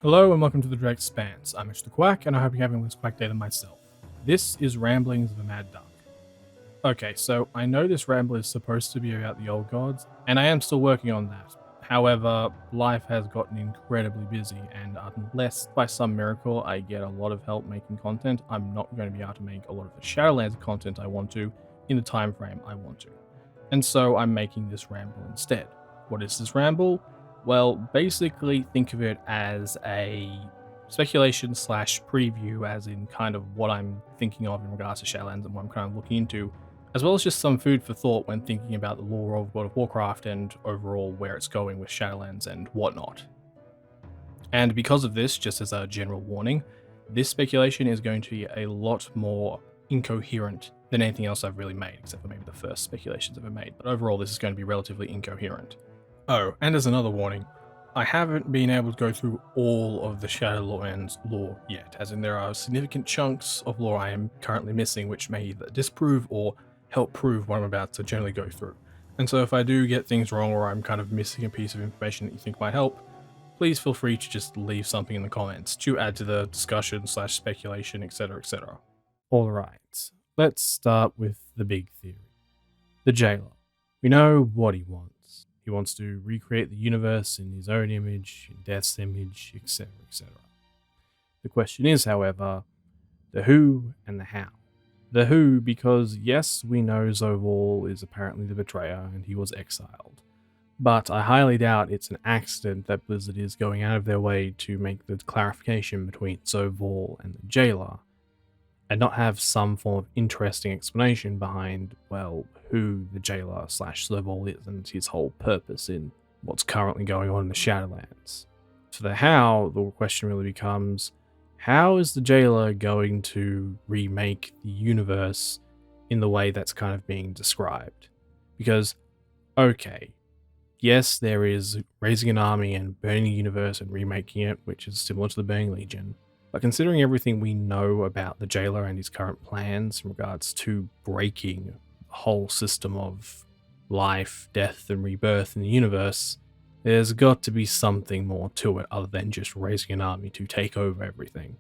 Hello and welcome to the Direct Expanse. I'm Mr. Quack and I hope you're having this quack day to myself. This is Ramblings of a Mad Duck. Okay, so I know this ramble is supposed to be about the old gods, and I am still working on that. However, life has gotten incredibly busy, and unless by some miracle I get a lot of help making content, I'm not going to be able to make a lot of the Shadowlands content I want to in the time frame I want to. And so I'm making this ramble instead. What is this ramble? Well, basically think of it as a speculation slash preview, as in kind of what I'm thinking of in regards to Shadowlands and what I'm kind of looking into, as well as just some food for thought when thinking about the lore of World of Warcraft and overall where it's going with Shadowlands and whatnot. And because of this, just as a general warning, this speculation is going to be a lot more incoherent than anything else I've really made, except for maybe the first speculations I've ever made. But overall, this is going to be relatively incoherent. Oh, and as another warning, I haven't been able to go through all of the Shadowlands lore yet, as in there are significant chunks of lore I am currently missing, which may either disprove or help prove what I'm about to generally go through. And so if I do get things wrong or I'm kind of missing a piece of information that you think might help, please feel free to just leave something in the comments to add to the discussion slash speculation, etc, etc. Alright, let's start with the big theory. The Jailer. We know what he wants. He wants to recreate the universe in his own image, in Death's image, etc, etc. The question is, however, the who and the how. The who, because yes, we know Zovol is apparently the betrayer and he was exiled. But I highly doubt it's an accident that Blizzard is going out of their way to make the clarification between Zovol and the Jailer, and not have some form of interesting explanation behind, well, who the Jailer slash Zovol is and his whole purpose in what's currently going on in the Shadowlands. For the how, the question really becomes, how is the Jailer going to remake the universe in the way that's kind of being described? Because, okay, yes, there is raising an army and burning the universe and remaking it, which is similar to the Burning Legion. But considering everything we know about the Jailer and his current plans in regards to breaking the whole system of life, death, and rebirth in the universe, there's got to be something more to it other than just raising an army to take over everything.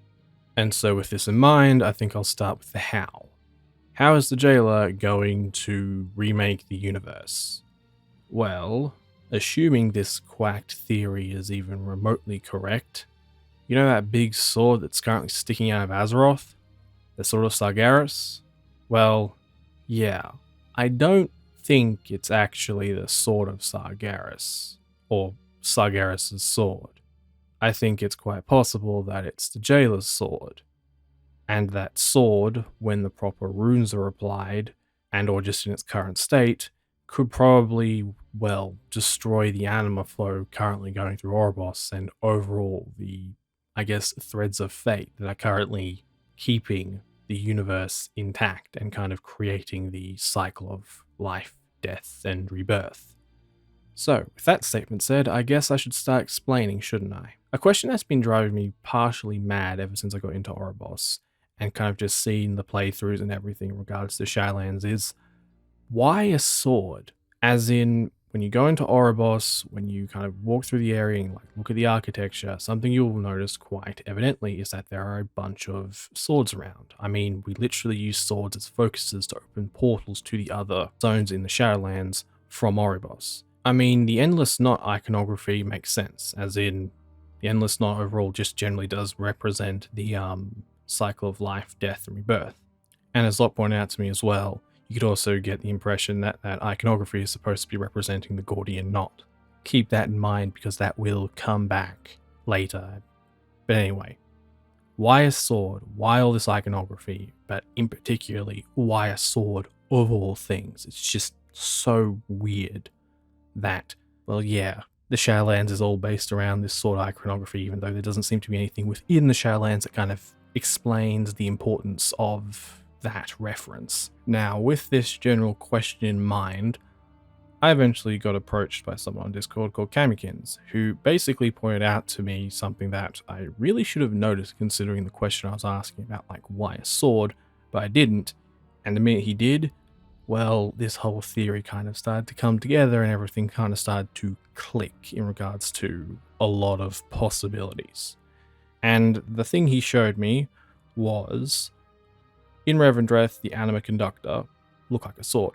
And so with this in mind, I think I'll start with the how. How is the Jailer going to remake the universe? Well, assuming this quacked theory is even remotely correct, you know that big sword that's currently sticking out of Azeroth? The Sword of Sargeras? Well, yeah. I don't think it's actually the Sword of Sargeras, or Sargeras' sword. I think it's quite possible that it's the Jailer's sword. And that sword, when the proper runes are applied, and or just in its current state, could probably, well, destroy the anima flow currently going through Oribos and overall the, I guess, threads of fate that are currently keeping the universe intact and kind of creating the cycle of life, death, and rebirth. So, with that statement said, I guess I should start explaining, shouldn't I? A question that's been driving me partially mad ever since I got into Oribos and kind of just seeing the playthroughs and everything in regards to Shadowlands is, why a sword? As in, when you go into Oribos, when you kind of walk through the area and like look at the architecture, something you'll notice quite evidently is that there are a bunch of swords around. I mean, we literally use swords as focuses to open portals to the other zones in the Shadowlands from Oribos. I mean, the Endless Knot iconography makes sense, as in, the Endless Knot overall just generally does represent the cycle of life, death, and rebirth. And as Locke pointed out to me as well, you could also get the impression that that iconography is supposed to be representing the Gordian knot. Keep that in mind because that will come back later. But anyway, why a sword? Why all this iconography? But in particularly, why a sword of all things? It's just so weird that, well, yeah, the Shadowlands is all based around this sword iconography, even though there doesn't seem to be anything within the Shadowlands that kind of explains the importance of that reference. Now, with this general question in mind, I eventually got approached by someone on Discord called Kamikins, who basically pointed out to me something that I really should have noticed considering the question I was asking about, like, why a sword, but I didn't. And the minute he did, well, this whole theory kind of started to come together and everything kind of started to click in regards to a lot of possibilities. And the thing he showed me was, in Revendreth, the anima conductor looked like a sword.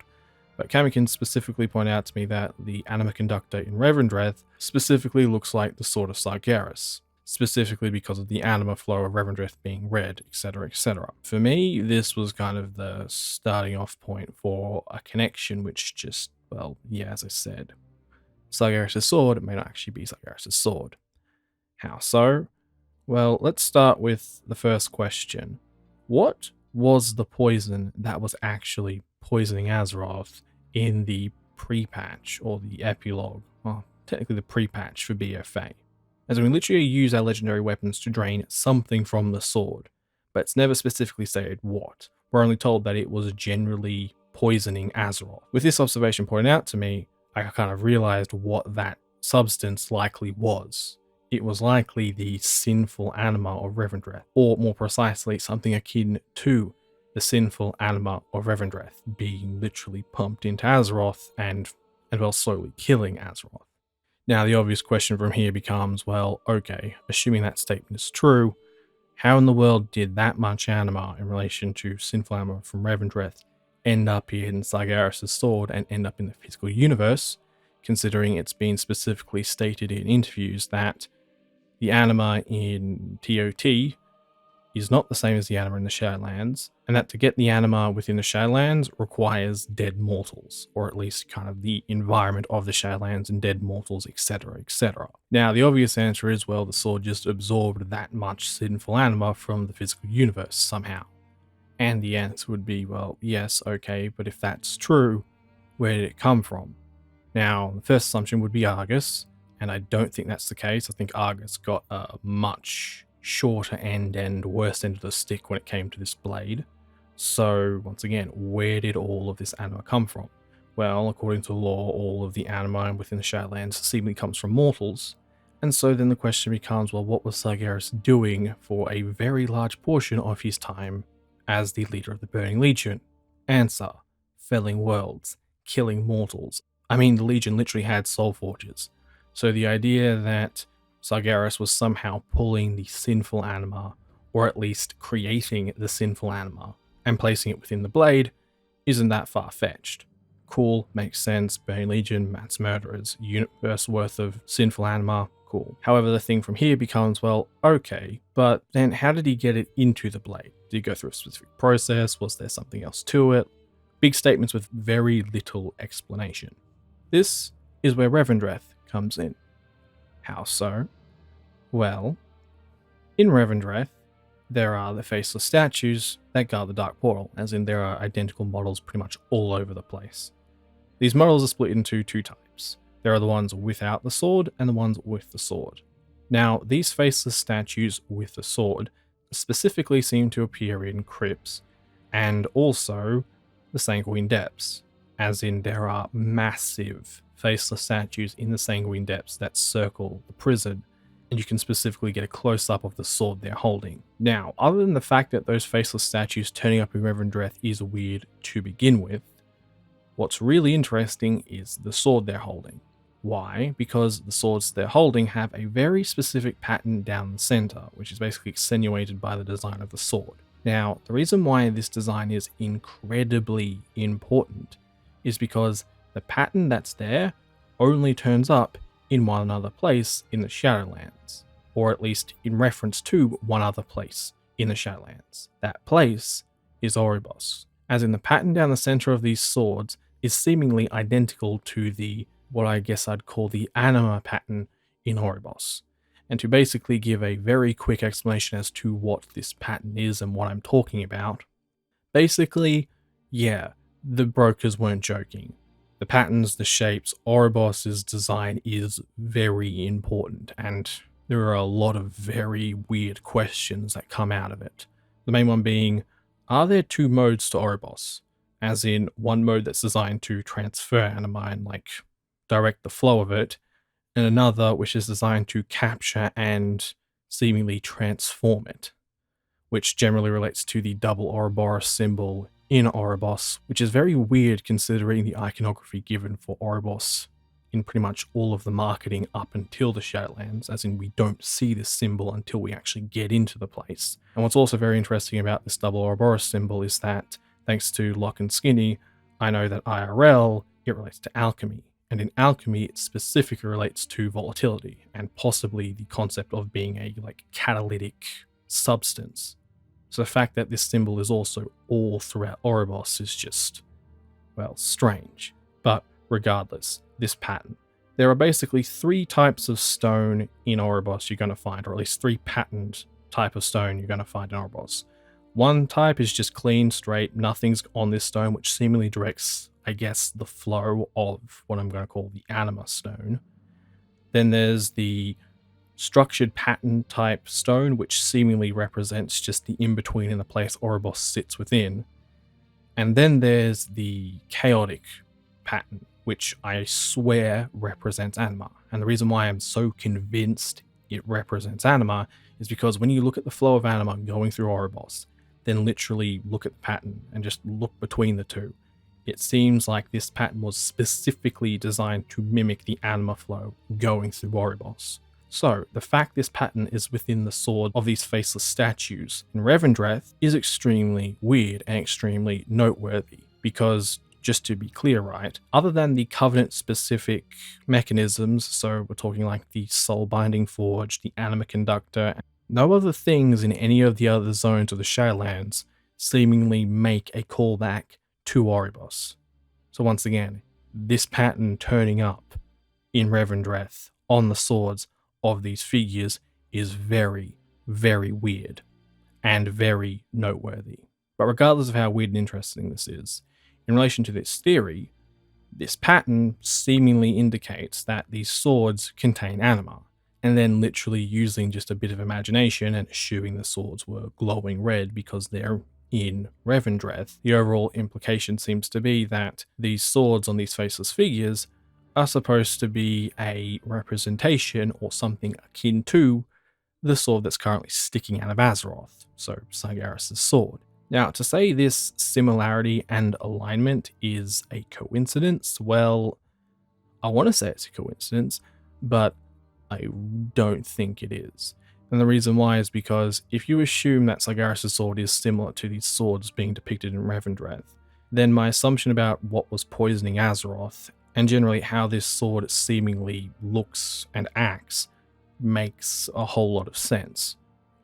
But Kamikin specifically pointed out to me that the anima conductor in Revendreth specifically looks like the sword of Sargeras, specifically because of the anima flow of Revendreth being red, etc., etc. For me, this was kind of the starting off point for a connection which just, well, yeah, as I said, Sargeras' sword may not actually be Sargeras' sword. How so? Well, let's start with the first question. What was the poison that was actually poisoning Azeroth in the pre-patch or the epilogue? Well, technically the pre-patch for BFA. As we literally use our legendary weapons to drain something from the sword, but it's never specifically stated what. We're only told that it was generally poisoning Azeroth. With this observation pointed out to me, I kind of realized what that substance likely was. It was likely the sinful anima of Revendreth, or more precisely, something akin to the sinful anima of Revendreth being literally pumped into Azeroth and well, slowly killing Azeroth. Now, the obvious question from here becomes, well, okay, assuming that statement is true, how in the world did that much anima in relation to sinful anima from Revendreth end up in Sargeras' sword and end up in the physical universe, considering it's been specifically stated in interviews that the anima in TOT is not the same as the anima in the Shadowlands, and that to get the anima within the Shadowlands requires dead mortals, or at least kind of the environment of the Shadowlands and dead mortals, etc., etc. Now, the obvious answer is, well, the sword just absorbed that much sinful anima from the physical universe somehow. And the answer would be, well, yes, okay, but if that's true, where did it come from? Now, the first assumption would be Argus, and I don't think that's the case. I think Argus got a much shorter end and worse end of the stick when it came to this blade. So, once again, where did all of this anima come from? Well, according to law, all of the anima within the Shadowlands seemingly comes from mortals. And so then the question becomes, well, what was Sargeras doing for a very large portion of his time as the leader of the Burning Legion? Answer: felling worlds, killing mortals. I mean, the Legion literally had soul forges. So the idea that Sargeras was somehow pulling the sinful anima, or at least creating the sinful anima, and placing it within the blade, isn't that far-fetched. Cool, makes sense, Burning Legion, mass murderers, universe worth of sinful anima, cool. However, the thing from here becomes, well, okay, but then how did he get it into the blade? Did he go through a specific process? Was there something else to it? Big statements with very little explanation. This is where Revendreth comes in. How so? Well, in Revendreth, there are the faceless statues that guard the Dark Portal, as in there are identical models pretty much all over the place. These models are split into two types. There are the ones without the sword and the ones with the sword. Now, these faceless statues with the sword specifically seem to appear in crypts, and also the Sanguine Depths, as in there are massive faceless statues in the Sanguine Depths that circle the prison, and you can specifically get a close-up of the sword they're holding. Now, other than the fact that those faceless statues turning up in Revendreth is weird to begin with, what's really interesting is the sword they're holding. Why? Because the swords they're holding have a very specific pattern down the center, which is basically accentuated by the design of the sword. Now, the reason why this design is incredibly important is because the pattern that's there only turns up in one other place in the Shadowlands, or at least in reference to one other place in the Shadowlands. That place is Oribos, as in the pattern down the center of these swords is seemingly identical to the, what I guess I'd call the anima pattern in Oribos. And to basically give a very quick explanation as to what this pattern is and what I'm talking about, basically, yeah, the brokers weren't joking. The patterns, the shapes, Oribos' design is very important, and there are a lot of very weird questions that come out of it. The main one being, are there two modes to Oribos? As in, one mode that's designed to transfer anima and, like, direct the flow of it, and another which is designed to capture and seemingly transform it, which generally relates to the double Ouroboros symbol in Oribos, which is very weird considering the iconography given for Oribos in pretty much all of the marketing up until the Shadowlands, as in we don't see this symbol until we actually get into the place. And what's also very interesting about this double Oribos symbol is that, thanks to Lock and Skinny, I know that IRL, it relates to alchemy. And in alchemy, it specifically relates to volatility and possibly the concept of being a catalytic substance. So the fact that this symbol is also all throughout Oribos is just, well, strange. But regardless, this pattern. There are basically 3 types of stone in Oribos you're going to find, or at least 3 patterned type of stone you're going to find in Oribos. One type is just clean, straight, nothing's on this stone, which seemingly directs, I guess, the flow of what I'm going to call the anima stone. Then there's the structured pattern type stone, which seemingly represents just the in-between in the place Oribos sits within. And then there's the chaotic pattern, which I swear represents anima. And the reason why I'm so convinced it represents anima is because when you look at the flow of anima going through Oribos, then literally look at the pattern and just look between the two. It seems like this pattern was specifically designed to mimic the anima flow going through Oribos. So, the fact this pattern is within the sword of these faceless statues in Revendreth is extremely weird and extremely noteworthy, because, just to be clear, right, other than the Covenant-specific mechanisms, so we're talking like the Soul-Binding Forge, the Anima Conductor, no other things in any of the other zones of the Shadowlands seemingly make a callback to Oribos. So once again, this pattern turning up in Revendreth on the swords of these figures is very, very weird and very noteworthy. But regardless of how weird and interesting this is, in relation to this theory, this pattern seemingly indicates that these swords contain anima, and then literally using just a bit of imagination and assuming the swords were glowing red because they're in Revendreth, the overall implication seems to be that these swords on these faceless figures are supposed to be a representation or something akin to the sword that's currently sticking out of Azeroth, so Sargeras' sword. Now, to say this similarity and alignment is a coincidence, well, I want to say it's a coincidence, but I don't think it is. And the reason why is because if you assume that Sargeras' sword is similar to these swords being depicted in Revendreth, then my assumption about what was poisoning Azeroth, and generally how this sword seemingly looks and acts, makes a whole lot of sense,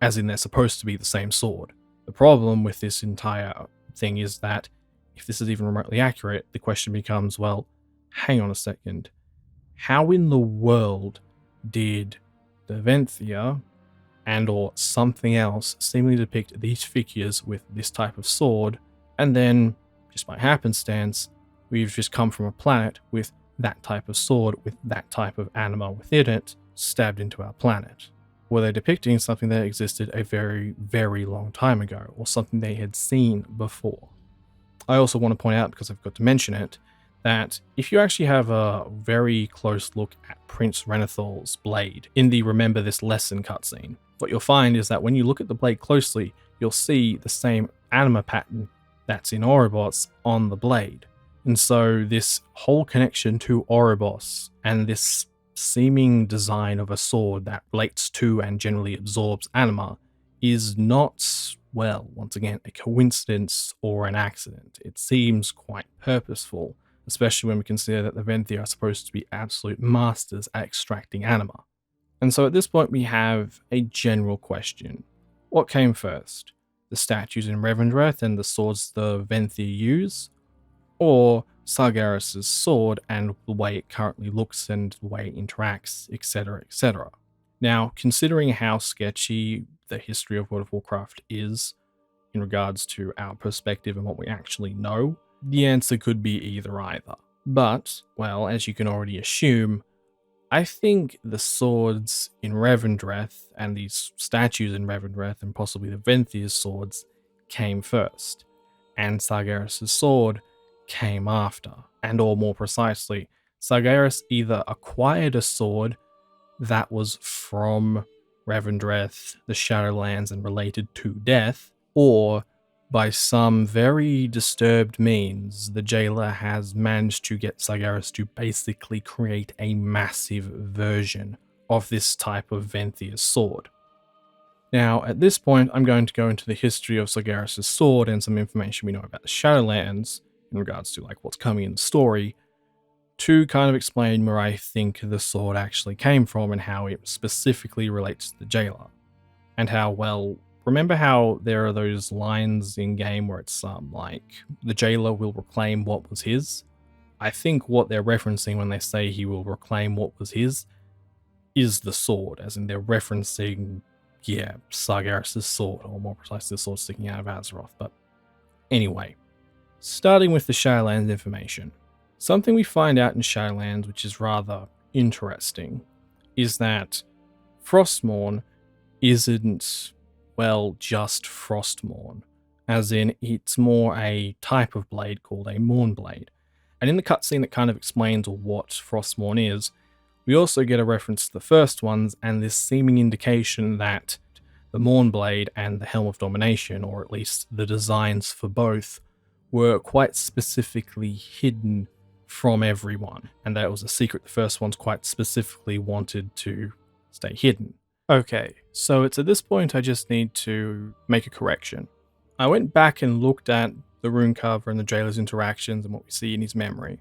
as in they're supposed to be the same sword. The problem with this entire thing is that if this is even remotely accurate, the question becomes, well, hang on a second, how in the world did the Venthia and or something else seemingly depict these figures with this type of sword, and then, just by happenstance, we've just come from a planet with that type of sword, with that type of anima within it, stabbed into our planet? Were they depicting something that existed a very, very long time ago, or something they had seen before? I also want to point out, because I've got to mention it, that if you actually have a very close look at Prince Renethal's blade in the Remember This Lesson cutscene, what you'll find is that when you look at the blade closely, you'll see the same anima pattern that's in Oribos on the blade. And so this whole connection to Oribos and this seeming design of a sword that relates to and generally absorbs anima is not, well, once again, a coincidence or an accident. It seems quite purposeful, especially when we consider that the Venthia are supposed to be absolute masters at extracting anima. And so at this point we have a general question. What came first? The statues in Revendreth and the swords the Venthia use? Or Sargeras' sword and the way it currently looks and the way it interacts, etc., etc.? Now, considering how sketchy the history of World of Warcraft is in regards to our perspective and what we actually know, the answer could be either. But, well, as you can already assume, I think the swords in Revendreth and these statues in Revendreth and possibly the Venthia's swords came first, and Sargeras' sword came after. And or more precisely, Sargeras either acquired a sword that was from Revendreth, the Shadowlands, and related to death, or By some very disturbed means, the jailer has managed to get Sargeras to basically create a massive version of this type of Venthia's sword. Now, at this point, I'm going to go into the history of Sargeras' sword and some information we know about the Shadowlands in regards to like what's coming in the story, to kind of explain where I think the sword actually came from and how it specifically relates to the jailer. And how, well, remember how there are those lines in game where it's like the jailer will reclaim what was his? I think what they're referencing when they say he will reclaim what was his is the sword, as in they're referencing, yeah, Sargeras' sword, or more precisely the sword sticking out of Azeroth. But anyway, starting with the Shadowlands information. Something we find out in Shadowlands, which is rather interesting, is that Frostmourne isn't, well, just Frostmourne, as in it's more a type of blade called a Mournblade. And in the cutscene that kind of explains what Frostmourne is, we also get a reference to the first ones and this seeming indication that the Mournblade and the Helm of Domination, or at least the designs for both, were quite specifically hidden from everyone, and that it was a secret the first ones quite specifically wanted to stay hidden. Okay, so it's at this point I just need to make a correction. I went back and looked at the rune cover and the jailer's interactions and what we see in his memory,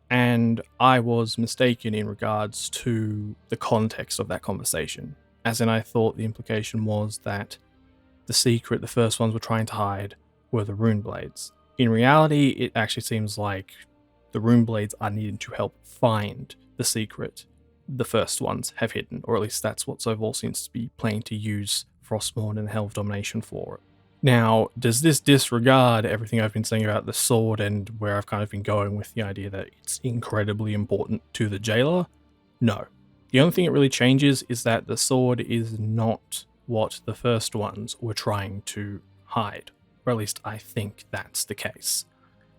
and I was mistaken in regards to the context of that conversation. As in, I thought the implication was that the secret the first ones were trying to hide were the rune blades. In reality, it actually seems like the rune blades are needed to help find the secret the first ones have hidden, or at least that's what Zovaal seems to be planning to use Frostmourne and the Helm of Domination for. Now, does this disregard everything I've been saying about the sword and where I've kind of been going with the idea that it's incredibly important to the jailer? No. The only thing it really changes is that the sword is not what the first ones were trying to hide, or at least I think that's the case.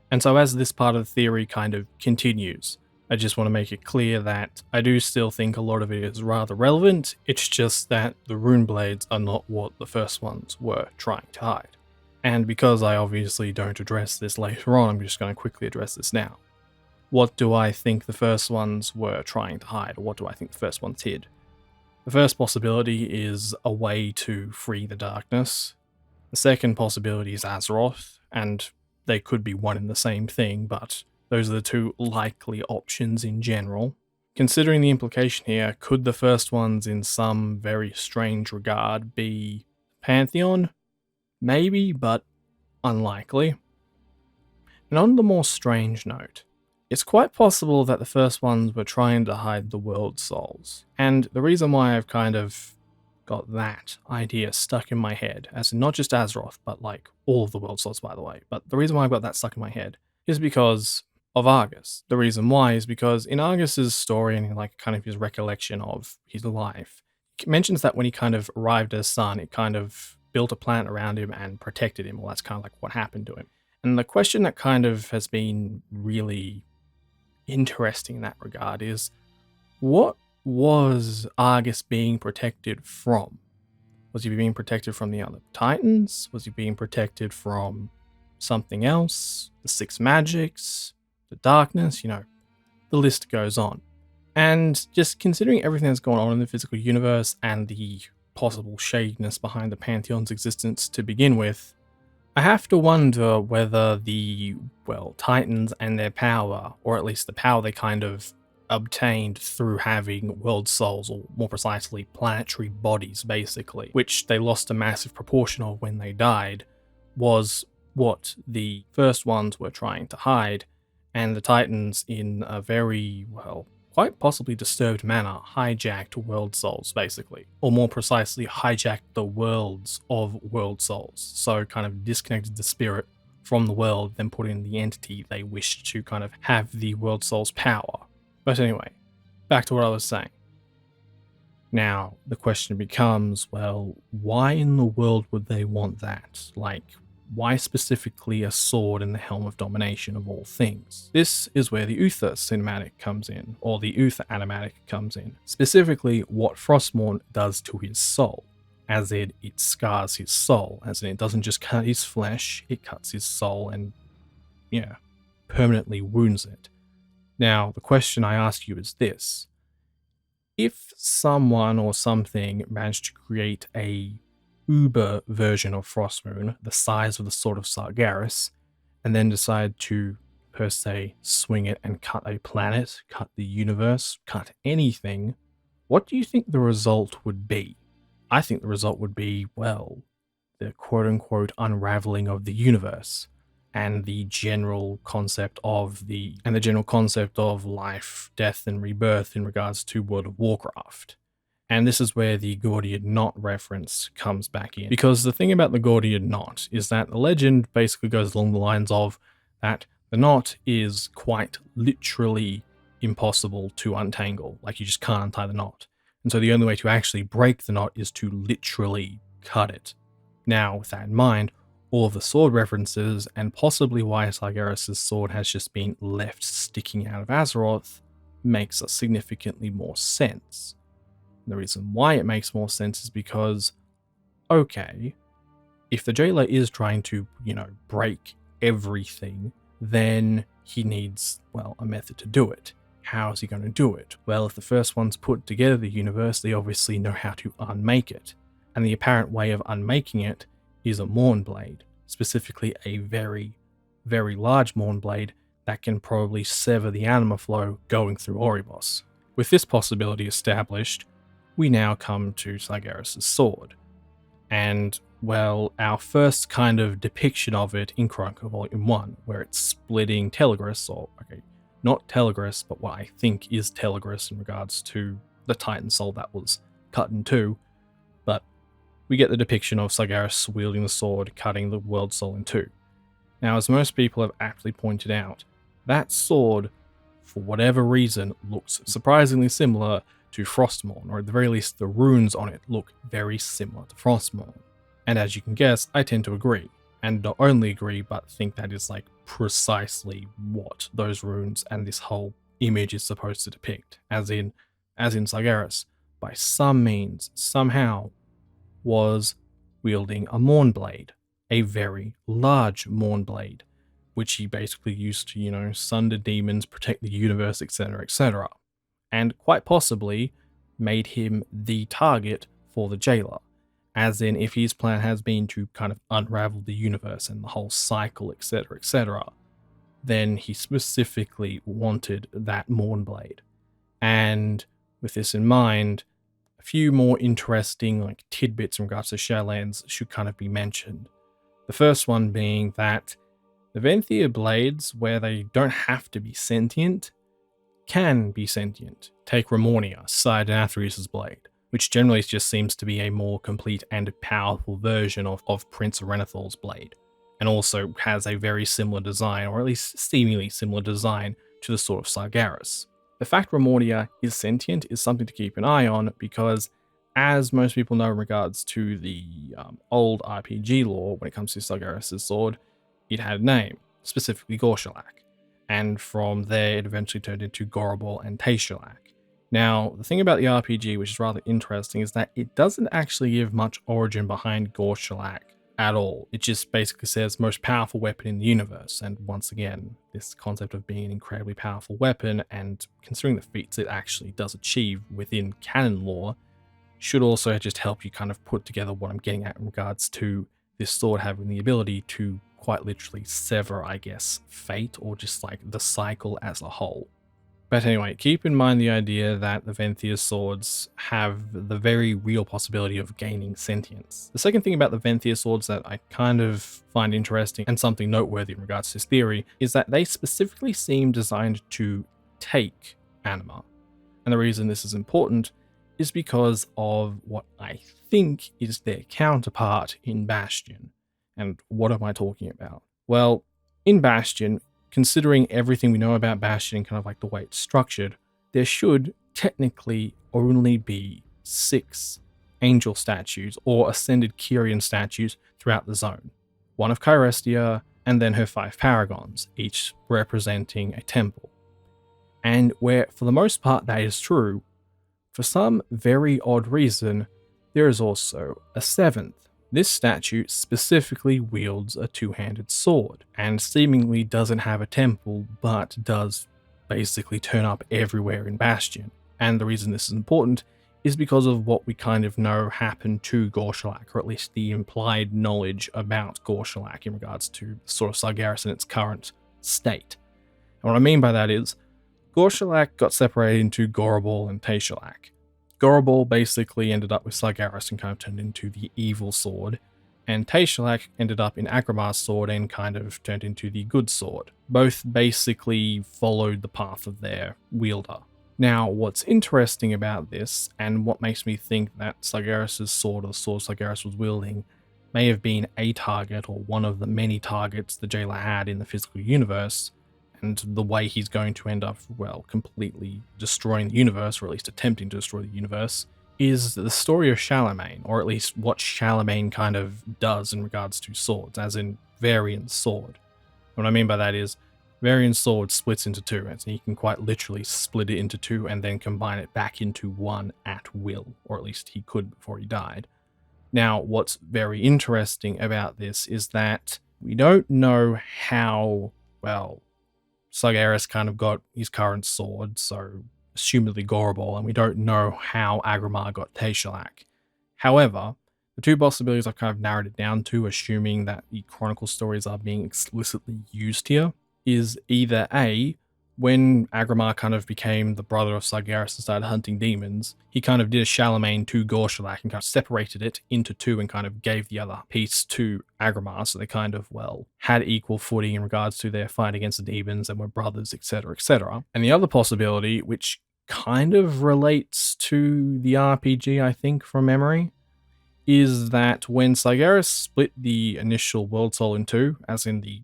And so as this part of the theory kind of continues, I just want to make it clear that I do still think a lot of it is rather relevant, it's just that the rune blades are not what the first ones were trying to hide. And because I obviously don't address this later on, I'm just going to quickly address this now. What do I think the first ones were trying to hide, or what do I think the first ones hid? The first possibility is a way to free the darkness. The second possibility is Azeroth, and they could be one and the same thing, but those are the two likely options in general. Considering the implication here, could the first ones in some very strange regard be Pantheon? Maybe, but unlikely. And on the more strange note, it's quite possible that the first ones were trying to hide the world souls. And the reason why I've kind of got that idea stuck in my head, as in not just Azeroth, but like all of the world souls, by the way, but the reason why I've got that stuck in my head is because of Argus. The reason why is because in Argus's story and like kind of his recollection of his life, it mentions that when he kind of arrived as Sun, it kind of built a planet around him and protected him. Well, that's kind of like what happened to him. And the question that kind of has been really interesting in that regard is, what was Argus being protected from? Was he being protected from the other Titans? Was he being protected from something else? The Six Magics? The darkness? You know, the list goes on. And just considering everything that's going on in the physical universe and the possible shadiness behind the Pantheon's existence to begin with, I have to wonder whether the, well, Titans and their power, or at least the power they kind of obtained through having world souls, or more precisely planetary bodies basically, which they lost a massive proportion of when they died, was what the first ones were trying to hide, and the Titans in a very, well, quite possibly disturbed manner hijacked world souls basically, or more precisely hijacked the worlds of world souls, so kind of disconnected the spirit from the world, then put in the entity they wished to kind of have the world soul's power. But anyway, back to what I was saying. Now, the question becomes, well, why in the world would they want that? Like, why specifically a sword in the Helm of Domination of all things? This is where the Uther cinematic comes in, or the Uther animatic comes in. Specifically, what Frostmourne does to his soul. as in it scars his soul, as in it doesn't just cut his flesh, it cuts his soul and, yeah, permanently wounds it. Now, the question I ask you is this. If someone or something managed to create a uber version of Frostmoon, the size of the Sword of Sargeras, and then decide to, per se, swing it and cut a planet, cut the universe, cut anything, what do you think the result would be? I think the result would be, well, the quote-unquote unraveling of the universe and the general concept of life, death, and rebirth in regards to World of Warcraft. And this is where the Gordian Knot reference comes back in. Because the thing about the Gordian Knot is that the legend basically goes along the lines of that the knot is quite literally impossible to untangle. Like, you just can't untie the knot. And so the only way to actually break the knot is to literally cut it. Now, with that in mind, all of the sword references, and possibly why Sargeras' sword has just been left sticking out of Azeroth, makes a significantly more sense. And the reason why it makes more sense is because, okay, if the jailer is trying to, break everything, then he needs, well, a method to do it. How is he going to do it? Well, if the first ones put together the universe, they obviously know how to unmake it. And the apparent way of unmaking it is a Mournblade, specifically a very, very large Mournblade that can probably sever the anima flow going through Oribos. With this possibility established, we now come to Sargeras' sword. And, well, our first kind of depiction of it in Chronicle Volume 1, where it's splitting Telagris, or, okay, not Telagris, but what I think is Telagris in regards to the Titan soul that was cut in two, but we get the depiction of Sargeras wielding the sword, cutting the world soul in two. Now, as most people have aptly pointed out, that sword, for whatever reason, looks surprisingly similar to Frostmourne, or at the very least the runes on it look very similar to Frostmourne. And as you can guess, I tend to agree. And not only agree, but think that is like precisely what those runes and this whole image is supposed to depict. As in Sargeras, by some means, somehow, was wielding a Mournblade, a very large Mournblade, which he basically used to, sunder demons, protect the universe, etc., etc. And quite possibly made him the target for the jailer. As in, if his plan has been to kind of unravel the universe and the whole cycle, etc., etc., then he specifically wanted that Mournblade. And with this in mind, a few more interesting tidbits in regards to Shadowlands should kind of be mentioned. The first one being that the Vanir blades, where they don't have to be sentient, can be sentient. Take Ramonia, Syl blade, which generally just seems to be a more complete and powerful version of Prince Arenithal's blade, and also has a very similar design, or at least seemingly similar design, to the Sword of Sargeras. The fact Ramonia is sentient is something to keep an eye on because, as most people know in regards to the old RPG lore when it comes to Sargeras' sword, it had a name, specifically Gorshalak, and from there it eventually turned into Gorobol and Tayshalak. Now, the thing about the RPG, which is rather interesting, is that it doesn't actually give much origin behind Gorshalak at all. It just basically says most powerful weapon in the universe, and once again, this concept of being an incredibly powerful weapon, and considering the feats it actually does achieve within canon lore, should also just help you kind of put together what I'm getting at in regards to this sword having the ability to quite literally sever, I guess, fate, or just the cycle as a whole. But anyway, keep in mind the idea that the Vanir swords have the very real possibility of gaining sentience. The second thing about the Vanir swords that I kind of find interesting and something noteworthy in regards to this theory is that they specifically seem designed to take anima. And the reason this is important is because of what I think is their counterpart in Bastion. And what am I talking about? Well, in Bastion, considering everything we know about Bastion and kind of the way it's structured, there should technically only be 6 angel statues or ascended Kyiran statues throughout the zone. One of Kyrestia, and then her 5 paragons, each representing a temple. And where, for the most part, that is true, for some very odd reason, There is also a seventh. This statue specifically wields a two-handed sword, and seemingly doesn't have a temple, but does basically turn up everywhere in Bastion. And the reason this is important is because of what we kind of know happened to Gorshalak, or at least the implied knowledge about Gorshalak in regards to the Sword of Sargeras in its current state. And what I mean by that is, Gorshalak got separated into Gorobal and Tayshalak. Gorobal basically ended up with Sargeras and kind of turned into the evil sword, and Tayshalak ended up in Agrimar's sword and kind of turned into the good sword. Both basically followed the path of their wielder. Now, what's interesting about this, and what makes me think that Sargeras' sword, or sword Sargeras was wielding, may have been a target or one of the many targets the jailer had in the physical universe, and the way he's going to end up, well, completely destroying the universe, or at least attempting to destroy the universe, is the story of Charlemagne, or at least what Charlemagne kind of does in regards to swords, as in Varian's sword. What I mean by that is, Varian's sword splits into two, and so he can quite literally split it into two and then combine it back into one at will, or at least he could before he died. Now, what's very interesting about this is that we don't know how, well, Sargeras kind of got his current sword, so assumedly Gorobal, and we don't know how Agrimar got Tayshalak. However, the two possibilities I've kind of narrowed it down to, assuming that the Chronicle stories are being explicitly used here, is either A, when Agrimar kind of became the brother of Sargeras and started hunting demons, he kind of did a Charlemagne to Gorshalak and kind of separated it into two and kind of gave the other piece to Agrimar, so they kind of, well, had equal footing in regards to their fight against the demons and were brothers, etc., etc. And the other possibility, which kind of relates to the RPG, I think, from memory, is that when Sargeras split the initial World Soul in two, as in the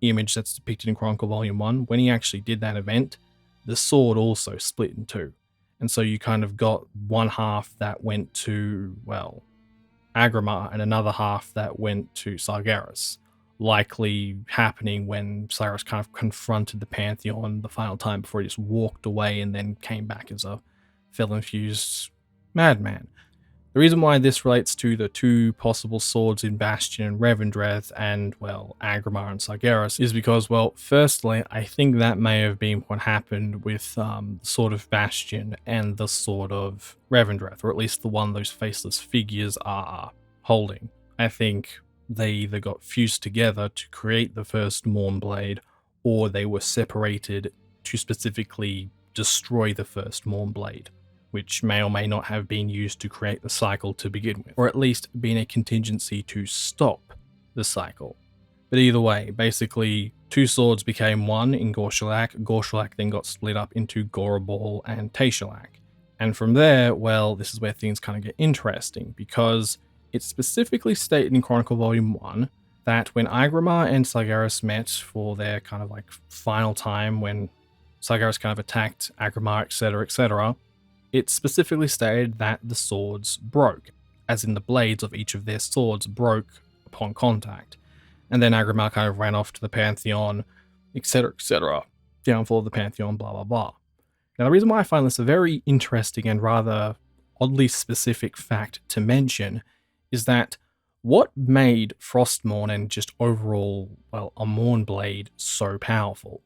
image that's depicted in Chronicle Volume 1, when he actually did that event, the sword also split in two. And so you kind of got one half that went to, well, Agrimar, and another half that went to Sargeras, likely happening when Cyrus kind of confronted the Pantheon the final time before he just walked away and then came back as a fel-infused madman. The reason why this relates to the two possible swords in Bastion and Revendreth and, well, Agrimar and Sargeras is because, well, firstly, I think that may have been what happened with the Sword of Bastion and the Sword of Revendreth, or at least the one those faceless figures are holding. I think they either got fused together to create the first Mournblade, or they were separated to specifically destroy the first Mournblade, which may or may not have been used to create the cycle to begin with, or at least been a contingency to stop the cycle. But either way, basically, two swords became one in Gorshalak. Gorshalak then got split up into Gorobal and Tayshalak. And from there, well, this is where things kind of get interesting, because it's specifically stated in Chronicle Volume 1 that when Agrimar and Sargeras met for their kind of like final time, when Sargeras kind of attacked Agrimar, etc., etc., it specifically stated that the swords broke, as in the blades of each of their swords broke upon contact. And then Agrimar kind of ran off to the Pantheon, etc., etc. Downfall of the Pantheon, blah, blah, blah. Now, the reason why I find this a very interesting and rather oddly specific fact to mention is that what made Frostmourne and just overall, well, a Mournblade so powerful?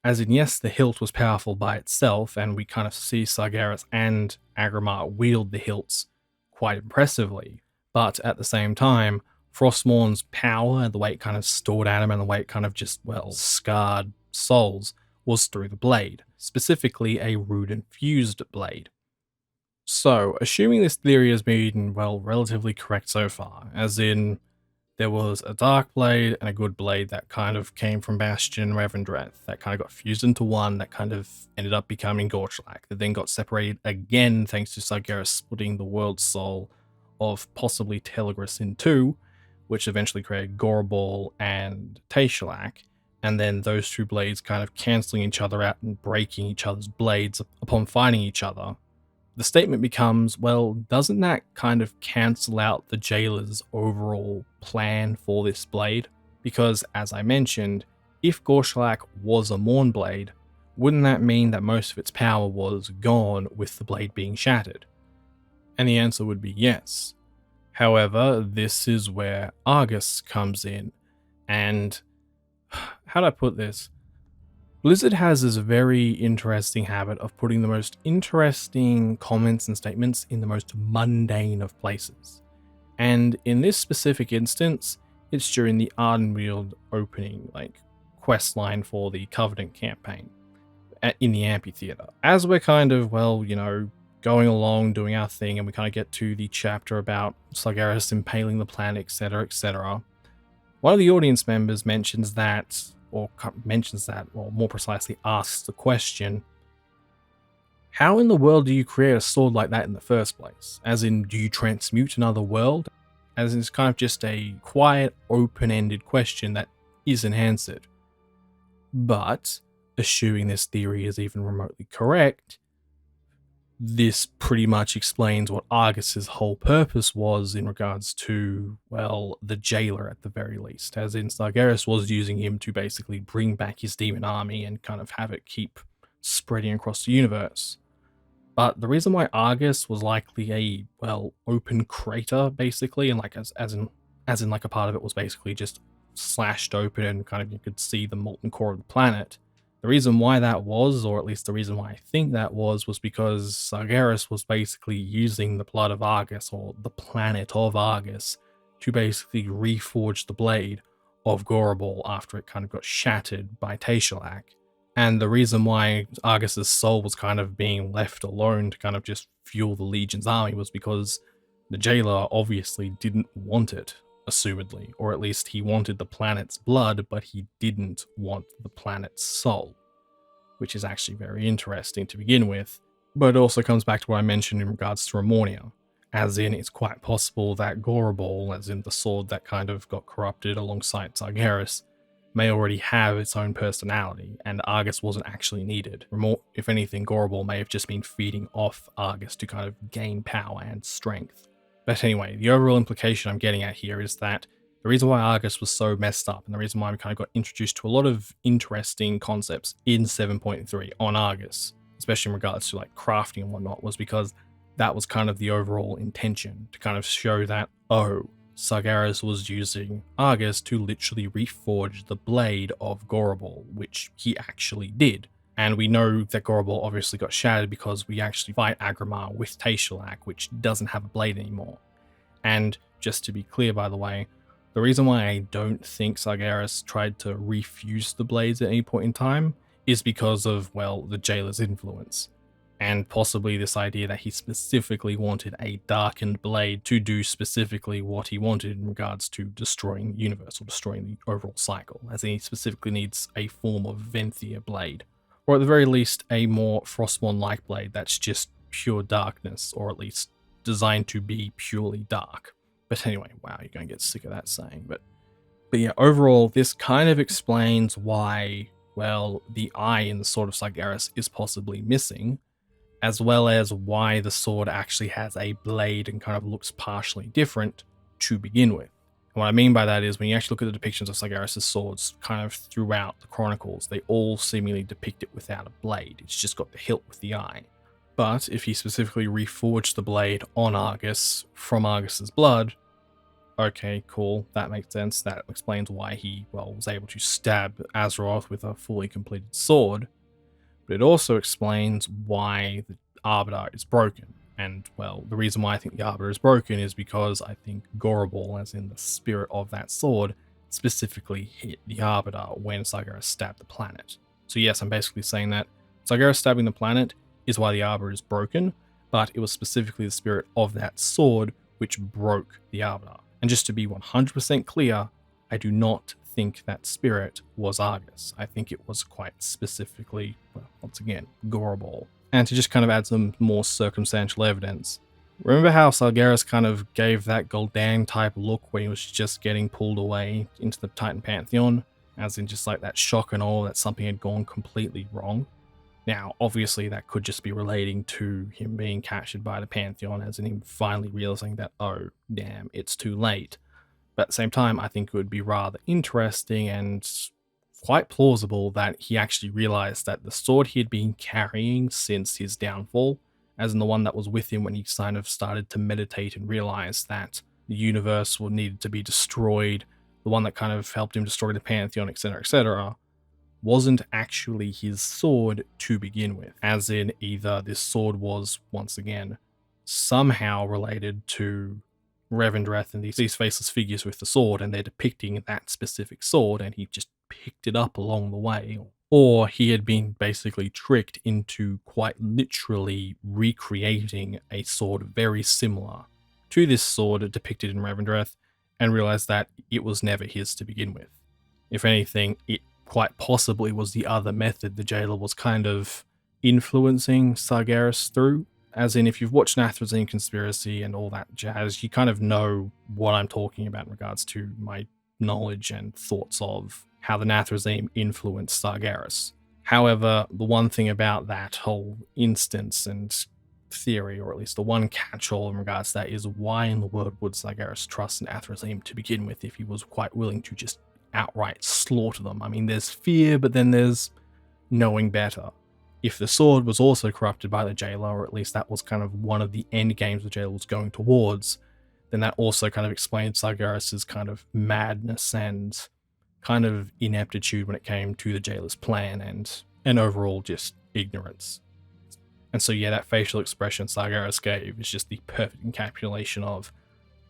As in, yes, the hilt was powerful by itself, and we kind of see Sargeras and Agrimar wield the hilts quite impressively, but at the same time, Frostmourne's power, the way it kind of stored at him and the way it kind of just, well, scarred souls, was through the blade, specifically a rune-infused blade. So, assuming this theory has been, well, relatively correct so far, as in, there was a dark blade and a good blade that kind of came from Bastion and Revendreth, that kind of got fused into one, that kind of ended up becoming Gorshalak, that then got separated again thanks to Sargeras splitting the world soul of possibly Telagris in two, which eventually created Gorobal and Tayshalak, and then those two blades kind of cancelling each other out and breaking each other's blades upon fighting each other. The statement becomes, well, doesn't that kind of cancel out the jailer's overall plan for this blade? Because, as I mentioned, if Gorshalak was a Mournblade, wouldn't that mean that most of its power was gone with the blade being shattered? And the answer would be yes. However, this is where Argus comes in. And how do I put this? Blizzard has this very interesting habit of putting the most interesting comments and statements in the most mundane of places. And in this specific instance, it's during the Ardenweld opening, quest line for the Covenant campaign in the amphitheater. As we're kind of, going along, doing our thing, and we kind of get to the chapter about Sargeras impaling the planet, etc., etc., one of the audience members mentions that, or more precisely asks the question, how in the world do you create a sword like that in the first place? As in, do you transmute another world? As in, it's kind of just a quiet, open-ended question that isn't answered. But, assuming this theory is even remotely correct, this pretty much explains what Argus's whole purpose was in regards to, well, the jailer at the very least. As in, Sargeras was using him to basically bring back his demon army and kind of have it keep spreading across the universe. But the reason why Argus was likely a, open crater, basically, and as in a part of it was basically just slashed open and kind of you could see the molten core of the planet. The reason why that was, or at least the reason why I think that was because Sargeras was basically using the blood of Argus, or the planet of Argus, to basically reforge the blade of Gorobol after it kind of got shattered by Tayshalak. And the reason why Argus's soul was kind of being left alone to kind of just fuel the Legion's army was because the jailer obviously didn't want it, assumedly, or at least he wanted the planet's blood, but he didn't want the planet's soul, which is actually very interesting to begin with. But it also comes back to what I mentioned in regards to Remornia, as in it's quite possible that Gorobol, as in the sword that kind of got corrupted alongside Sargeras, may already have its own personality, and Argus wasn't actually needed. If anything, Gorobol may have just been feeding off Argus to kind of gain power and strength. But anyway, the overall implication I'm getting at here is that the reason why Argus was so messed up, and the reason why we kind of got introduced to a lot of interesting concepts in 7.3 on Argus, especially in regards to crafting and whatnot, was because that was kind of the overall intention, to kind of show that, Sargeras was using Argus to literally reforge the blade of Gorobol, which he actually did. And we know that Gorobol obviously got shattered because we actually fight Agrimar with Tayshalak, which doesn't have a blade anymore. And just to be clear, by the way, the reason why I don't think Sargeras tried to refuse the blades at any point in time is because of, the jailer's influence. And possibly this idea that he specifically wanted a darkened blade to do specifically what he wanted in regards to destroying the universe, or destroying the overall cycle, as he specifically needs a form of Vanir blade, or at the very least a more Frostmourne-like blade that's just pure darkness, or at least designed to be purely dark. But anyway, wow, you're going to get sick of that saying. But yeah, overall, this kind of explains why, the eye in the Sword of Sargeras is possibly missing, as well as why the sword actually has a blade and kind of looks partially different to begin with. And what I mean by that is when you actually look at the depictions of Sargeras' swords kind of throughout the Chronicles, they all seemingly depict it without a blade. It's just got the hilt with the eye. But if he specifically reforged the blade on Argus from Argus's blood, okay, cool, that makes sense. That explains why he, was able to stab Azeroth with a fully completed sword. But it also explains why the Arbiter is broken. And, the reason why I think the Arbiter is broken is because I think Gorobol, as in the spirit of that sword, specifically hit the Arbiter when Sargeras stabbed the planet. So yes, I'm basically saying that Sargeras stabbing the planet is why the Arbiter is broken, but it was specifically the spirit of that sword which broke the Arbiter. And just to be 100% clear, I do not think that spirit was Argus. I think it was quite specifically, once again, Gorobol. And to just kind of add some more circumstantial evidence, remember how Sargeras kind of gave that Gul'dan type look when he was just getting pulled away into the Titan Pantheon, as in just that shock and awe that something had gone completely wrong? Now, obviously that could just be relating to him being captured by the Pantheon, as in him finally realizing that, oh, damn, it's too late. But at the same time, I think it would be rather interesting and quite plausible that he actually realized that the sword he had been carrying since his downfall, as in the one that was with him when he kind of started to meditate and realize that the universe needed to be destroyed, the one that kind of helped him destroy the Pantheon, etc., wasn't actually his sword to begin with. As in, either this sword was, once again, somehow related to Revendreth and these faceless figures with the sword, and they're depicting that specific sword, and he just picked it up along the way. Or he had been basically tricked into quite literally recreating a sword very similar to this sword depicted in Revendreth, and realized that it was never his to begin with. If anything, it quite possibly was the other method the jailer was kind of influencing Sargeras through. As in, if you've watched Nathrezim Conspiracy and all that jazz, you kind of know what I'm talking about in regards to my knowledge and thoughts of how the Nathrezim influenced Sargeras. However, the one thing about that whole instance and theory, or at least the one catch-all in regards to that, is why in the world would Sargeras trust Nathrezim to begin with if he was quite willing to just outright slaughter them? I mean, there's fear, but then there's knowing better. If the sword was also corrupted by the jailer, or at least that was kind of one of the end games the jailer was going towards, then that also kind of explained Sargeras' kind of madness and kind of ineptitude when it came to the jailer's plan, and overall just ignorance. And so yeah, that facial expression Sargeras gave is just the perfect encapsulation of,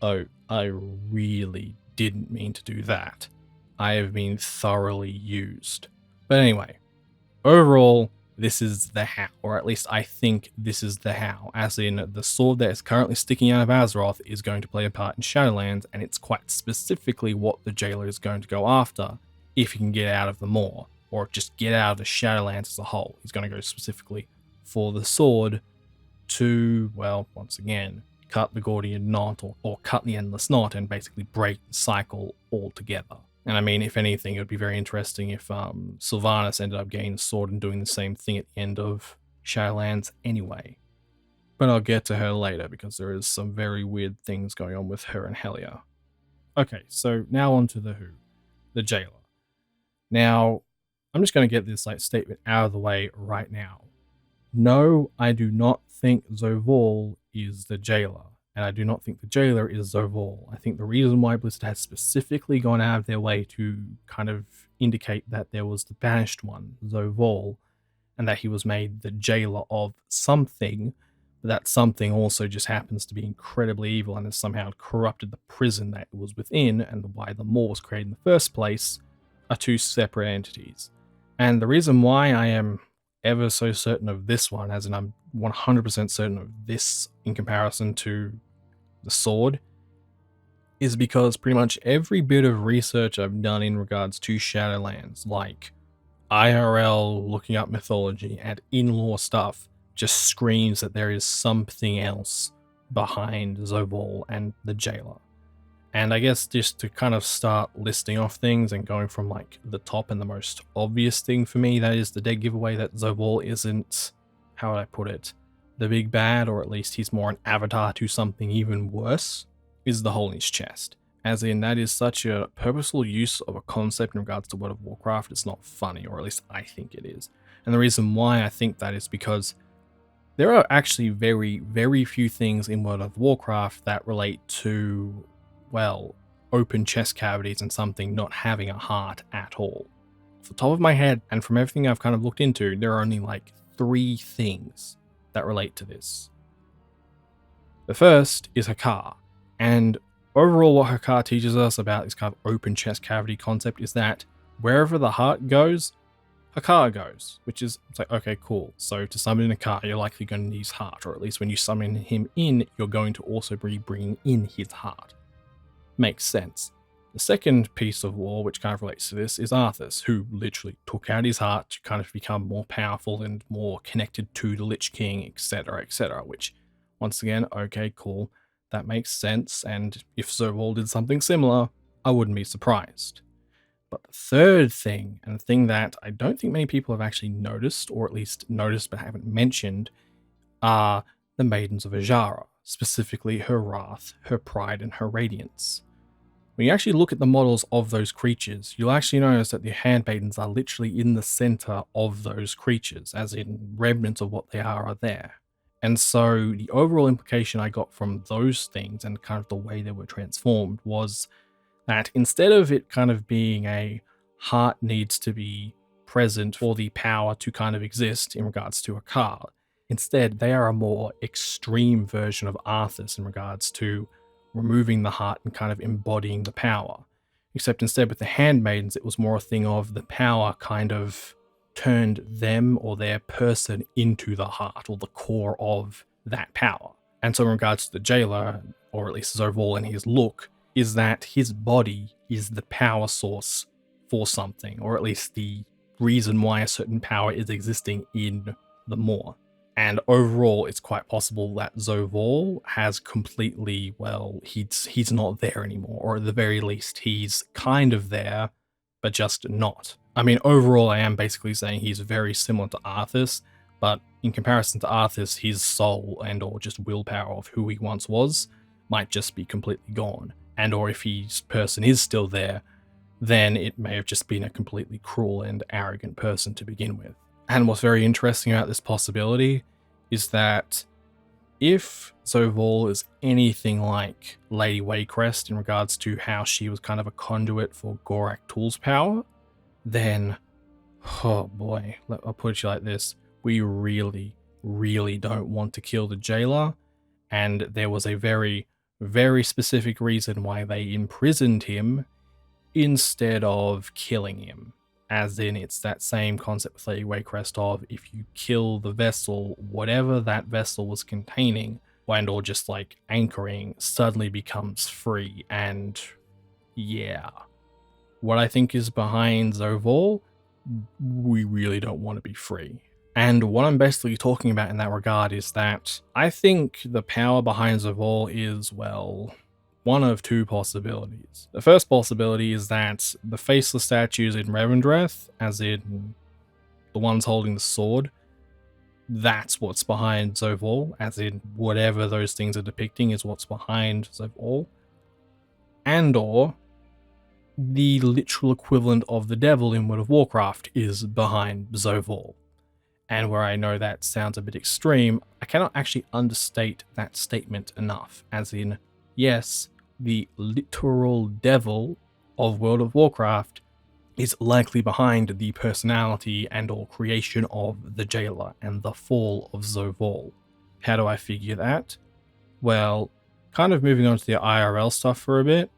oh, I really didn't mean to do that. I have been thoroughly used. But anyway, overall, this is the how, or at least I think this is the how, as in the sword that is currently sticking out of Azeroth is going to play a part in Shadowlands, and it's quite specifically what the jailer is going to go after if he can get out of the Maw, or just get out of the Shadowlands as a whole. He's going to go specifically for the sword to, well, once again, cut the Gordian knot, or cut the endless knot, and basically break the cycle altogether. And I mean, if anything, it would be very interesting if Sylvanas ended up getting the sword and doing the same thing at the end of Shadowlands anyway. But I'll get to her later, because there is some very weird things going on with her and Helya. Okay, so now on to the who. The jailer. Now, I'm just going to get this statement out of the way right now. No, I do not think Zovul is the jailer. And I do not think the jailer is Zovul. I think the reason why Blizzard has specifically gone out of their way to kind of indicate that there was the banished one, Zovul, and that he was made the jailer of something, but that something also just happens to be incredibly evil and has somehow corrupted the prison that it was within, and why the Maw was created in the first place, are two separate entities. And the reason why I am ever so certain of this one, as in I'm 100% certain of this in comparison to the sword, is because pretty much every bit of research I've done in regards to Shadowlands, like IRL, looking up mythology, and in-lore stuff, just screams that there is something else behind Zovul and the jailer. And I guess just to kind of start listing off things and going from like the top and the most obvious thing for me, that is the dead giveaway that Zovul isn't, how would I put it, the big bad, or at least he's more an avatar to something even worse, is the hole in his chest. As in, that is such a purposeful use of a concept in regards to World of Warcraft, it's not funny, or at least I think it is. And the reason why I think that is because there are actually very, very few things in World of Warcraft that relate to, well, open chest cavities and something not having a heart at all. Off the top of my head, and from everything I've kind of looked into, there are only like 3 things that relate to this. The first is Hakar, and overall what Hakar teaches us about this kind of open chest cavity concept is that wherever the heart goes, Hakar goes, which is, it's like, okay, cool. So to summon Hakar, you're likely going to need his heart, or at least when you summon him in, you're going to also be bringing in his heart. Makes sense. The second piece of lore, which kind of relates to this, is Arthas, who literally took out his heart to kind of become more powerful and more connected to the Lich King, etc., etc., which, once again, okay, cool, that makes sense, and if Zovul did something similar, I wouldn't be surprised. But the third thing, and the thing that I don't think many people have actually noticed, or at least noticed but haven't mentioned, are the Maidens of Azshara, specifically her wrath, her pride, and her radiance. When you actually look at the models of those creatures, you'll actually notice that the handmaidens are literally in the center of those creatures, as in remnants of what they are there. And so the overall implication I got from those things and kind of the way they were transformed was that instead of it kind of being a heart needs to be present for the power to kind of exist in regards to a card, instead they are a more extreme version of Arthas in regards to removing the heart and kind of embodying the power. Except instead with the handmaidens, it was more a thing of the power kind of turned them or their person into the heart or the core of that power. And so in regards to the jailer, or at least Zovol and his look, is that his body is the power source for something, or at least the reason why a certain power is existing in the Maw. And overall, it's quite possible that Zovol has completely, well, he's not there anymore, or at the very least, he's kind of there, but just not. I mean, overall, I am basically saying he's very similar to Arthas, but in comparison to Arthas, his soul and or just willpower of who he once was might just be completely gone. And or if his person is still there, then it may have just been a completely cruel and arrogant person to begin with. And what's very interesting about this possibility is that if Zovol is anything like Lady Waycrest in regards to how she was kind of a conduit for Gorak Tool's power, then, oh boy, I'll put it like this, we really, really don't want to kill the jailer, and there was a very, very specific reason why they imprisoned him instead of killing him. As in, it's that same concept with Lady Waycrest of if you kill the vessel, whatever that vessel was containing, and or just like anchoring, suddenly becomes free. And yeah, what I think is behind Zovol, we really don't want to be free. And what I'm basically talking about in that regard is that I think the power behind Zovol is, well, one of two possibilities. The first possibility is that the faceless statues in Revendreth, as in the ones holding the sword, that's what's behind Zovol, as in whatever those things are depicting is what's behind Zovol. And or the literal equivalent of the devil in World of Warcraft is behind Zovol. And where I know that sounds a bit extreme, I cannot actually understate that statement enough, as in, yes, the literal devil of World of Warcraft is likely behind the personality and or creation of the jailer and the fall of Zovol. How do I figure that? Well, kind of moving on to the IRL stuff for a bit,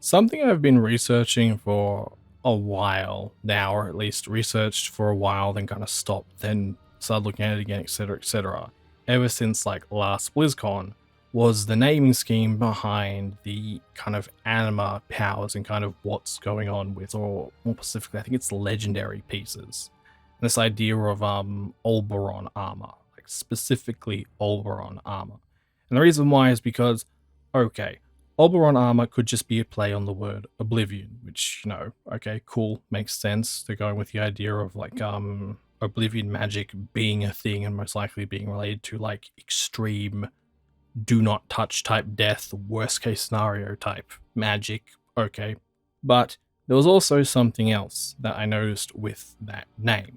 something I've been researching for a while now, or at least researched for a while, then kind of stopped, then started looking at it again, etc., ever since like last BlizzCon, was the naming scheme behind the kind of anima powers and kind of what's going on with, or more specifically, I think it's legendary pieces. And this idea of Oberon armor, like specifically Oberon armor. And the reason why is because, okay, Oberon armor could just be a play on the word oblivion, which, you know, okay, cool, makes sense. They're going with the idea of like oblivion magic being a thing and most likely being related to like extreme do not touch type death, worst case scenario type magic, okay. But there was also something else that I noticed with that name.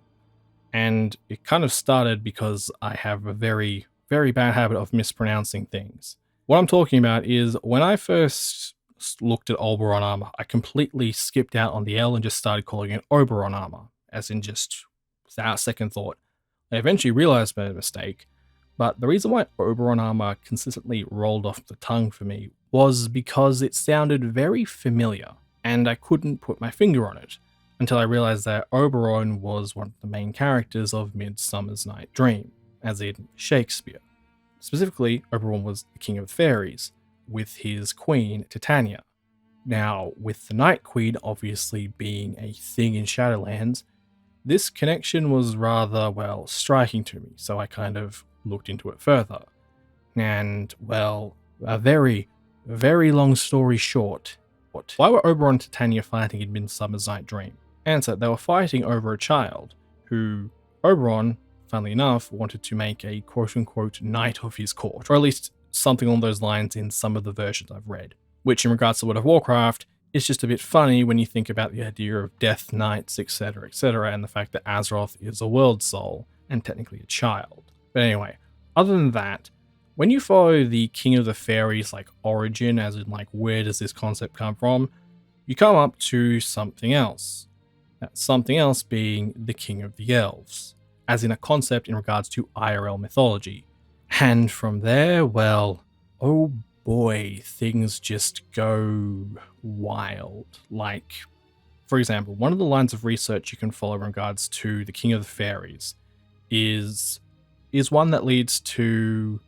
And it kind of started because I have a very, very bad habit of mispronouncing things. What I'm talking about is when I first looked at Oberon armor, I completely skipped out on the L and just started calling it Oberon armor, as in just without second thought. I eventually realized I made a mistake, but the reason why Oberon armor consistently rolled off the tongue for me was because it sounded very familiar, and I couldn't put my finger on it, until I realized that Oberon was one of the main characters of Midsummer's Night Dream, as in Shakespeare. Specifically, Oberon was the king of fairies, with his queen, Titania. Now, with the Night Queen obviously being a thing in Shadowlands, this connection was rather, well, striking to me, so I kind of looked into it further. And, well, a very, very long story short, why were Oberon and Titania fighting in Midsummer's Night Dream? Answer, they were fighting over a child, who Oberon, funnily enough, wanted to make a quote-unquote knight of his court, or at least something along those lines in some of the versions I've read. Which, in regards to World of Warcraft, is just a bit funny when you think about the idea of death knights, etc., and the fact that Azeroth is a world soul, and technically a child. But anyway, Other than that, when you follow the King of the Fairies like origin, as in like where does this concept come from, you come up to something else. That something else being the King of the Elves, as in a concept in regards to IRL mythology. And from there, well, oh boy, things just go wild. Like, for example, one of the lines of research you can follow in regards to the King of the Fairies is one that leads to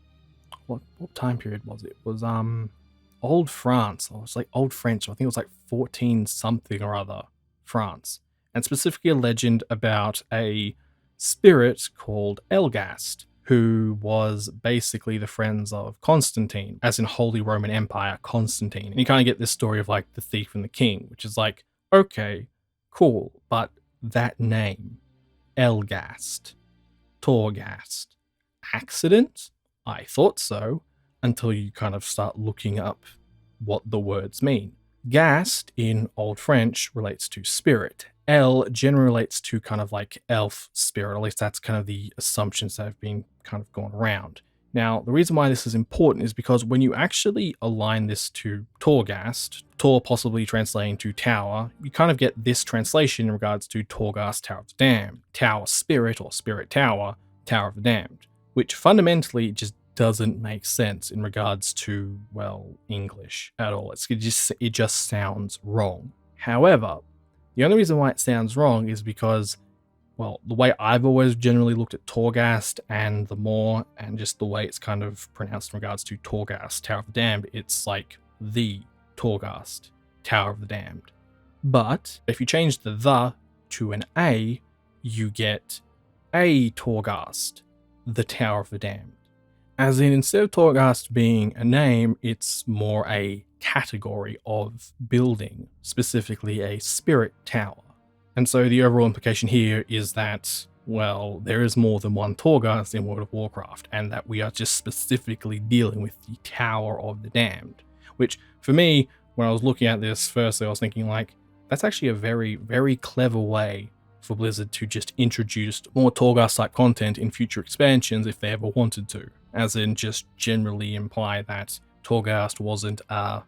what time period was it? It was old France, or it's like old French. I think it was like 14 something or other France, and specifically a legend about a spirit called Elgast, who was basically the friends of Constantine, as in Holy Roman Empire Constantine. And you kind of get this story of like the thief and the king, which is like, okay, cool, but that name, Elgast, Torghast, accident? I thought so, until you kind of start looking up what the words mean. Gast in Old French relates to spirit. El generally relates to kind of like elf spirit, at least that's kind of the assumptions that have been kind of gone around. Now, the reason why this is important is because when you actually align this to Torghast, Tor possibly translating to tower, you kind of get this translation in regards to Torghast, Tower of the Damned, Tower Spirit or Spirit Tower, Tower of the Damned, which fundamentally just doesn't make sense in regards to, well, English at all. It just sounds wrong. However, the only reason why it sounds wrong is because, well, the way I've always generally looked at Torghast and the Moor, and just the way it's kind of pronounced in regards to Torghast, Tower of the Damned, it's like the Torghast, Tower of the Damned. But if you change the to an A, you get a Torghast, the Tower of the Damned. As in, instead of Torghast being a name, it's more a category of building, specifically a spirit tower. And so the overall implication here is that, well, there is more than one Torghast in World of Warcraft, and that we are just specifically dealing with the Tower of the Damned. Which, for me, when I was looking at this, firstly, I was thinking, like, that's actually a very, very clever way for Blizzard to just introduce more Torghast type content in future expansions if they ever wanted to. As in, just generally imply that Torghast wasn't a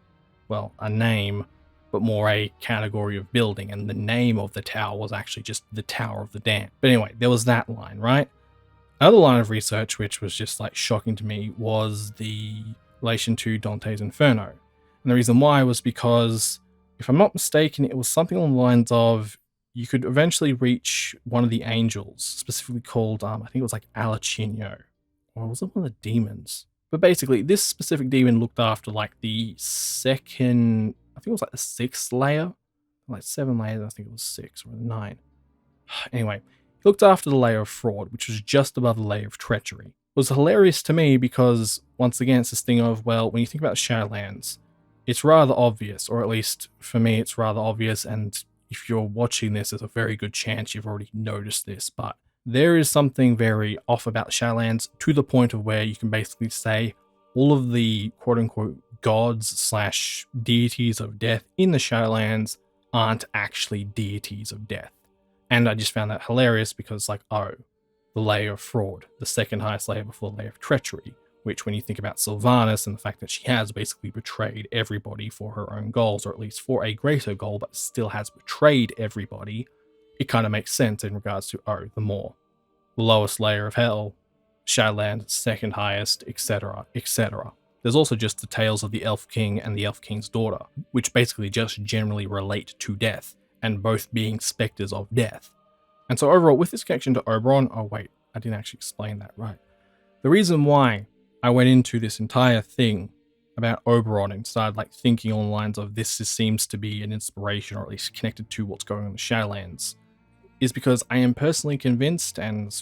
name, but more a category of building, and the name of the tower was actually just the Tower of the Damned. But anyway, there was that line, right? Another line of research which was just like shocking to me was the relation to Dante's Inferno. And the reason why was because, if I'm not mistaken, it was something along the lines of you could eventually reach one of the angels, specifically called, I think it was like Alachinio, or was it one of the demons? But basically, this specific demon looked after like the second, I think it was like the 6th layer, like 7 layers, I think it was 6 or 9. Anyway, he looked after the layer of fraud, which was just above the layer of treachery. It was hilarious to me because, once again, it's this thing of, well, when you think about Shadowlands, it's rather obvious, or at least for me, it's rather obvious, and if you're watching this, there's a very good chance you've already noticed this, but there is something very off about Shadowlands, to the point of where you can basically say all of the quote-unquote gods / deities of death in the Shadowlands aren't actually deities of death. And I just found that hilarious because, like, oh, the layer of fraud, the second highest layer before the layer of treachery, which when you think about Sylvanas and the fact that she has basically betrayed everybody for her own goals, or at least for a greater goal, but still has betrayed everybody, it kind of makes sense in regards to, oh, the Moor, the lowest layer of hell, Shadowlands, second highest, etc., etc. There's also just the tales of the Elf King and the Elf King's daughter, which basically just generally relate to death, and both being specters of death. And so overall, with this connection to Oberon, oh wait, I didn't actually explain that right. The reason why I went into this entire thing about Oberon and started like thinking on the lines of this seems to be an inspiration, or at least connected to what's going on in the Shadowlands, is because I am personally convinced, and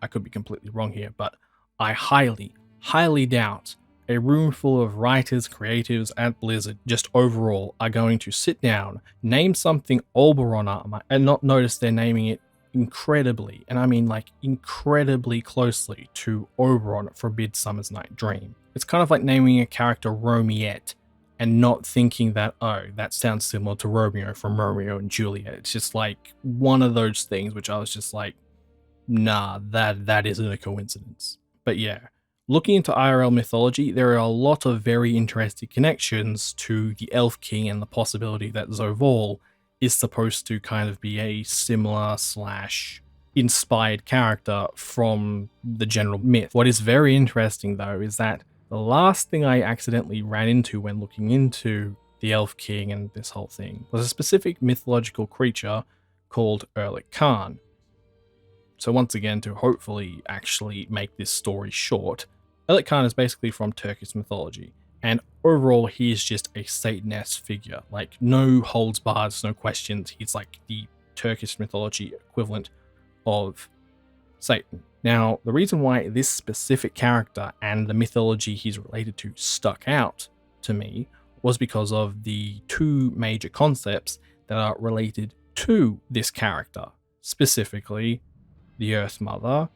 I could be completely wrong here, but I highly, highly doubt a room full of writers, creatives at Blizzard just overall are going to sit down, name something Oberon armor, and not notice they're naming it incredibly, and I mean like incredibly closely to Oberon from Midsummer's Night Dream. It's kind of like naming a character Romiette and not thinking that, oh, that sounds similar to Romeo from Romeo and Juliet. It's just like one of those things which I was just like, nah, that isn't a coincidence. But yeah, looking into IRL mythology, there are a lot of very interesting connections to the Elf King and the possibility that Zovol is supposed to kind of be a similar slash inspired character from the general myth. What is very interesting though is that the last thing I accidentally ran into when looking into the Elf King and this whole thing was a specific mythological creature called Erlich Khan. So once again, to hopefully actually make this story short, Erlich Khan is basically from Turkish mythology, and overall he is just a Satan-esque figure, like no holds barred, no questions. He's like the Turkish mythology equivalent of Satan. Now, the reason why this specific character and the mythology he's related to stuck out to me was because of the two major concepts that are related to this character, specifically the Earth Mother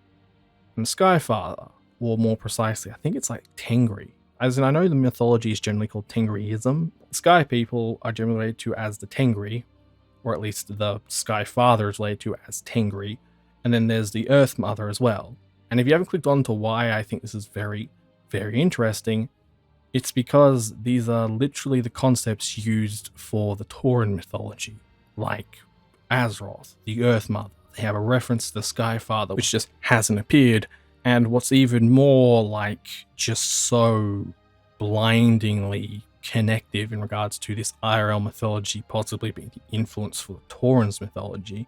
and the Sky Father, or more precisely, I think it's like Tengri. As in, I know the mythology is generally called Tengriism. The Sky people are generally related to as the Tengri, or at least the Sky Father is related to as Tengri, and then there's the Earth Mother as well. And if you haven't clicked on to why I think this is very, very interesting, it's because these are literally the concepts used for the Tauran mythology, like Azeroth, the Earth Mother. They have a reference to the Sky Father, which just hasn't appeared. And what's even more like just so blindingly connective in regards to this IRL mythology possibly being the influence for the Tauran's mythology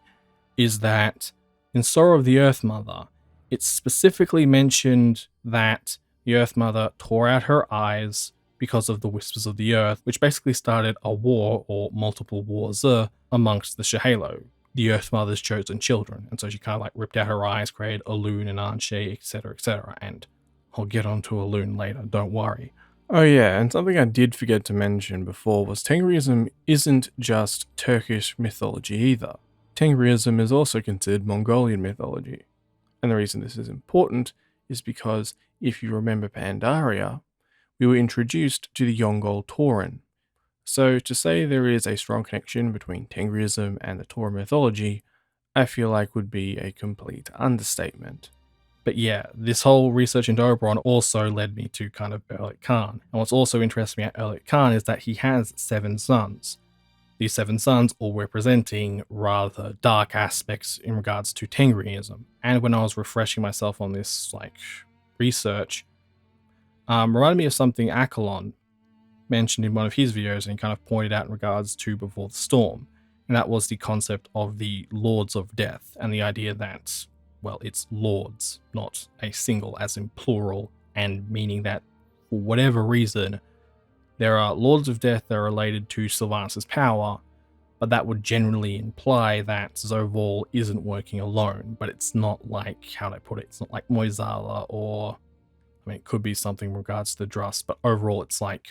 is that in Sorrow of the Earth Mother, it's specifically mentioned that the Earth Mother tore out her eyes because of the Whispers of the Earth, which basically started a war or multiple wars amongst the Shehalo, the Earth Mother's chosen children. And so she kind of like ripped out her eyes, created Elune and Anshe, etc. And I'll get onto Elune later, don't worry. Oh yeah, and something I did forget to mention before was Tengriism isn't just Turkish mythology either. Tengriism is also considered Mongolian mythology. And the reason this is important is because if you remember Pandaria, we were introduced to the Yongol Tauran. So to say there is a strong connection between Tengriism and the Tauran mythology, I feel like would be a complete understatement. But yeah, this whole research into Oberon also led me to kind of Erlich Khan. And what's also interesting about Erlich Khan is that he has 7 sons. These 7 sons all representing rather dark aspects in regards to Tengriism. And when I was refreshing myself on this like research, reminded me of something Akalon mentioned in one of his videos and kind of pointed out in regards to Before the Storm. And that was the concept of the Lords of Death and the idea that, well, it's lords, not a single as in plural, and meaning that for whatever reason, there are Lords of Death that are related to Sylvanas' power, but that would generally imply that Zovol isn't working alone, but it's not like, how do I put it, it's not like Mueh'zala or, I mean, it could be something in regards to the Drust, but overall it's like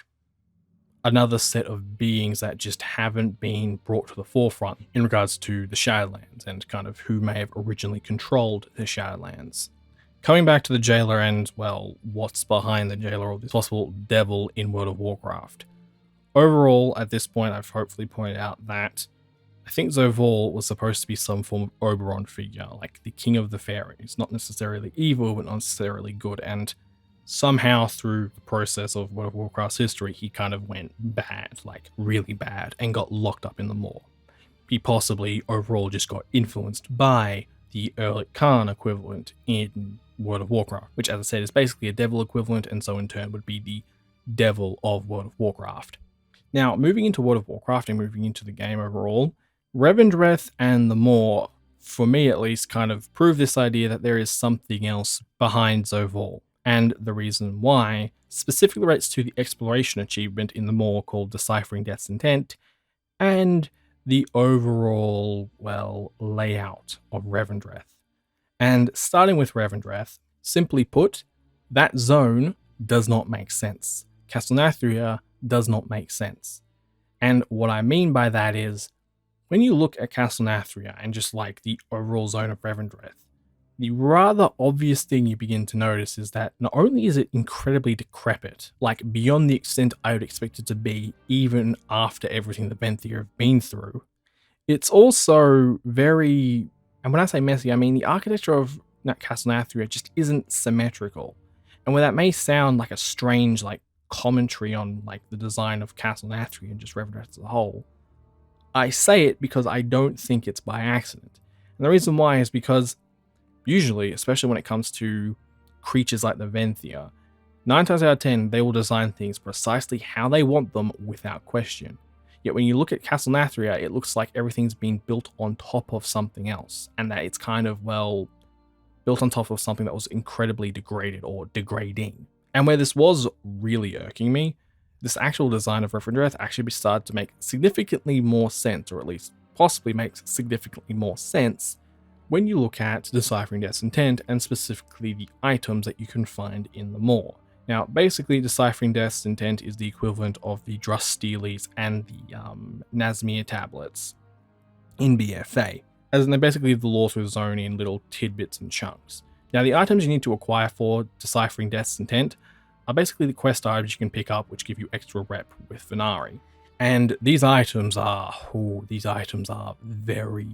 another set of beings that just haven't been brought to the forefront in regards to the Shadowlands and kind of who may have originally controlled the Shadowlands. Coming back to the Jailer and, well, what's behind the Jailer or this possible devil in World of Warcraft. Overall, at this point, I've hopefully pointed out that I think Zovol was supposed to be some form of Oberon figure, like the King of the Fairies, not necessarily evil, but not necessarily good, and somehow through the process of World of Warcraft's history, he kind of went bad, like really bad, and got locked up in the Maw. He possibly overall just got influenced by the Erlich Khan equivalent in World of Warcraft, which, as I said, is basically a devil equivalent, and so in turn would be the devil of World of Warcraft. Now, moving into World of Warcraft and moving into the game overall, Revendreth and the Maw, for me at least, kind of prove this idea that there is something else behind Zovol. And the reason why specifically relates to the exploration achievement in the Maw called Deciphering Death's Intent, and the overall, well, layout of Revendreth. And starting with Revendreth, simply put, that zone does not make sense. Castle Nathria does not make sense. And what I mean by that is, when you look at Castle Nathria and just like the overall zone of Revendreth, the rather obvious thing you begin to notice is that not only is it incredibly decrepit, like beyond the extent I would expect it to be even after everything the Vanir have been through, it's also very, and when I say messy, I mean the architecture of Castle Nathria just isn't symmetrical. And where that may sound like a strange like commentary on like the design of Castle Nathri and just Revendreth as a whole, I say it because I don't think it's by accident. And the reason why is because usually, especially when it comes to creatures like the Vanir, 9 times out of 10, they will design things precisely how they want them without question. Yet when you look at Castle Nathria, it looks like everything's been built on top of something else, and that it's kind of, well, built on top of something that was incredibly degraded or degrading. And where this was really irking me, this actual design of Revendreth actually started to make significantly more sense, or at least possibly makes significantly more sense, when you look at Deciphering Death's Intent and specifically the items that you can find in the Maw. Now, basically, Deciphering Death's Intent is the equivalent of the Drust Steelies and the Nazmir tablets in BFA, as in they're basically the lore through the zone in little tidbits and chunks. Now, the items you need to acquire for Deciphering Death's Intent are basically the quest items you can pick up, which give you extra rep with Vanir. And these items are very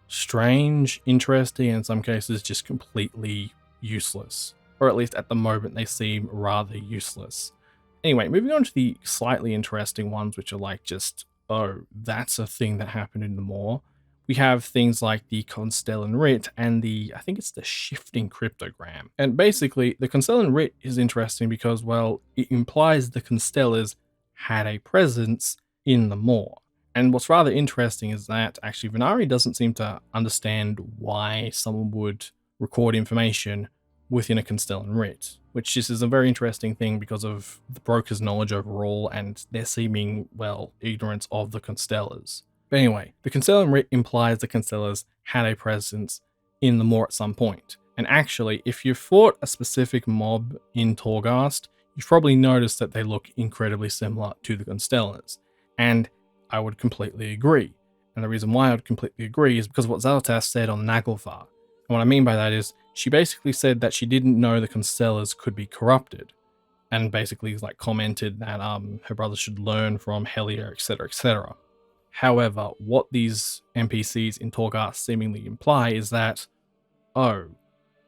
strange, interesting, and in some cases just completely useless. Or at least at the moment they seem rather useless. Anyway, moving on to the slightly interesting ones, which are like just, oh, that's a thing that happened in the Maw. We have things like the Constellan Writ and I think it's the Shifting Cryptogram. And basically, the Constellan Writ is interesting because, well, it implies the Constellars had a presence in the Maw. And what's rather interesting is that actually Vanir doesn't seem to understand why someone would record information within a Constellan Writ, which just is a very interesting thing because of the broker's knowledge overall and their seeming, well, ignorance of the Constellars. But anyway, the Constellan Writ implies the Constellars had a presence in the Maw at some point. And actually, if you fought a specific mob in Torghast, you've probably noticed that they look incredibly similar to the Constellars. And I would completely agree. And the reason why I would completely agree is because of what Xal'atath said on Naglfar. And what I mean by that is, she basically said that she didn't know the Constellars could be corrupted. And basically like commented that her brother should learn from Helya, etc, etc. However, what these NPCs in Torghast seemingly imply is that, oh,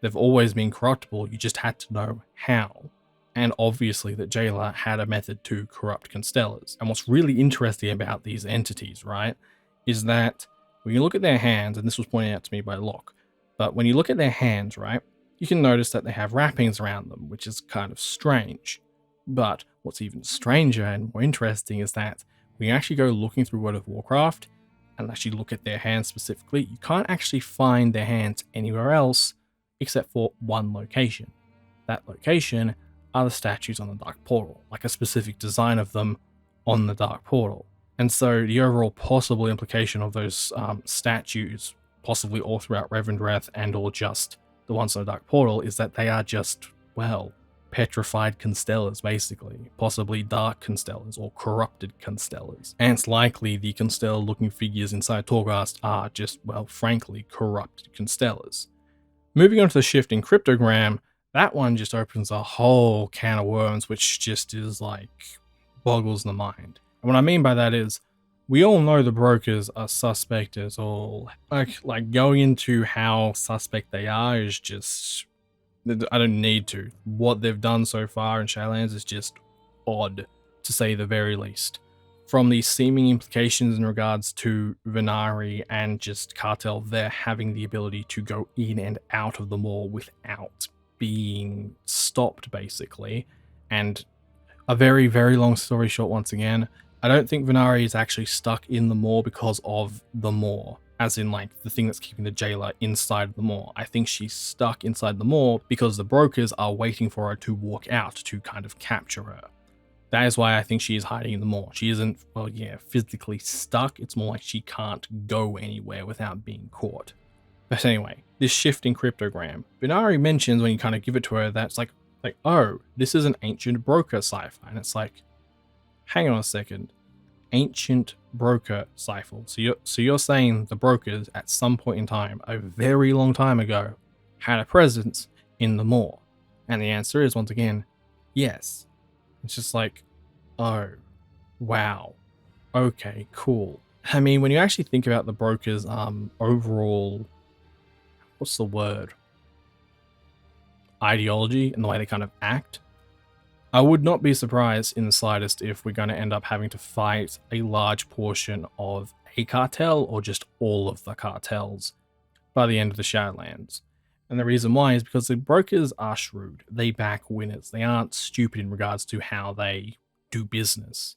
they've always been corruptible, you just had to know how. And obviously that Jailer had a method to corrupt Constellars. And what's really interesting about these entities, right, is that when you look at their hands, and this was pointed out to me by Locke, but when you look at their hands, right, you can notice that they have wrappings around them, which is kind of strange. But what's even stranger and more interesting is that when you actually go looking through World of Warcraft and actually look at their hands specifically, you can't actually find their hands anywhere else except for one location. That location are the statues on the Dark Portal, like a specific design of them on the Dark Portal. And so the overall possible implication of those statues, possibly all throughout Revendreth and or just the ones on the Dark Portal, is that they are just, well, petrified Constellars, basically. Possibly dark Constellars or corrupted Constellars. And it's likely the Constellar looking figures inside Torghast are just, well, frankly, corrupted Constellars. Moving on to the Shifting Cryptogram, that one just opens a whole can of worms, which just is like, boggles the mind. And what I mean by that is, we all know the brokers are suspect as all. Like going into how suspect they are is just, I don't need to. What they've done so far in Shadowlands is just odd, to say the very least. From the seeming implications in regards to Vanir and just Cartel, they're having the ability to go in and out of the Maw without being stopped, basically. And a very, very long story short, once again, I don't think Vanir is actually stuck in the Maw because of the Maw, as in like the thing that's keeping the Jailer inside the Maw. I think she's stuck inside the Maw because the brokers are waiting for her to walk out to kind of capture her. That is why I think she is hiding in the Maw. She isn't, well, yeah, physically stuck. It's more like she can't go anywhere without being caught. But anyway, this Shifting Cryptogram. Vanir mentions when you kind of give it to her that it's like, oh, this is an ancient broker cipher. And it's like, hang on a second. Ancient broker cipher. So you're saying the brokers at some point in time, a very long time ago, had a presence in the Maw? And the answer is, once again, yes. It's just like, oh, wow. Okay, cool. I mean, when you actually think about the brokers' overall, what's the word? ideology and the way they kind of act, I would not be surprised in the slightest if we're going to end up having to fight a large portion of a cartel or just all of the cartels by the end of the Shadowlands. And the reason why is because the brokers are shrewd. They back winners. They aren't stupid in regards to how they do business.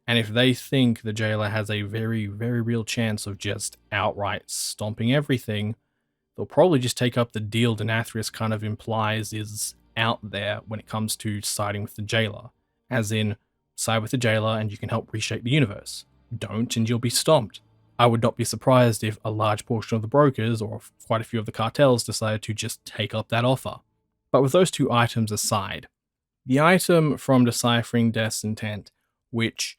And if they think the jailer has a very, very real chance of just outright stomping everything, they'll probably just take up the deal Denathrius kind of implies is out there when it comes to siding with the jailer. As in, side with the jailer and you can help reshape the universe. Don't and you'll be stomped. I would not be surprised if a large portion of the brokers or quite a few of the cartels decided to just take up that offer. But with those two items aside, the item from Deciphering Death's Intent, which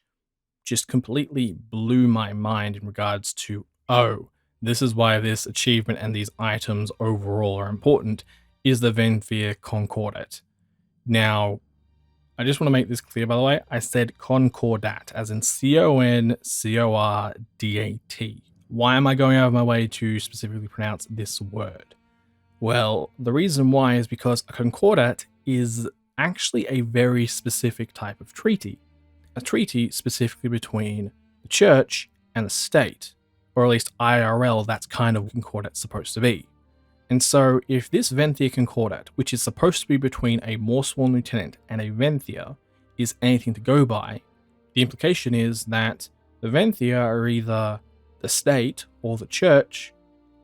just completely blew my mind in regards to, oh, this is why this achievement and these items overall are important, is the Vanir Concordat. Now, I just want to make this clear, by the way. I said Concordat, as in Concordat. Why am I going out of my way to specifically pronounce this word? Well, the reason why is because a Concordat is actually a very specific type of treaty. A treaty specifically between the church and the state, or at least IRL, that's kind of what Concordat's supposed to be. And so if this Vanir Concordat, which is supposed to be between a Morsworn Lieutenant and a Vanir, is anything to go by, the implication is that the Vanir are either the state or the church,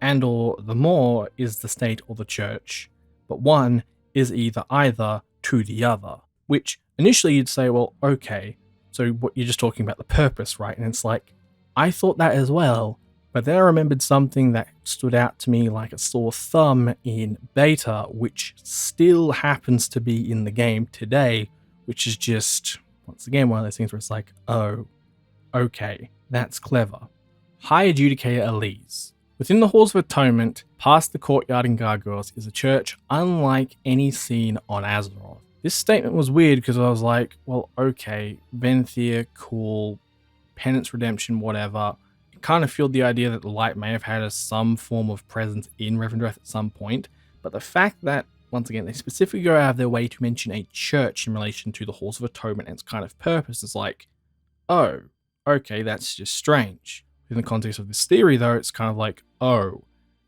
and or the Moor is the state or the church, but one is either to the other. Which initially you'd say, well, okay, so what you're just talking about the purpose, right? And it's like, I thought that as well. But then I remembered something that stood out to me like a sore thumb in beta, which still happens to be in the game today, which is just, once again, one of those things where it's like, oh, okay, that's clever. High Adjudicator Elise. Within the Halls of Atonement, past the courtyard and gargoyles, is a church unlike any seen on Azeroth. This statement was weird because I was like, well, okay, Vanir, cool, penance, redemption, whatever. Kind of feel the idea that the light may have had some form of presence in Revendreth at some point, but the fact that, once again, they specifically go out of their way to mention a church in relation to the Halls of Atonement and its kind of purpose is like, oh, okay, that's just strange. In the context of this theory, though, it's kind of like, oh,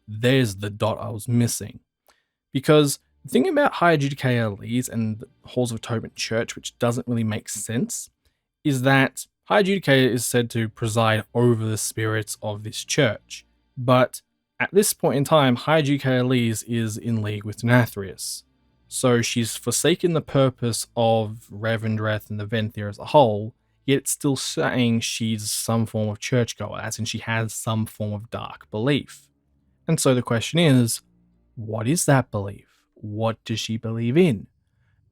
there's the dot I was missing. Because the thing about High Adjudicator Elise and the Halls of Atonement Church, which doesn't really make sense, is that High Adjudicator is said to preside over the spirits of this church, but at this point in time, High Adjudicator Elise is in league with Denathrius. So she's forsaken the purpose of Revendreth and the Vanir as a whole, yet it's still saying she's some form of churchgoer, as in she has some form of dark belief. And so the question is, what is that belief? What does she believe in?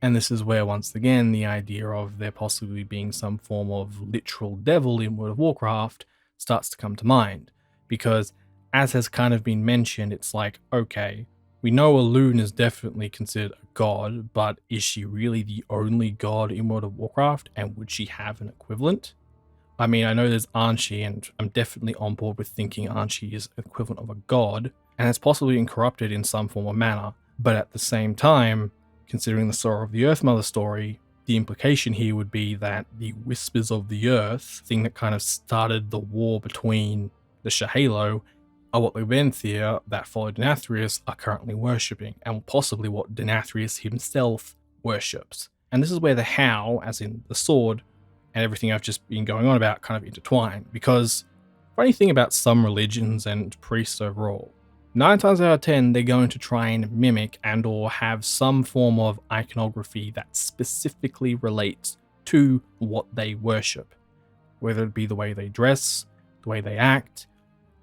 And this is where, once again, the idea of there possibly being some form of literal devil in World of Warcraft starts to come to mind. Because, as has kind of been mentioned, it's like, okay, we know Elune is definitely considered a god, but is she really the only god in World of Warcraft? And would she have an equivalent? I mean, I know there's Anshi, and I'm definitely on board with thinking Anshi is equivalent of a god, and it's possibly been corrupted in some form or manner. But at the same time, considering the Sorrow of the Earth Mother story, the implication here would be that the Whispers of the Earth, thing that kind of started the war between the Shahalo, are what the Vanir that followed Denathrius are currently worshipping, and possibly what Denathrius himself worships. And this is where the how, as in the sword, and everything I've just been going on about kind of intertwine, because funny thing about some religions and priests overall, 9 times out of 10, they're going to try and mimic and or have some form of iconography that specifically relates to what they worship. Whether it be the way they dress, the way they act,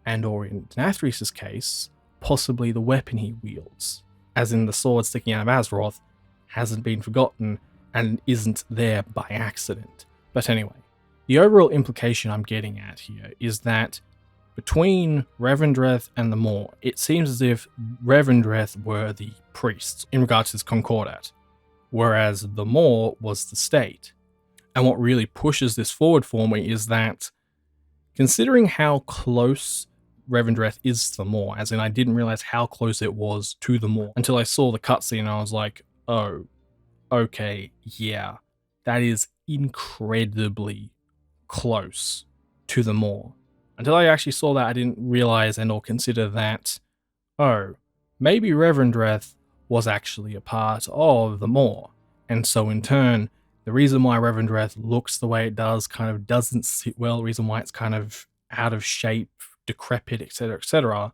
and or in Denathrius' case, possibly the weapon he wields. As in the sword sticking out of Azeroth hasn't been forgotten and isn't there by accident. But anyway, the overall implication I'm getting at here is that between Revendreth and the Moor, it seems as if Revendreth were the priests in regards to this Concordat, whereas the Moor was the state. And what really pushes this forward for me is that, considering how close Revendreth is to the Moor, as in I didn't realize how close it was to the Moor until I saw the cutscene and I was like, oh, okay, yeah, that is incredibly close to the Maw. Until I actually saw that, I didn't realize and or consider that, oh, maybe Revendreth was actually a part of the Maw. And so in turn, the reason why Revendreth looks the way it does kind of doesn't sit well, the reason why it's kind of out of shape, decrepit, etc.,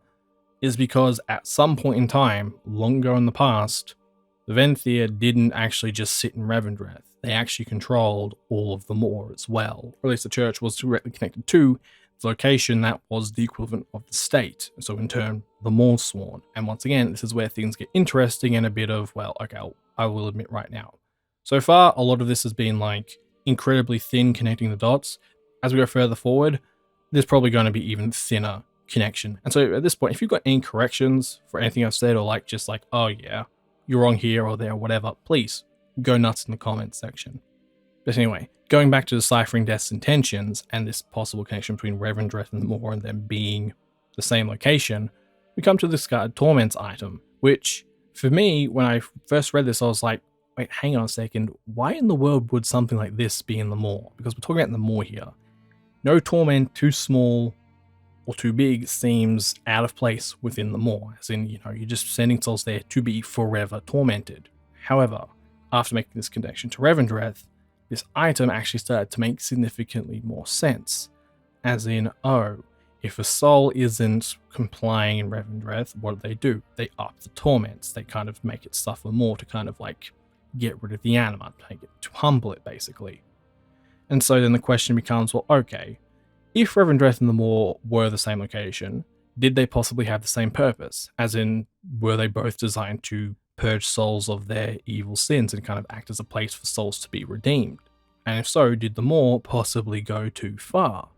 is because at some point in time, long ago in the past, the Vanir didn't actually just sit in Revendreth. They actually controlled all of the Maw as well. Or at least the church was directly connected to the location that was the equivalent of the state. So in turn, the Maw sworn. And once again, this is where things get interesting and a bit of, well, okay, I will admit right now. So far, a lot of this has been like incredibly thin connecting the dots. As we go further forward, there's probably going to be even thinner connection. And so at this point, if you've got any corrections for anything I've said, or like just like, oh yeah, you're wrong here or there, or whatever, please go nuts in the comments section. But anyway, going back to deciphering Death's intentions and this possible connection between Revendreth and the Maw and them being the same location, we come to the Discarded Torments item, which for me, when I first read this, I was like, wait, hang on a second, why in the world would something like this be in the Maw? Because we're talking about the Maw here. No torment too small or too big seems out of place within the Maw, as in, you know, you're just sending souls there to be forever tormented. However, after making this connection to Revendreth, this item actually started to make significantly more sense. As in, oh, if a soul isn't complying in Revendreth, what do? They up the torments. They kind of make it suffer more to kind of like get rid of the anima, to humble it basically. And so then the question becomes, well, okay, if Revendreth and the Maw were the same location, did they possibly have the same purpose? As in, were they both designed to purge souls of their evil sins and kind of act as a place for souls to be redeemed? And if so, did the Maw possibly go too far?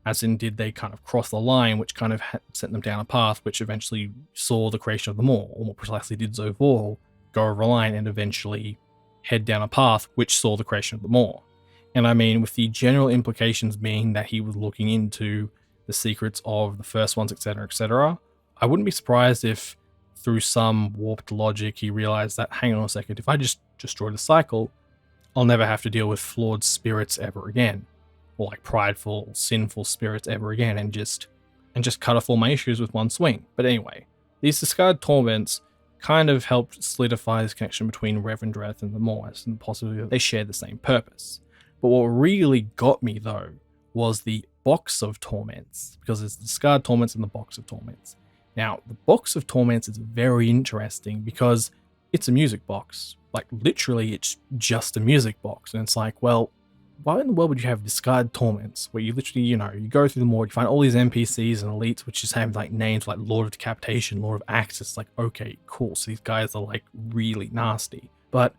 As in, did they kind of cross the line, which kind of sent them down a path which eventually saw the creation of the Maw, or more precisely did Zovor go over a line and eventually head down a path which saw the creation of the Maw? And I mean, with the general implications being that he was looking into the secrets of the first ones, etc., I wouldn't be surprised if through some warped logic he realized that, hang on a second, if I just destroy the cycle, I'll never have to deal with flawed spirits ever again, or like prideful, sinful spirits ever again, and just cut off all my issues with one swing. But anyway, these Discarded Torments kind of helped solidify this connection between Revendreth and the Maw, and the possibility that they share the same purpose. But what really got me, though, was the Box of Torments, because there's the Discarded Torments and the Box of Torments. Now, the Box of Torments is very interesting because it's a music box. Like, literally, it's just a music box. And it's like, well, why in the world would you have Discarded Torments, where you literally, you know, you go through the Maw, you find all these NPCs and elites, which just have, like, names like Lord of Decapitation, Lord of Axe. It's like, okay, cool, so these guys are, like, really nasty. But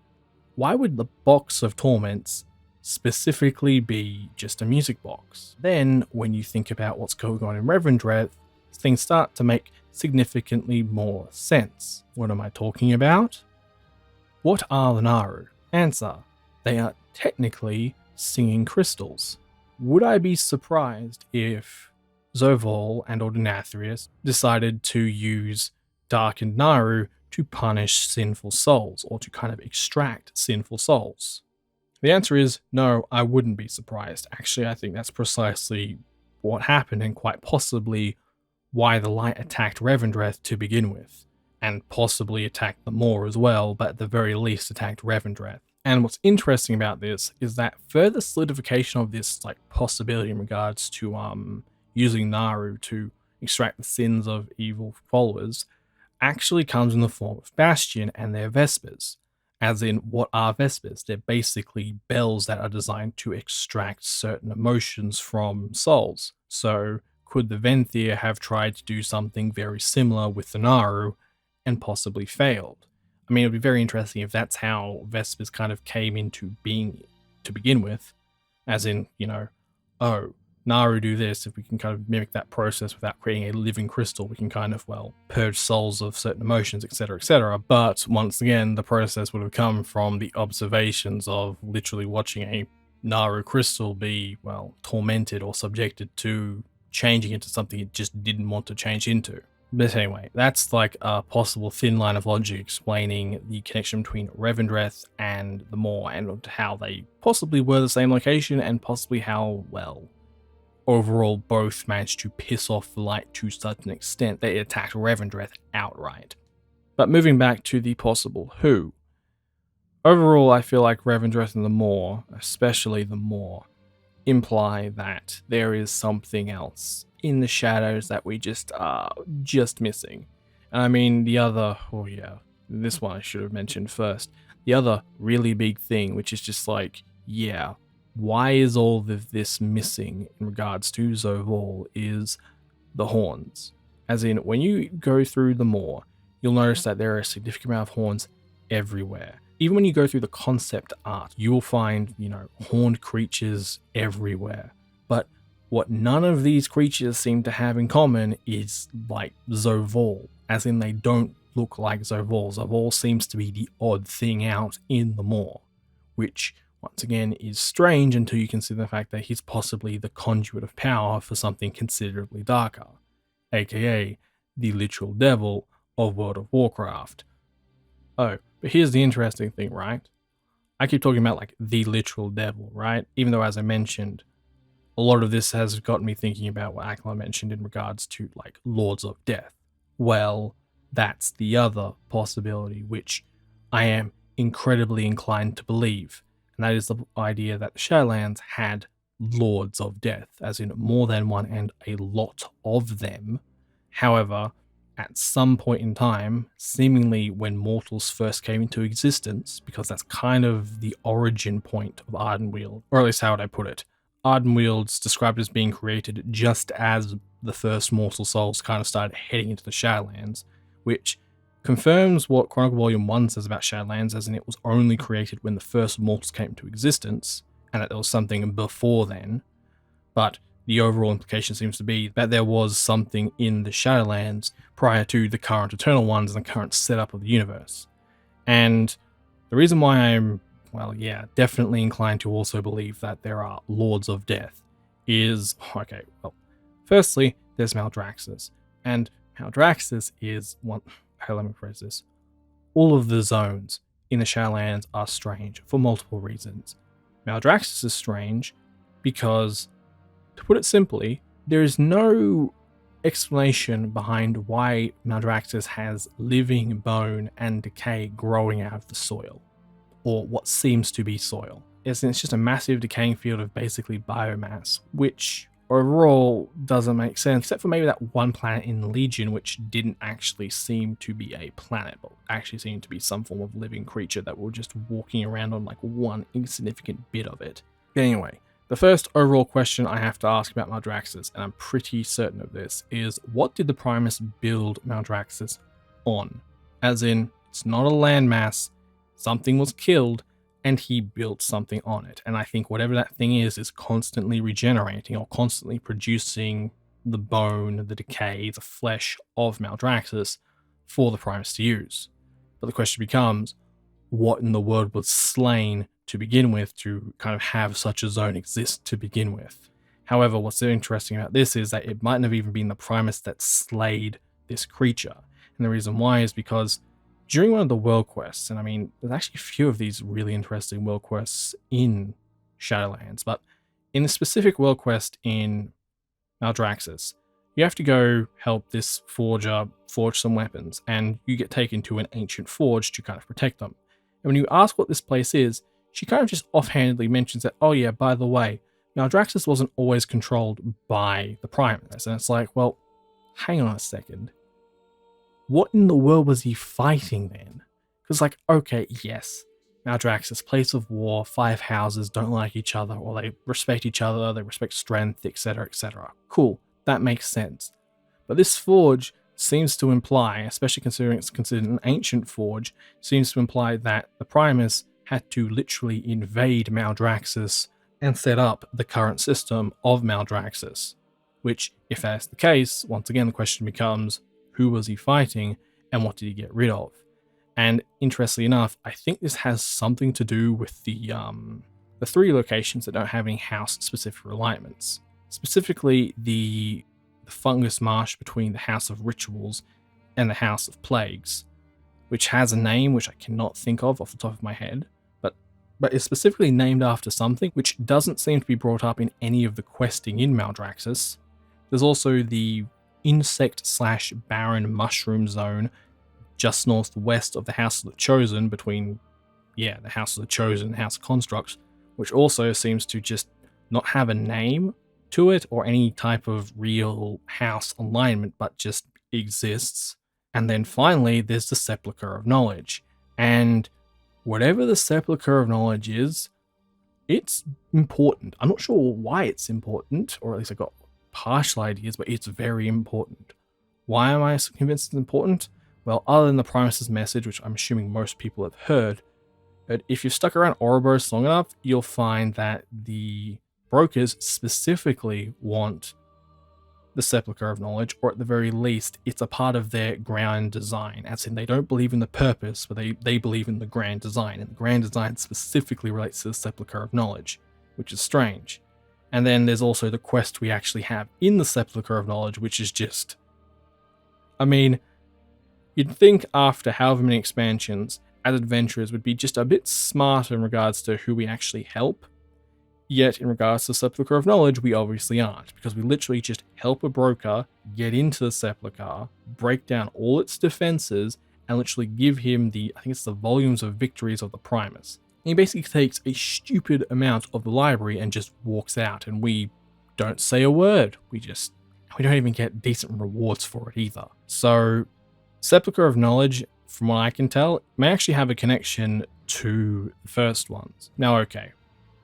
why would the Box of Torments specifically be just a music box? Then, when you think about what's going on in Revendreth, things start to make significantly more sense. What am I talking about? What are the Naru? Answer: they are technically singing crystals. Would I be surprised if Zovor and Ordinathrius decided to use darkened Naru to punish sinful souls, or to kind of extract sinful souls? The answer is no, I wouldn't be surprised. Actually, I think that's precisely what happened, and quite possibly why the light attacked Revendreth to begin with, and possibly attacked the Maw as well, but at the very least attacked Revendreth. And what's interesting about this is that further solidification of this like possibility in regards to using Naru to extract the sins of evil followers actually comes in the form of Bastion and their Vespers. As in, what are Vespers? They're basically bells that are designed to extract certain emotions from souls. So could the Vanir have tried to do something very similar with the Naru and possibly failed? I mean, it would be very interesting if that's how Vespers kind of came into being to begin with. As in, you know, oh, Naru do this, if we can kind of mimic that process without creating a living crystal, we can kind of, well, purge souls of certain emotions, etc., etc. But once again, the process would have come from the observations of literally watching a Naru crystal be, well, tormented or subjected to changing into something it just didn't want to change into. But anyway, that's like a possible thin line of logic explaining the connection between Revendreth and the Maw, and how they possibly were the same location, and possibly how, well, overall both managed to piss off the light to such an extent that it attacked Revendreth outright. But moving back to the possible who, overall I feel like Revendreth and the Maw, especially the Maw, imply that there is something else in the shadows that we just are just missing. And I mean, the other, oh yeah, this one I should have mentioned first. The other really big thing, which is just like, yeah, why is all of this missing in regards to Zovol, is the horns. As in, when you go through the Maw, you'll notice that there are a significant amount of horns everywhere. Even when you go through the concept art, you will find, horned creatures everywhere. But what none of these creatures seem to have in common is, like, Zovol. As in, they don't look like Zovol. Zovol seems to be the odd thing out in the Maw, which, once again, is strange until you consider the fact that he's possibly the conduit of power for something considerably darker, aka the literal devil of World of Warcraft. Oh, but here's the interesting thing, right? I keep talking about like the literal devil, right? Even though, as I mentioned, a lot of this has got me thinking about what Akla mentioned in regards to like Lords of Death. Well, that's the other possibility, which I am incredibly inclined to believe, and that is the idea that the Shadowlands had Lords of Death, as in more than one and a lot of them. However, at some point in time, seemingly when mortals first came into existence, because that's kind of the origin point of Ardenweld, or at least how would I put it. Ardenweld's described as being created just as the first mortal souls kind of started heading into the Shadowlands, which confirms what Chronicle Volume 1 says about Shadowlands, as in it was only created when the first mortals came into existence, and that there was something before then. But the overall implication seems to be that there was something in the Shadowlands prior to the current Eternal Ones and the current setup of the universe. And the reason why I'm, definitely inclined to also believe that there are Lords of Death is, firstly, there's Maldraxxus. And Maldraxxus is one, let me phrase this. All of the zones in the Shadowlands are strange for multiple reasons. Maldraxxus is strange because, to put it simply, there is no explanation behind why Maldraxxus has living bone and decay growing out of the soil, or what seems to be soil. It's just a massive decaying field of basically biomass, which overall doesn't make sense, except for maybe that one planet in Legion, which didn't actually seem to be a planet, but actually seemed to be some form of living creature that were just walking around on like one insignificant bit of it. Anyway, the first overall question I have to ask about Maldraxxus, and I'm pretty certain of this, is what did the Primus build Maldraxxus on? As in, it's not a landmass, something was killed, and he built something on it. And I think whatever that thing is constantly regenerating or constantly producing the bone, the decay, the flesh of Maldraxxus for the Primus to use. But the question becomes, what in the world was slain to begin with to kind of have such a zone exist to begin with? However, what's so interesting about this is that it mightn't have even been the Primus that slayed this creature. And the reason why is because during one of the world quests, and I mean, there's actually a few of these really interesting world quests in Shadowlands, but in a specific world quest in Maldraxxus, you have to go help this forger forge some weapons, and you get taken to an ancient forge to kind of protect them. And when you ask what this place is, she kind of just offhandedly mentions that, oh yeah, by the way, Maldraxxus wasn't always controlled by the Primus. And it's like, well, hang on a second. What in the world was he fighting then? Because, like, okay, yes, Maldraxxus, place of war, 5 houses don't like each other, or they respect each other, they respect strength, etc., etc. Cool, that makes sense. But this forge seems to imply, especially considering it's considered an ancient forge, seems to imply that the Primus had to literally invade Maldraxxus and set up the current system of Maldraxxus. Which, if that's the case, once again the question becomes, who was he fighting and what did he get rid of? And interestingly enough, I think this has something to do with the 3 locations that don't have any house-specific alignments. Specifically, the the fungus marsh between the House of Rituals and the House of Plagues, which has a name which I cannot think of off the top of my head, but is specifically named after something which doesn't seem to be brought up in any of the questing in Maldraxxus. There's also the insect/barren mushroom zone just northwest of the House of the Chosen, between the House of the Chosen and House of Constructs, which also seems to just not have a name to it or any type of real house alignment, but just exists. And then finally, there's the Sepulchre of Knowledge. And whatever the Sepulchre of Knowledge is, it's important. I'm not sure why it's important, or at least I got partial ideas, but it's very important. Why am I convinced it's important? Well, other than the Primus's message, which I'm assuming most people have heard, but if you've stuck around Oribos long enough, you'll find that the brokers specifically want the Sepulchre of Knowledge, or at the very least, it's a part of their grand design, as in they don't believe in the purpose, but they believe in the grand design, and the grand design specifically relates to the Sepulchre of Knowledge, which is strange. And then there's also the quest we actually have in the Sepulchre of Knowledge, which is just... I mean, you'd think after however many expansions, as adventurers would be just a bit smarter in regards to who we actually help. Yet, in regards to Sepulchre of Knowledge, we obviously aren't, because we literally just help a broker get into the Sepulchre, break down all its defenses, and literally give him I think it's the volumes of victories of the Primus. And he basically takes a stupid amount of the library and just walks out, and we don't say a word. We don't even get decent rewards for it either. So, Sepulchre of Knowledge, from what I can tell, may actually have a connection to the first ones. Now, okay.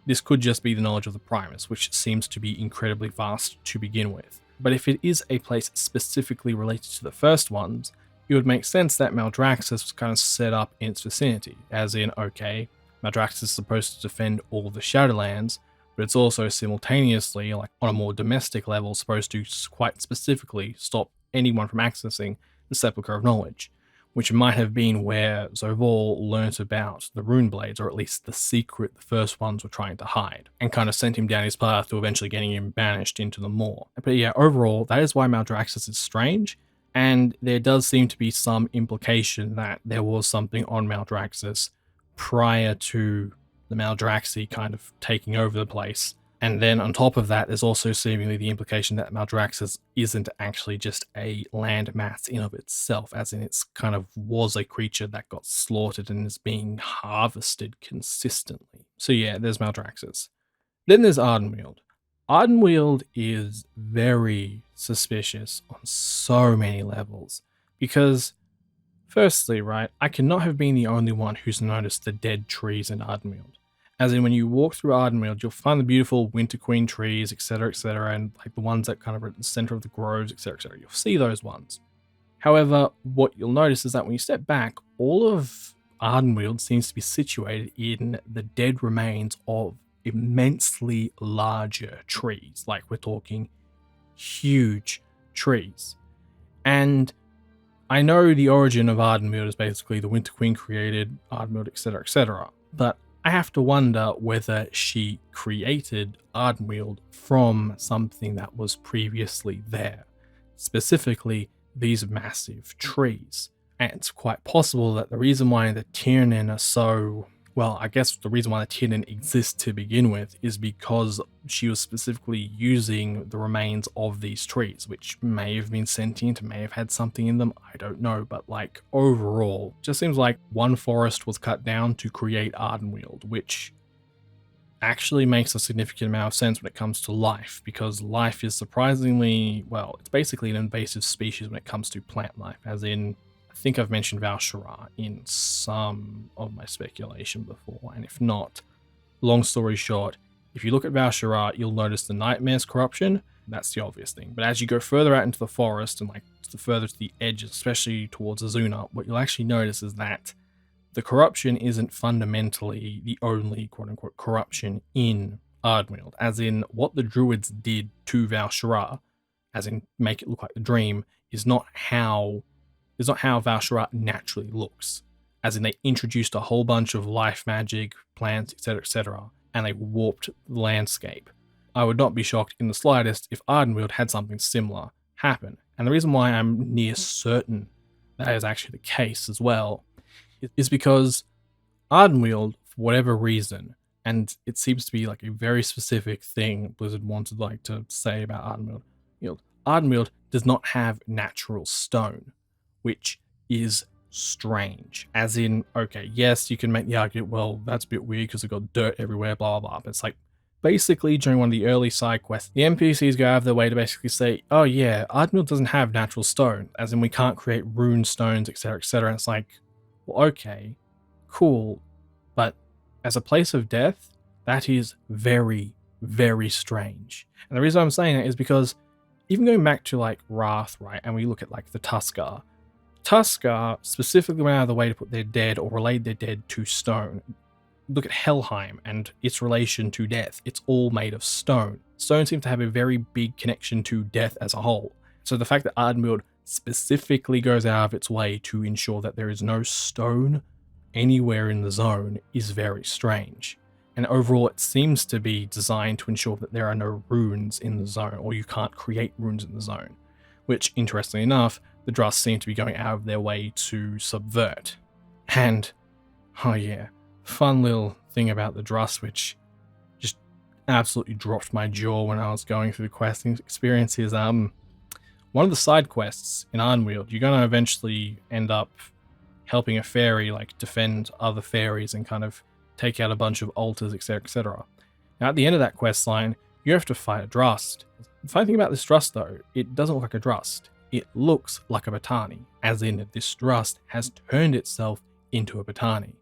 This could just be the knowledge of the Primus, which seems to be incredibly vast to begin with. But if it is a place specifically related to the first ones, it would make sense that Maldraxxus was kind of set up in its vicinity, as in, okay, Maldraxxus is supposed to defend all of the Shadowlands, but it's also simultaneously, like on a more domestic level, supposed to quite specifically stop anyone from accessing the Sepulchre of Knowledge, which might have been where Zovor learnt about the rune blades, or at least the secret the first ones were trying to hide, and kind of sent him down his path to eventually getting him banished into the Maw. But yeah, overall, that is why Maldraxxus is strange, and there does seem to be some implication that there was something on Maldraxxus prior to the Maldraxxi kind of taking over the place. And then on top of that, there's also seemingly the implication that Maldraxxus isn't actually just a land mass in of itself, as in it's kind of was a creature that got slaughtered and is being harvested consistently. So yeah, there's Maldraxxus. Then there's Ardenweld. Ardenweld is very suspicious on so many levels, because firstly, right, I cannot have been the only one who's noticed the dead trees in Ardenweld. As in, when you walk through Ardenweld, you'll find the beautiful Winter Queen trees, etc., and like the ones that kind of are at the center of the groves, etc. You'll see those ones. However, what you'll notice is that when you step back, all of Ardenweld seems to be situated in the dead remains of immensely larger trees. Like, we're talking huge trees. And I know the origin of Ardenweld is basically the Winter Queen created Ardenweld, etc., but I have to wonder whether she created Ardenweld from something that was previously there, specifically these massive trees. And it's quite possible that the reason why the Kyiran are so... Well, I guess the reason why the Kyiran exist to begin with is because she was specifically using the remains of these trees, which may have been sentient, may have had something in them, I don't know, but like overall, just seems like one forest was cut down to create Ardenweld, which actually makes a significant amount of sense when it comes to life, because life is surprisingly, well, it's basically an invasive species when it comes to plant life, as in, I think I've mentioned Val'sharah in some of my speculation before, and if not, long story short, if you look at Val'sharah, you'll notice the Nightmare's corruption. That's the obvious thing. But as you go further out into the forest and like further to the edges, especially towards Azuna, what you'll actually notice is that the corruption isn't fundamentally the only quote-unquote corruption in Ardenweld, as in what the druids did to Val'sharah, as in make it look like the dream, is not how Val'sharah naturally looks. As in, they introduced a whole bunch of life magic, plants, etc., and they warped the landscape. I would not be shocked in the slightest if Ardenweld had something similar, happen. And the reason why I'm near certain that is actually the case as well is because Ardenweld, for whatever reason, and it seems to be like a very specific thing Blizzard wanted like to say about Ardenweld. Ardenweld does not have natural stone, which is strange. As in, okay, yes, you can make the argument, well, that's a bit weird because they've got dirt everywhere, blah, blah, blah. But it's like, basically, during one of the early side quests, the NPCs go out of their way to basically say, oh yeah, Ardenweld doesn't have natural stone, as in we can't create rune stones, etc., etc. And it's like, well, okay, cool, but as a place of death, that is very, very strange. And the reason I'm saying that is because even going back to like Wrath, right, and we look at like the Tuskar specifically went out of the way to put their dead or relate their dead to stone. Look at Helheim and its relation to death. It's all made of stone. Stone seems to have a very big connection to death as a whole. So the fact that Ardenweld specifically goes out of its way to ensure that there is no stone anywhere in the zone is very strange. And overall, it seems to be designed to ensure that there are no runes in the zone, or you can't create runes in the zone, which, interestingly enough, the Drusts seem to be going out of their way to subvert. And, oh yeah, fun little thing about the Drusts, which just absolutely dropped my jaw when I was going through the questing experience, is one of the side quests in Ardenweld, you're going to eventually end up helping a fairy like defend other fairies and kind of take out a bunch of altars, etc., etc. Now, at the end of that quest line, you have to fight a Drust. The funny thing about this Drust, though, it doesn't look like a Drust. It looks like a Botani, as in this Drust has turned itself into a Botani.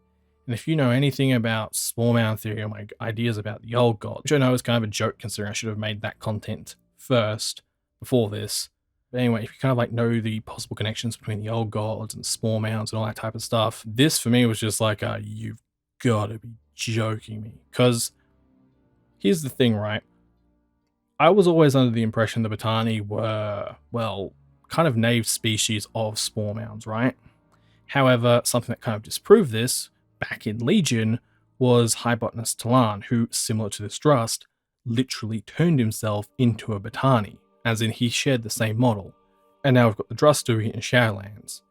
And if you know anything about Small Mound Theory or my ideas about the Old God, which I know is kind of a joke considering I should have made that content first before this. But anyway, if you kind of like know the possible connections between the Old Gods and Small Mounds and all that type of stuff, this for me was just like, you've got to be joking me. Because here's the thing, right? I was always under the impression the Botani were, well, kind of naive species of Small Mounds, right? However, something that kind of disproved this back in Legion was High Botanist Talan, who, similar to this Drust, literally turned himself into a Botani, as in he shared the same model. And now we've got the Drust doing it in Shadowlands.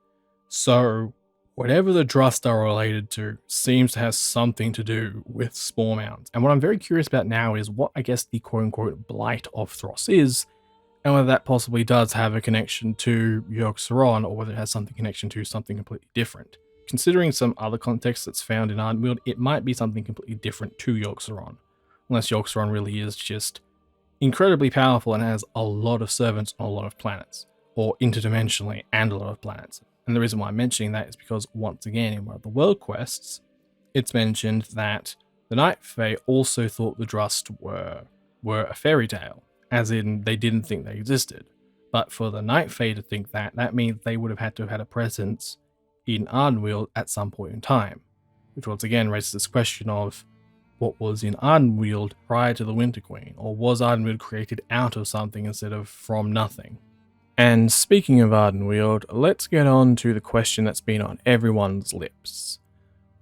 So, whatever the Drust are related to seems to have something to do with Spore Mounds. And what I'm very curious about now is what I guess the quote-unquote Blight of Thros is, and whether that possibly does have a connection to Yogg-Saron, or whether it has something connection to something completely different. Considering some other context that's found in Ardenweld, it might be something completely different to Yogg-Saron, unless Yogg-Saron really is just incredibly powerful and has a lot of servants on a lot of planets, or interdimensionally and a lot of planets. And the reason why I'm mentioning that is because, once again, in one of the world quests, it's mentioned that the Night Fae also thought the Drust were a fairy tale, as in they didn't think they existed. But for the Night Fae to think that, that means they would have had to have had a presence in Ardenweld at some point in time, which once again raises this question of what was in Ardenweld prior to the Winter Queen, or was Ardenweld created out of something instead of from nothing? And speaking of Ardenweld, let's get on to the question that's been on everyone's lips.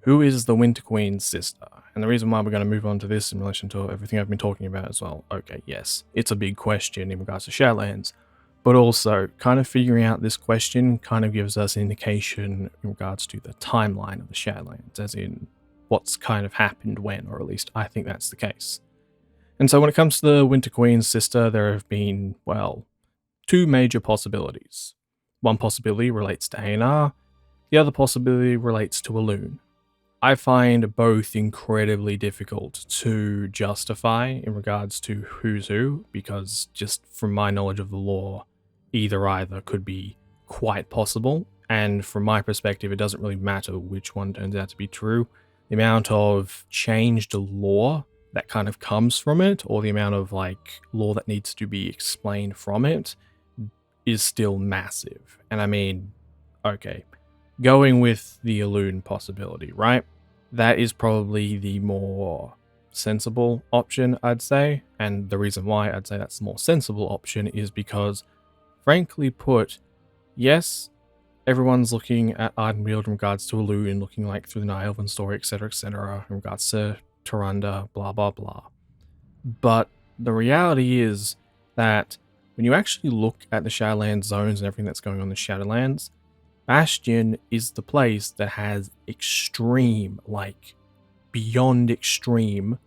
Who is the Winter Queen's sister? And the reason why we're going to move on to this in relation to everything I've been talking about as well. Okay, yes, it's a big question in regards to Shadowlands, but also kind of figuring out this question kind of gives us an indication in regards to the timeline of the Shadowlands, as in what's kind of happened when, or at least I think that's the case. And so when it comes to the Winter Queen's sister, there have been, well, two major possibilities. One possibility relates to A&R, the other possibility relates to Elune. I find both incredibly difficult to justify in regards to who's who, because just from my knowledge of the lore, either could be quite possible, and from my perspective, it doesn't really matter which one turns out to be true. The amount of changed lore that kind of comes from it, or the amount of like lore that needs to be explained from it, is still massive. And I mean, okay, going with the Elune possibility, right? That is probably the more sensible option, I'd say. And the reason why I'd say that's the more sensible option is because, frankly put, yes, everyone's looking at Ardenweld in regards to Elune, looking like through the Nile story, etc., in regards to Tyrande, blah, blah, blah. But the reality is that when you actually look at the Shadowlands zones and everything that's going on in the Shadowlands, Bastion is the place that has extreme, like beyond extreme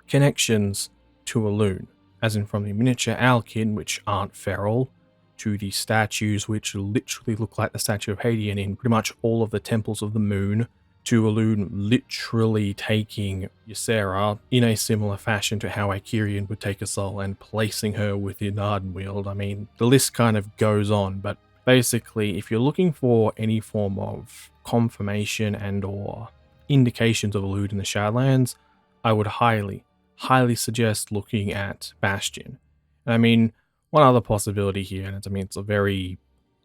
connections to Elune, as in from the miniature Alkin, which aren't feral, to the statues which literally look like the statue of Helya in pretty much all of the temples of the moon, to Elune literally taking Ysera in a similar fashion to how a Kyiran would take a soul and placing her within Ardenweld. I mean, the list kind of goes on, but basically, if you're looking for any form of confirmation and or indications of Elune in the Shadowlands, I would highly suggest looking at Bastion. And I mean, one other possibility here, and it's a very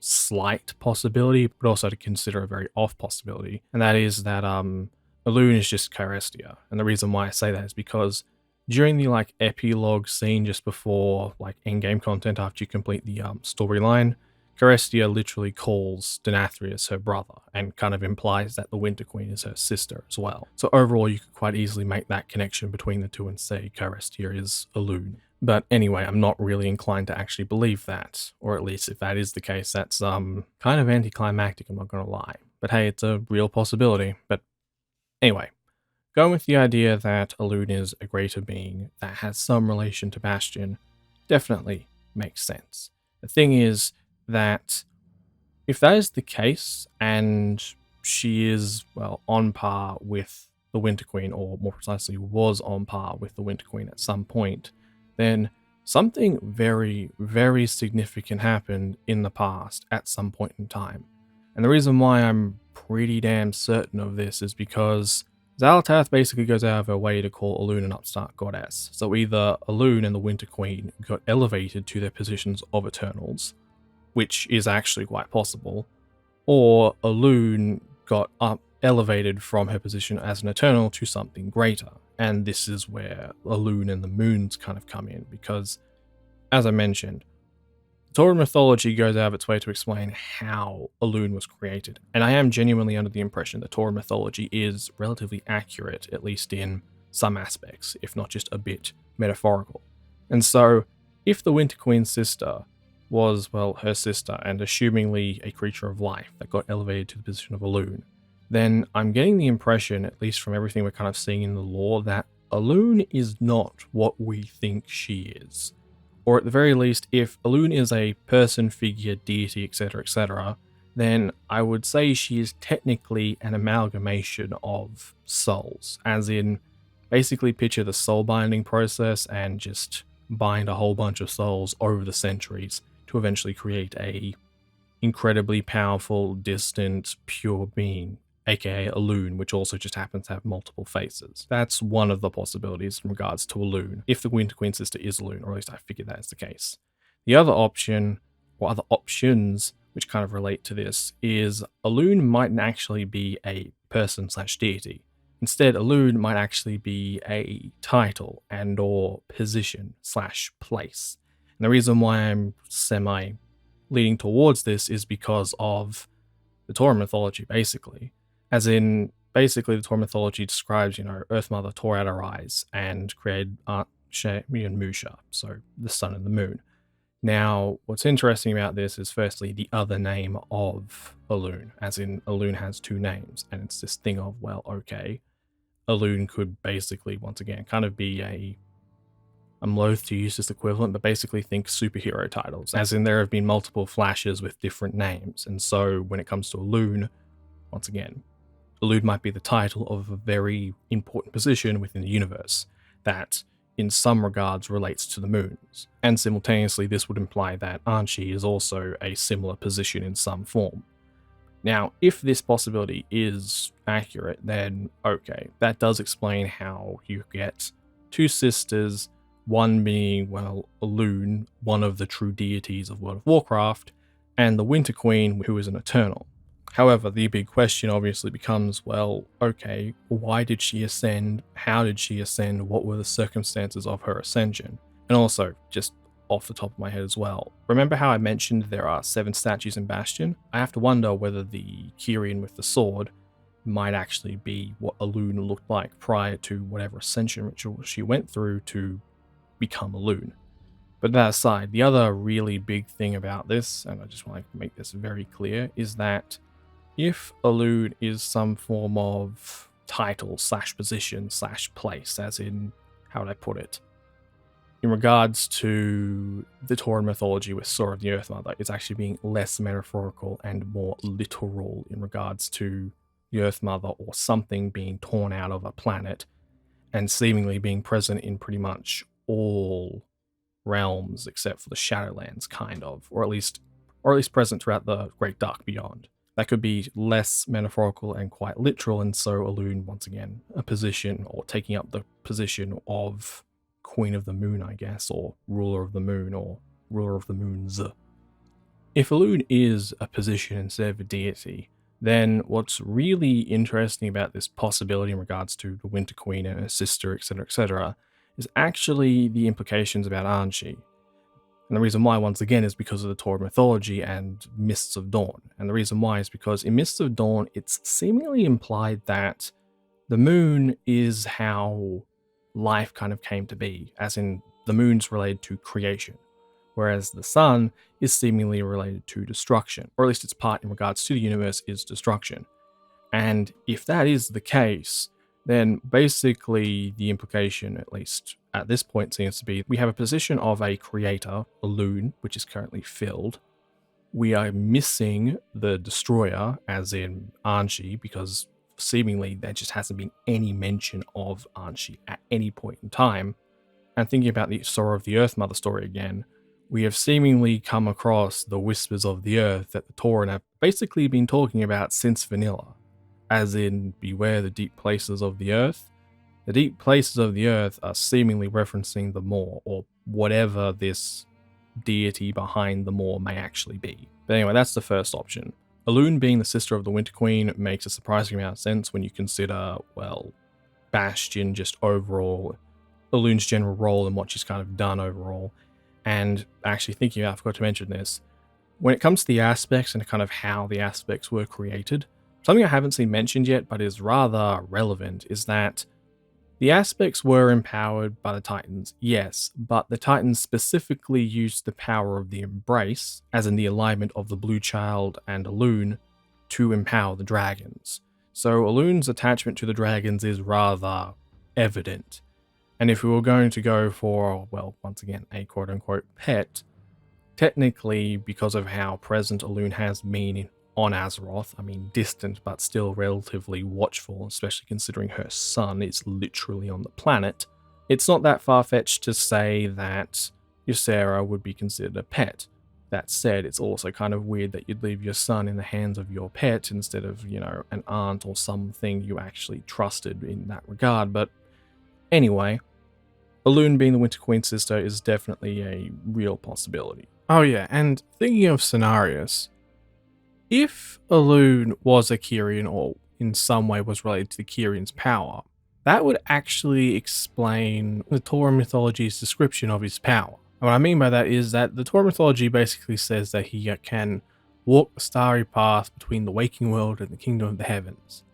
slight possibility, but also to consider a very off possibility, and that is that Elune is just Carestia. And the reason why I say that is because during the like epilogue scene just before like in-game content after you complete the storyline, Carestia literally calls Denathrius her brother and kind of implies that the Winter Queen is her sister as well. So overall, you could quite easily make that connection between the two and say Carestia is Elune. But anyway, I'm not really inclined to actually believe that, or at least if that is the case, that's kind of anticlimactic, I'm not going to lie. But hey, it's a real possibility. But anyway, going with the idea that Elune is a greater being that has some relation to Bastion definitely makes sense. The thing is that if that is the case, and she is, well, on par with the Winter Queen, or more precisely was on par with the Winter Queen at some point, then something very, very significant happened in the past at some point in time. And the reason why I'm pretty damn certain of this is because Xal'atath basically goes out of her way to call Elune an upstart goddess. So either Elune and the Winter Queen got elevated to their positions of Eternals, which is actually quite possible, or Elune got elevated from her position as an Eternal to something greater. And this is where Elune and the moons kind of come in, because, as I mentioned, Tauran mythology goes out of its way to explain how Elune was created. And I am genuinely under the impression that Tauran mythology is relatively accurate, at least in some aspects, if not just a bit metaphorical. And so, if the Winter Queen's sister was, well, her sister, and assumingly a creature of life that got elevated to the position of Elune, then I'm getting the impression, at least from everything we're kind of seeing in the lore, that Elune is not what we think she is. Or at the very least, if Elune is a person, figure, deity, etc., then I would say she is technically an amalgamation of souls, as in, basically picture the soul binding process and just bind a whole bunch of souls over the centuries to eventually create a incredibly powerful, distant, pure being, aka Elune, which also just happens to have multiple faces. That's one of the possibilities in regards to Elune, if the Winter Queen sister is Elune, or at least I figured that is the case. The other option, or other options, which kind of relate to this, is Elune mightn't actually be a person/deity. Instead, Elune might actually be a title and or position/place. And the reason why I'm leaning towards this is because of the Tauran mythology, basically. As in, basically, the Tauran mythology describes, Earth Mother tore out her eyes and created Shemi and Musha, so the sun and the moon. Now, what's interesting about this is firstly the other name of Elune, as in Elune has two names, and it's this thing of, well, okay, Elune could basically, once again, kind of be I'm loath to use this equivalent, but basically think superhero titles, as in there have been multiple Flashes with different names, and so when it comes to Elune, once again, Elune might be the title of a very important position within the universe that, in some regards, relates to the moons. And simultaneously, this would imply that Anchi is also a similar position in some form. Now, if this possibility is accurate, then okay, that does explain how you get two sisters, one being, well, Elune, one of the true deities of World of Warcraft, and the Winter Queen, who is an Eternal. However, the big question obviously becomes, well, okay, why did she ascend? How did she ascend? What were the circumstances of her ascension? And also, just off the top of my head as well, remember how I mentioned there are 7 statues in Bastion? I have to wonder whether the Kyiran with the sword might actually be what Elune looked like prior to whatever ascension ritual she went through to become Elune. But that aside, the other really big thing about this, and I just want to make this very clear, is that if Elune is some form of title slash position slash place, as in, how would I put it? In regards to the Tauran mythology with Sword of the Earth Mother, it's actually being less metaphorical and more literal in regards to the Earth Mother or something being torn out of a planet and seemingly being present in pretty much all realms except for the Shadowlands, kind of, or at least present throughout the Great Dark Beyond. That could be less metaphorical and quite literal, and so Elune, once again, a position or taking up the position of Queen of the Moon, I guess, or Ruler of the Moon, or Ruler of the Moons. If Elune is a position instead of a deity, then what's really interesting about this possibility in regards to the Winter Queen and her sister, etc., is actually the implications about Anshi. And the reason why, once again, is because of the Tauran mythology and Mists of Dawn. And the reason why is because in Mists of Dawn, it's seemingly implied that the moon is how life kind of came to be, as in the moon's related to creation, whereas the sun is seemingly related to destruction, or at least its part in regards to the universe is destruction. And if that is the case, then basically the implication, at least at this point, seems to be we have a position of a creator, Elune, which is currently filled. We are missing the destroyer, as in Anshi, because seemingly there just hasn't been any mention of Anshi at any point in time. And thinking about the Sorrow of the Earth Mother story again, we have seemingly come across the whispers of the earth that the Tauran have basically been talking about since Vanilla, as in beware the deep places of the earth. The deep places of the earth are seemingly referencing the Maw, or whatever this deity behind the Maw may actually be. But anyway, that's the first option. Elune being the sister of the Winter Queen makes a surprising amount of sense when you consider, well, Bastion just overall, Elune's general role and what she's kind of done overall. And actually thinking about, I forgot to mention this, when it comes to the aspects and kind of how the aspects were created, something I haven't seen mentioned yet but is rather relevant is that the aspects were empowered by the Titans, yes, but the Titans specifically used the power of the Embrace, as in the alignment of the Blue Child and Elune, to empower the dragons. So Elune's attachment to the dragons is rather evident. And if we were going to go for, well, once again, a quote-unquote pet, technically, because of how present Elune has been on Azeroth, I mean distant but still relatively watchful, especially considering her son is literally on the planet, it's not that far-fetched to say that Ysera would be considered a pet. That said, it's also kind of weird that you'd leave your son in the hands of your pet instead of, an aunt or something you actually trusted in that regard, but anyway, Elune being the Winter Queen's sister is definitely a real possibility. Oh yeah, and thinking of scenarios, if Elune was a Kyiran or in some way was related to the Kyiran's power, that would actually explain the Tauran mythology's description of his power. And what I mean by that is that the Tauran mythology basically says that he can walk the starry path between the waking world and the kingdom of the heavens.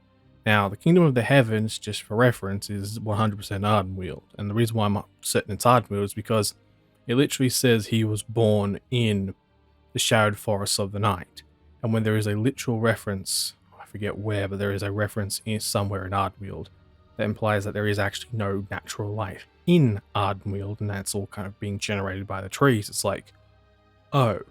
Now, the Kingdom of the Heavens, just for reference, is 100% Ardenweld. And the reason why I'm certain it's Ardenweld is because it literally says he was born in the shadowed forests of the night. And when there is a literal reference, I forget where, but there is a reference somewhere in Ardenweld that implies that there is actually no natural life in Ardenweld, and that's all kind of being generated by the trees. It's like, oh,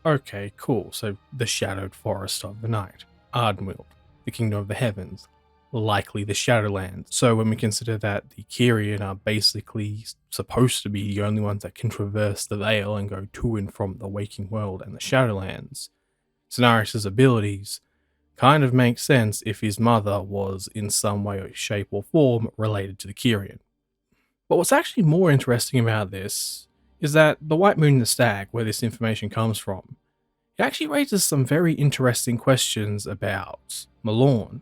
okay, cool. So the shadowed forest of the night, Ardenweld. The Kingdom of the Heavens, likely the Shadowlands. So when we consider that the Kyiran are basically supposed to be the only ones that can traverse the veil and go to and from the waking world and the Shadowlands, Cenarius' abilities kind of make sense if his mother was in some way, shape or form related to the Kyiran. But what's actually more interesting about this is that the White Moon and the Stag, where this information comes from, it actually raises some very interesting questions about Malorn.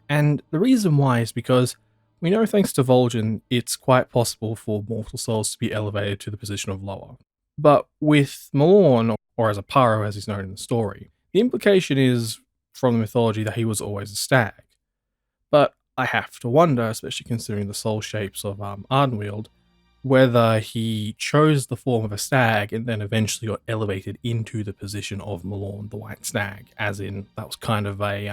And the reason why is because we know thanks to Vol'jin, it's quite possible for mortal souls to be elevated to the position of lower. But with Malorn, or as a Paro as he's known in the story, the implication is from the mythology that he was always a stag. But I have to wonder, especially considering the soul shapes of Ardenweld, whether he chose the form of a stag and then eventually got elevated into the position of Malorn the White Stag, as in that was kind of a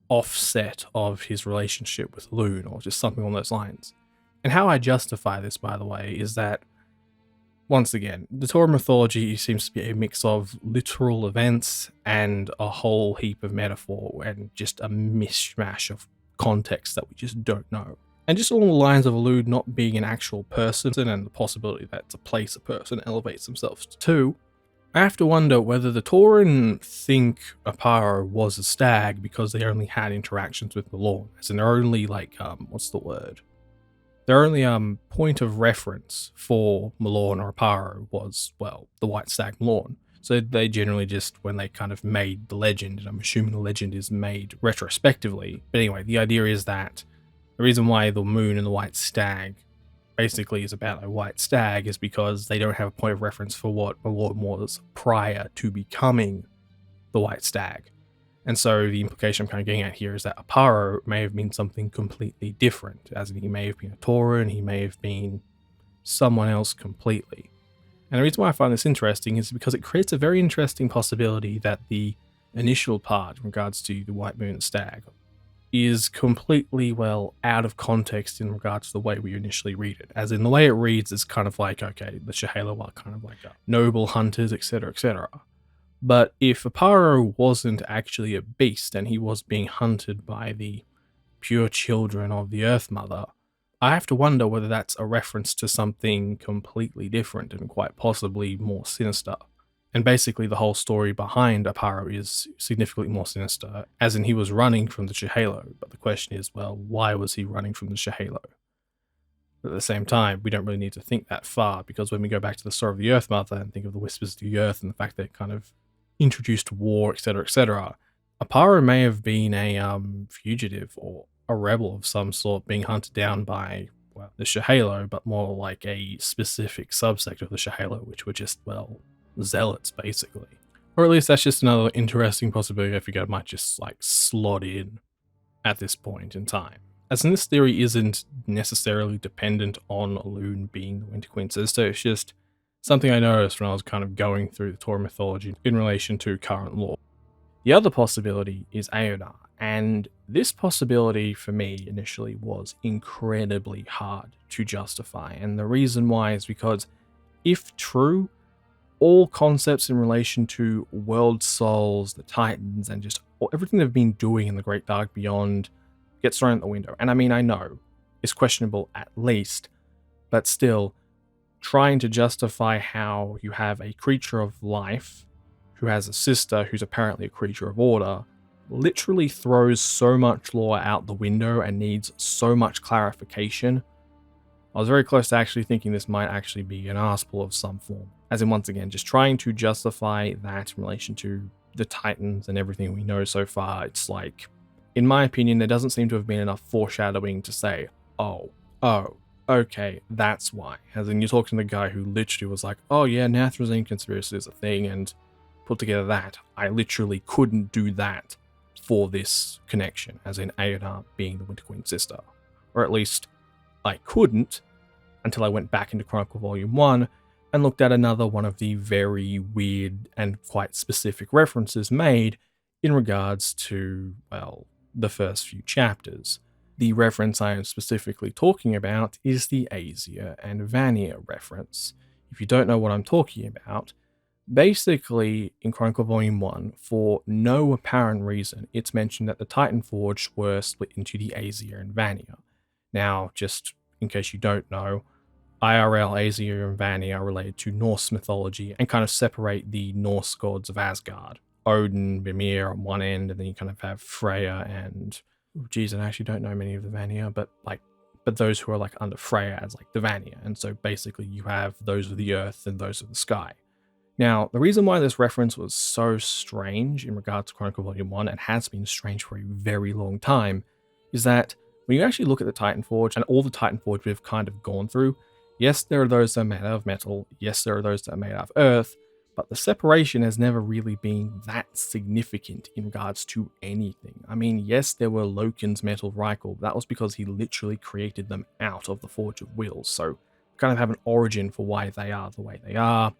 offset of his relationship with Lune, or just something along those lines. And how I justify this, by the way, is that, once again, the Tauren mythology seems to be a mix of literal events and a whole heap of metaphor and just a mishmash of context that we just don't know. And just along the lines of Lune not being an actual person and the possibility that it's a place a person elevates themselves to, I have to wonder whether the Tauren think Aparo was a stag because they only had interactions with Malorn, as in they're only what's the word? Their only point of reference for Malorn or Aparo was, well, the White Stag Malorn. So they generally just, when they kind of made the legend, and I'm assuming the legend is made retrospectively, but anyway, the idea is that the reason why the moon and the White Stag basically is about a white stag is because they don't have a point of reference for what Malorn was prior to becoming the White Stag. And so the implication I'm kind of getting at here is that Aparo may have been something completely different, as in he may have been a Tauren, he may have been someone else completely. And the reason why I find this interesting is because it creates a very interesting possibility that the initial part in regards to the White Moon and Stag is completely, well, out of context in regards to the way we initially read it. As in, the way it reads is kind of like, okay, the Shadowlands are kind of like noble hunters, etc., etc. But if Aparo wasn't actually a beast and he was being hunted by the pure children of the Earth Mother, I have to wonder whether that's a reference to something completely different and quite possibly more sinister. And basically the whole story behind Aparo is significantly more sinister, as in he was running from the Shehalo, but the question is, well, why was he running from the Shehalo? But at the same time, we don't really need to think that far, because when we go back to the story of the Earth Mother and think of the Whispers of the Earth and the fact that it kind of introduced war, etc., etc., Aparo may have been a fugitive or a rebel of some sort being hunted down by, well, the Shehalo, but more like a specific subsect of the Shehalo, which were just, well, zealots, basically. Or at least that's just another interesting possibility I figure I might just, slot in at this point in time. As in, this theory isn't necessarily dependent on Lune being the Winter Queen sister, it's just something I noticed when I was kind of going through the Tauren mythology in relation to current lore. The other possibility is Aodar, and this possibility for me initially was incredibly hard to justify, and the reason why is because, if true, all concepts in relation to world souls, the Titans, and just everything they've been doing in the Great Dark Beyond gets thrown out the window. And I mean, I know it's questionable at least, but still, trying to justify how you have a creature of life who has a sister who's apparently a creature of order literally throws so much lore out the window and needs so much clarification. I was very close to actually thinking this might actually be an arsepool of some form. As in, once again, just trying to justify that in relation to the Titans and everything we know so far. It's like, in my opinion, there doesn't seem to have been enough foreshadowing to say, oh, okay, that's why. As in, you're talking to the guy who literally was like, oh yeah, Nathrezim conspiracy is a thing, and put together that. I literally couldn't do that for this connection, as in Aodar being the Winter Queen's sister. Or at least, I couldn't until I went back into Chronicle Volume 1 and looked at another one of the very weird and quite specific references made in regards to, well, the first few chapters. The reference I am specifically talking about is the Aesir and Vanir reference. If you don't know what I'm talking about, basically in Chronicle Volume 1, for no apparent reason, it's mentioned that the Titan Forge were split into the Aesir and Vanir. Now, just in case you don't know, IRL, Aesir, and Vanir are related to Norse mythology and kind of separate the Norse gods of Asgard. Odin, Mimir on one end, and then you kind of have Freya and... geez, I actually don't know many of the Vanir, but those who are under Freya as the Vanir. And so basically you have those of the earth and those of the sky. Now, the reason why this reference was so strange in regards to Chronicle Volume 1, and has been strange for a very long time, is that when you actually look at the Titan Forge and all the Titan Forge we've kind of gone through, yes, there are those that are made out of metal, yes, there are those that are made out of earth, but the separation has never really been that significant in regards to anything. I mean, yes, there were Loken's Metal Rykel, but that was because he literally created them out of the Forge of Wills, so kind of have an origin for why they are the way they are.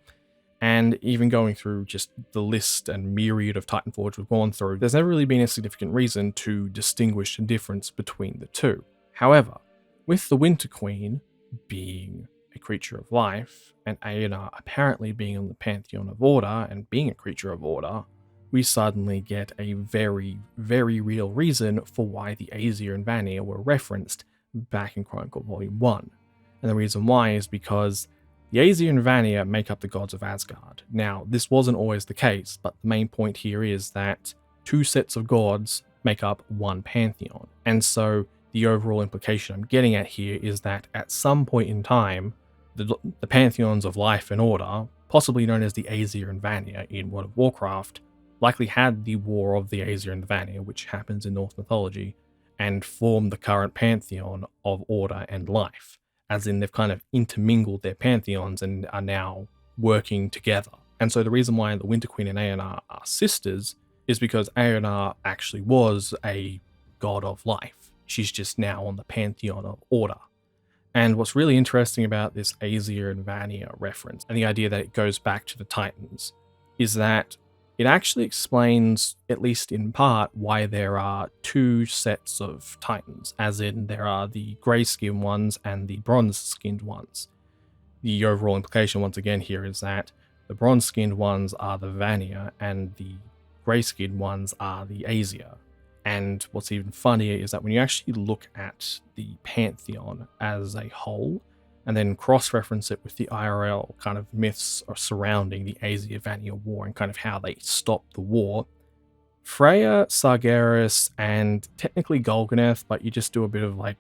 And even going through just the list and myriad of Titanforge we've gone through, there's never really been a significant reason to distinguish the difference between the two. However, with the Winter Queen being a creature of life, and Aenar apparently being on the Pantheon of Order and being a creature of Order, we suddenly get a very, very real reason for why the Aesir and Vanir were referenced back in Chronicle Volume 1. And the reason why is because the Aesir and Vanir make up the gods of Asgard. Now, this wasn't always the case, but the main point here is that two sets of gods make up one pantheon. And so the overall implication I'm getting at here is that at some point in time, the pantheons of life and order, possibly known as the Aesir and Vanir in World of Warcraft, likely had the War of the Aesir and the Vanir, which happens in Norse mythology, and formed the current pantheon of order and life. As in, they've kind of intermingled their pantheons and are now working together. And so the reason why the Winter Queen and Aenar are sisters is because Aenar actually was a god of life. She's just now on the pantheon of order. And what's really interesting about this Aesir and Vanir reference, and the idea that it goes back to the Titans, is that it actually explains, at least in part, why there are two sets of Titans, as in there are the grey-skinned ones and the bronze-skinned ones. The overall implication, once again, here is that the bronze-skinned ones are the Vanir and the grey-skinned ones are the Aesir. And what's even funnier is that when you actually look at the Pantheon as a whole, and then cross-reference it with the IRL kind of myths surrounding the Aesir-Vanir War and kind of how they stopped the war, Freya, Sargeras, and technically Golganeth, but you just do a bit of like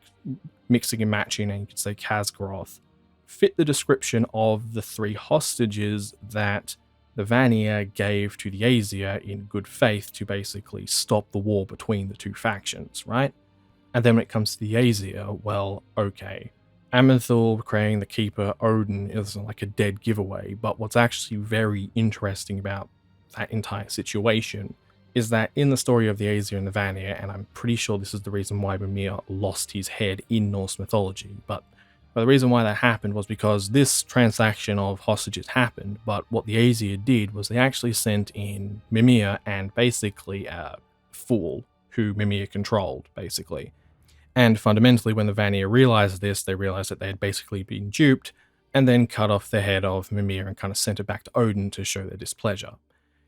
mixing and matching, and you could say Khazgroth, fit the description of the three hostages that the Vanir gave to the Aesir in good faith to basically stop the war between the two factions, right? And then when it comes to the Aesir, well, okay. Amenthul creating the Keeper Odin isn't like a dead giveaway, but what's actually very interesting about that entire situation is that in the story of the Aesir and the Vanir, and I'm pretty sure this is the reason why Mimir lost his head in Norse mythology, but the reason why that happened was because this transaction of hostages happened, but what the Aesir did was they actually sent in Mimir and basically a fool who Mimir controlled, basically. And fundamentally, when the Vanir realized this, they realized that they had basically been duped, and then cut off the head of Mimir and kind of sent it back to Odin to show their displeasure.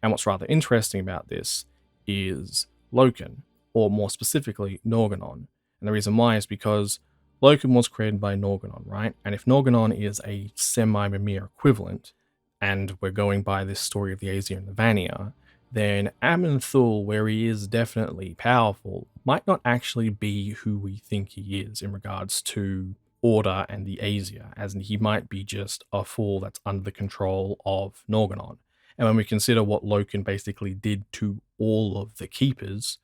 And what's rather interesting about this is Loken, or more specifically, Norgannon. And the reason why is because Loken was created by Norgannon, right? And if Norgannon is a semi-Mimir equivalent, and we're going by this story of the Aesir and the Vanir, then Amenthul, where he is definitely powerful, might not actually be who we think he is in regards to Order and the Aesir, as in he might be just a fool that's under the control of Norgannon. And when we consider what Loken basically did to all of the Keepers,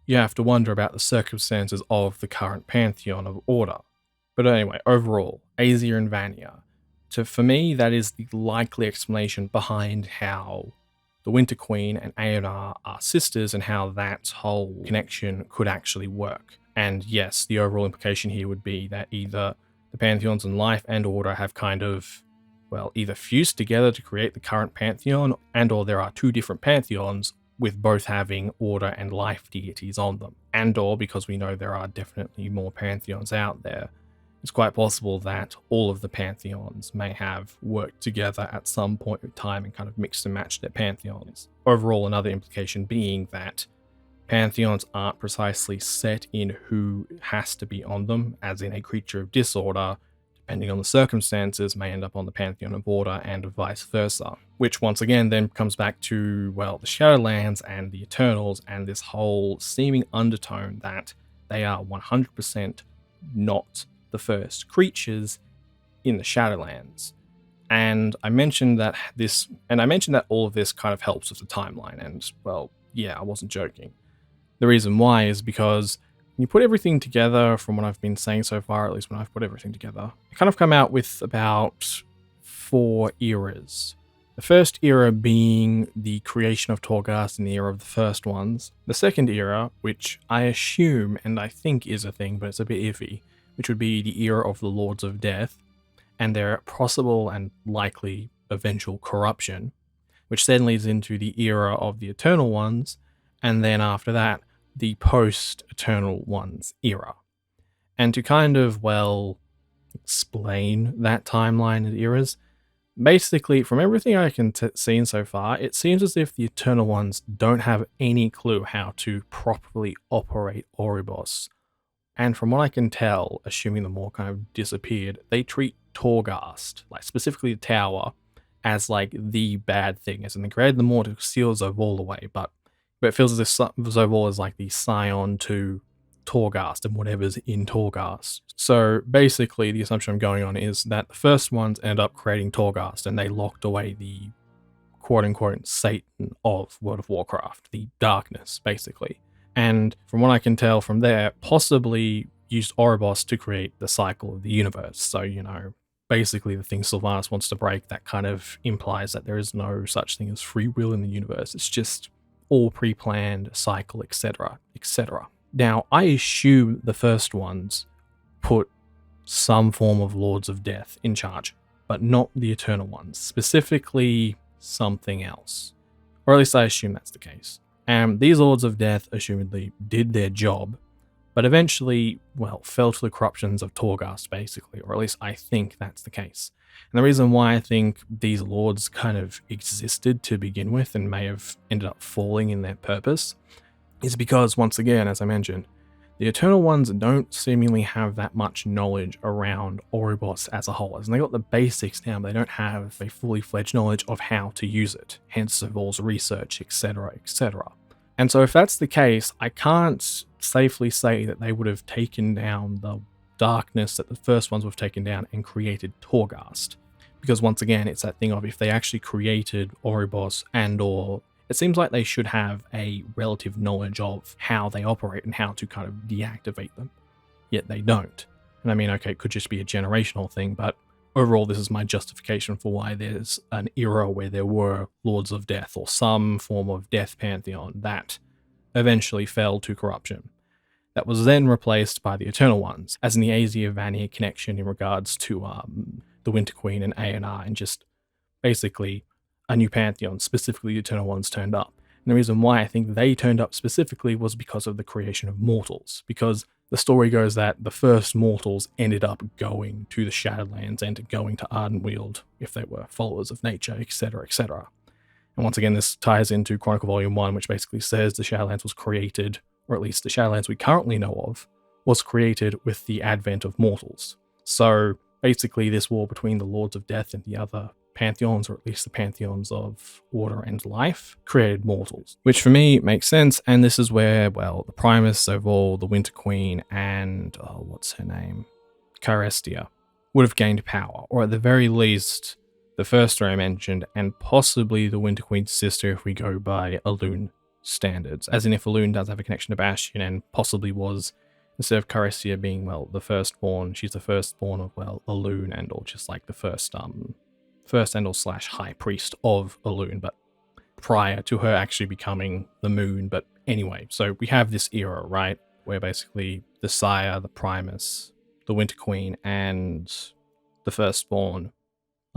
you have to wonder about the circumstances of the current pantheon of Order. But anyway, overall, Aesir and Vanir. For me, that is the likely explanation behind how the Winter Queen and Aenar are sisters and how that whole connection could actually work. And yes, the overall implication here would be that either the pantheons in life and order have kind of, well, either fused together to create the current pantheon, and or there are two different pantheons with both having order and life deities on them. And or, because we know there are definitely more pantheons out there, it's quite possible that all of the pantheons may have worked together at some point in time and kind of mixed and matched their pantheons. Overall, another implication being that pantheons aren't precisely set in who has to be on them, as in a creature of disorder, depending on the circumstances, may end up on the pantheon of order and vice versa. Which once again then comes back to, well, the Shadowlands and the Eternals and this whole seeming undertone that they are 100% not the first creatures in the Shadowlands. And I mentioned that all of this kind of helps with the timeline, and well, yeah, I wasn't joking. The reason why is because when you put everything together, from what I've been saying so far, at least when I've put everything together, I kind of come out with about 4 eras The first era being the creation of Torghast in the era of the first ones. The second era, which I assume and I think is a thing, but it's a bit iffy, which would be the era of the Lords of Death and their possible and likely eventual corruption, which then leads into the era of the Eternal Ones, and then after that, the post-Eternal Ones era. And to kind of, well, explain that timeline and eras, basically, from everything I can see so far, it seems as if the Eternal Ones don't have any clue how to properly operate Oribos. And from what I can tell, assuming them all kind of disappeared, they treat Torghast, like specifically the tower, as like the bad thing. As in, they created them more to steal Zovol away, but it feels as if Zovol is like the scion to Torghast and whatever's in Torghast. So basically, the assumption I'm going on is that the first ones ended up creating Torghast and they locked away the quote-unquote Satan of World of Warcraft, the darkness, basically. And from what I can tell from there, possibly used Oribos to create the cycle of the universe. So, you know, basically the thing Sylvanas wants to break, that kind of implies that there is no such thing as free will in the universe. It's just all pre-planned, cycle, etc., etc. Now, I assume the first ones put some form of Lords of Death in charge, but not the Eternal Ones, specifically something else. Or at least I assume that's the case. And these Lords of Death assumedly did their job, but eventually, well, fell to the corruptions of Torghast, basically, or at least I think that's the case. And the reason why I think these lords kind of existed to begin with and may have ended up falling in their purpose is because, once again, as I mentioned, the Eternal Ones don't seemingly have that much knowledge around Oribos as a whole. As in, they got the basics down, but they don't have a fully fledged knowledge of how to use it, hence Zovol's research, etc., etc. And so if that's the case, I can't safely say that they would have taken down the darkness that the first ones would have taken down and created Torghast. Because once again, it's that thing of if they actually created Oribos and or it seems like they should have a relative knowledge of how they operate and how to kind of deactivate them. Yet they don't. And I mean, okay, it could just be a generational thing, but overall, this is my justification for why there's an era where there were Lords of Death or some form of Death Pantheon that eventually fell to corruption. That was then replaced by the Eternal Ones, as in the Azir Vanir connection in regards to the Winter Queen and A&R, and just basically a new pantheon, specifically the Eternal Ones, turned up. And the reason why I think they turned up specifically was because of the creation of mortals, because the story goes that the first mortals ended up going to the Shadowlands and going to Ardenweld if they were followers of nature, etc., etc. And once again, this ties into Chronicle Volume 1, which basically says the Shadowlands was created, or at least the Shadowlands we currently know of, was created with the advent of mortals. So basically this war between the Lords of Death and the other pantheons, or at least the pantheons of order and life, created mortals, which for me makes sense. And this is where, well, the Primus, Zovol, the Winter Queen, and what's her name, Carestia, would have gained power, or at the very least the first I mentioned, and possibly the Winter Queen's sister if we go by Elune standards, as in if Elune does have a connection to Bastion and possibly was, instead of Carestia being, well, the firstborn, she's the firstborn of, well, Elune and or just like the first and or / high priest of Elune, but prior to her actually becoming the moon. But anyway, so we have this era, right, where basically the sire, the Primus, the Winter Queen, and the firstborn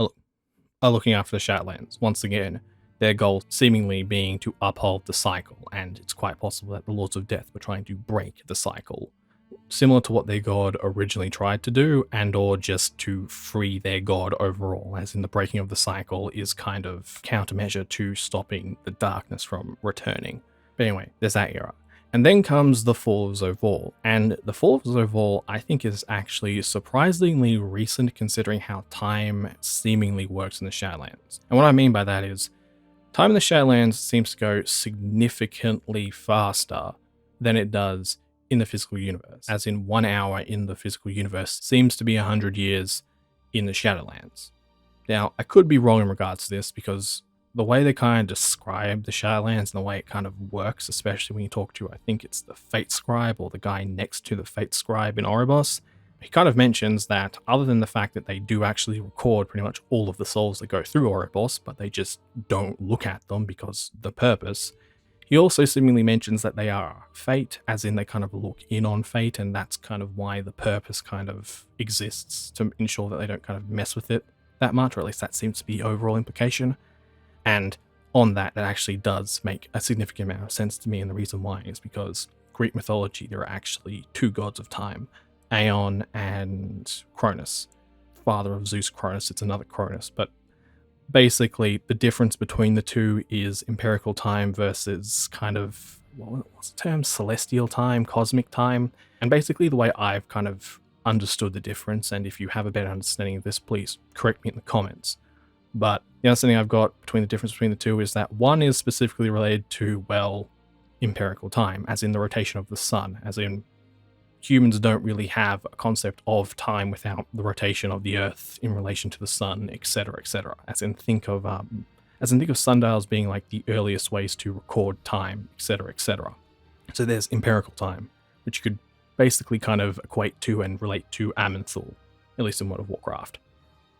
are looking after the Shadowlands. Once again, their goal seemingly being to uphold the cycle, and it's quite possible that the Lords of Death were trying to break the cycle, similar to what their god originally tried to do, and or just to free their god overall, as in the breaking of the cycle is kind of countermeasure to stopping the darkness from returning. But anyway, there's that era. And then comes the fall of Zovol, and the fall of Zovol I think is actually surprisingly recent considering how time seemingly works in the Shadowlands. And what I mean by that is, time in the Shadowlands seems to go significantly faster than it does in the physical universe, as in 1 hour in the physical universe seems to be 100 years in the Shadowlands. Now, I could be wrong in regards to this because the way they kind of describe the Shadowlands and the way it kind of works, especially when you talk to, I think it's the Fate Scribe or the guy next to the Fate Scribe in Oribos, he kind of mentions that other than the fact that they do actually record pretty much all of the souls that go through Oribos, but they just don't look at them because the purpose, he also seemingly mentions that they are fate, as in they kind of look in on fate, and that's kind of why the purpose kind of exists, to ensure that they don't kind of mess with it that much, or at least that seems to be the overall implication. And on that, that actually does make a significant amount of sense to me, and the reason why is because Greek mythology, there are actually two gods of time, Aeon and Cronus. Father of Zeus, Cronus, it's another Cronus, but basically the difference between the two is empirical time versus kind of, what's the term, celestial time, cosmic time. And basically the way I've kind of understood the difference, and if you have a better understanding of this, please correct me in the comments, but the understanding I've got between the difference between the two is that one is specifically related to, well, empirical time, as in the rotation of the sun, as in humans don't really have a concept of time without the rotation of the earth in relation to the sun, etc., etc. As in think of sundials being like the earliest ways to record time, etc., etc. So there's empirical time, which you could basically kind of equate to and relate to Amenthal, at least in World of Warcraft.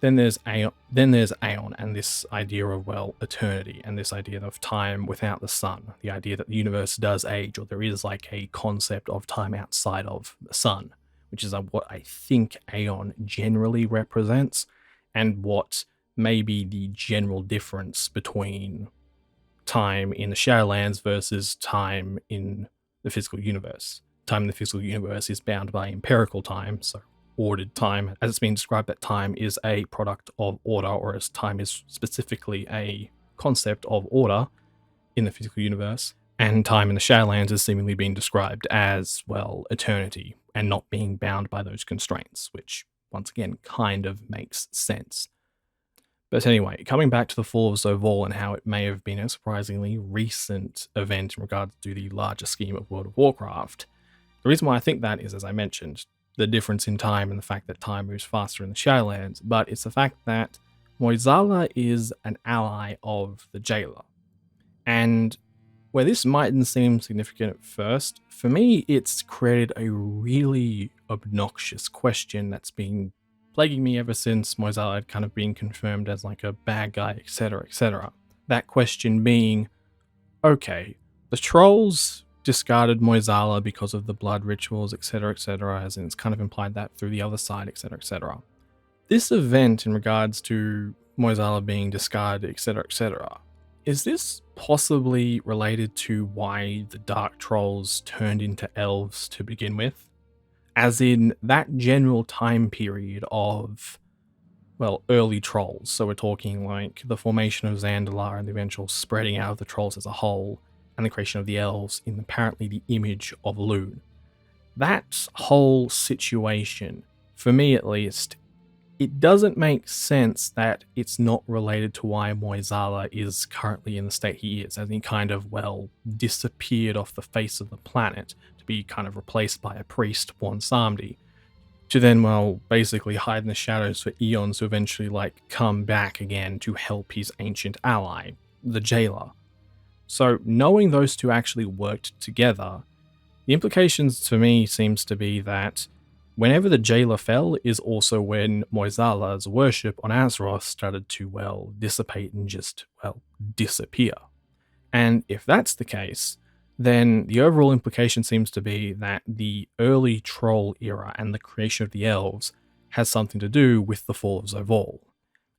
Then there's Aeon, and this idea of, well, eternity, and this idea of time without the sun, the idea that the universe does age, or there is like a concept of time outside of the sun, which is what I think Aeon generally represents, and what may be the general difference between time in the Shadowlands versus time in the physical universe. Time in the physical universe is bound by empirical time, so ordered time, as it's been described, that time is a product of order, or as time is specifically a concept of order in the physical universe, and time in the Shadowlands is seemingly being described as, well, eternity, and not being bound by those constraints, which, once again, kind of makes sense. But anyway, coming back to the fall of Zovol and how it may have been a surprisingly recent event in regards to the larger scheme of World of Warcraft, the reason why I think that is, as I mentioned, the difference in time and the fact that time moves faster in the Shadowlands, but it's the fact that Mueh'zala is an ally of the Jailer. And where this mightn't seem significant at first, for me it's created a really obnoxious question that's been plaguing me ever since Mueh'zala had kind of been confirmed as like a bad guy, etc., etc. That question being, okay, the trolls discarded Mueh'zala because of the blood rituals, etc., etc., as in it's kind of implied that through the other side, etc., etc. This event in regards to Mueh'zala being discarded, etc., etc., is this possibly related to why the Dark Trolls turned into elves to begin with? As in that general time period of, well, early trolls. So we're talking like the formation of Zandalar and the eventual spreading out of the trolls as a whole, and the creation of the elves in apparently the image of Lune. That whole situation, for me at least, it doesn't make sense that it's not related to why Mueh'zala is currently in the state he is, as he kind of, well, disappeared off the face of the planet to be kind of replaced by a priest, Bwan Samdi, to then, well, basically hide in the shadows for eons to eventually, like, come back again to help his ancient ally, the Jailer. So knowing those two actually worked together, the implications to me seems to be that whenever the Jailer fell is also when Mueh'zala's worship on Azeroth started to, well, dissipate and just, well, disappear. And if that's the case, then the overall implication seems to be that the early troll era and the creation of the elves has something to do with the fall of Zovol.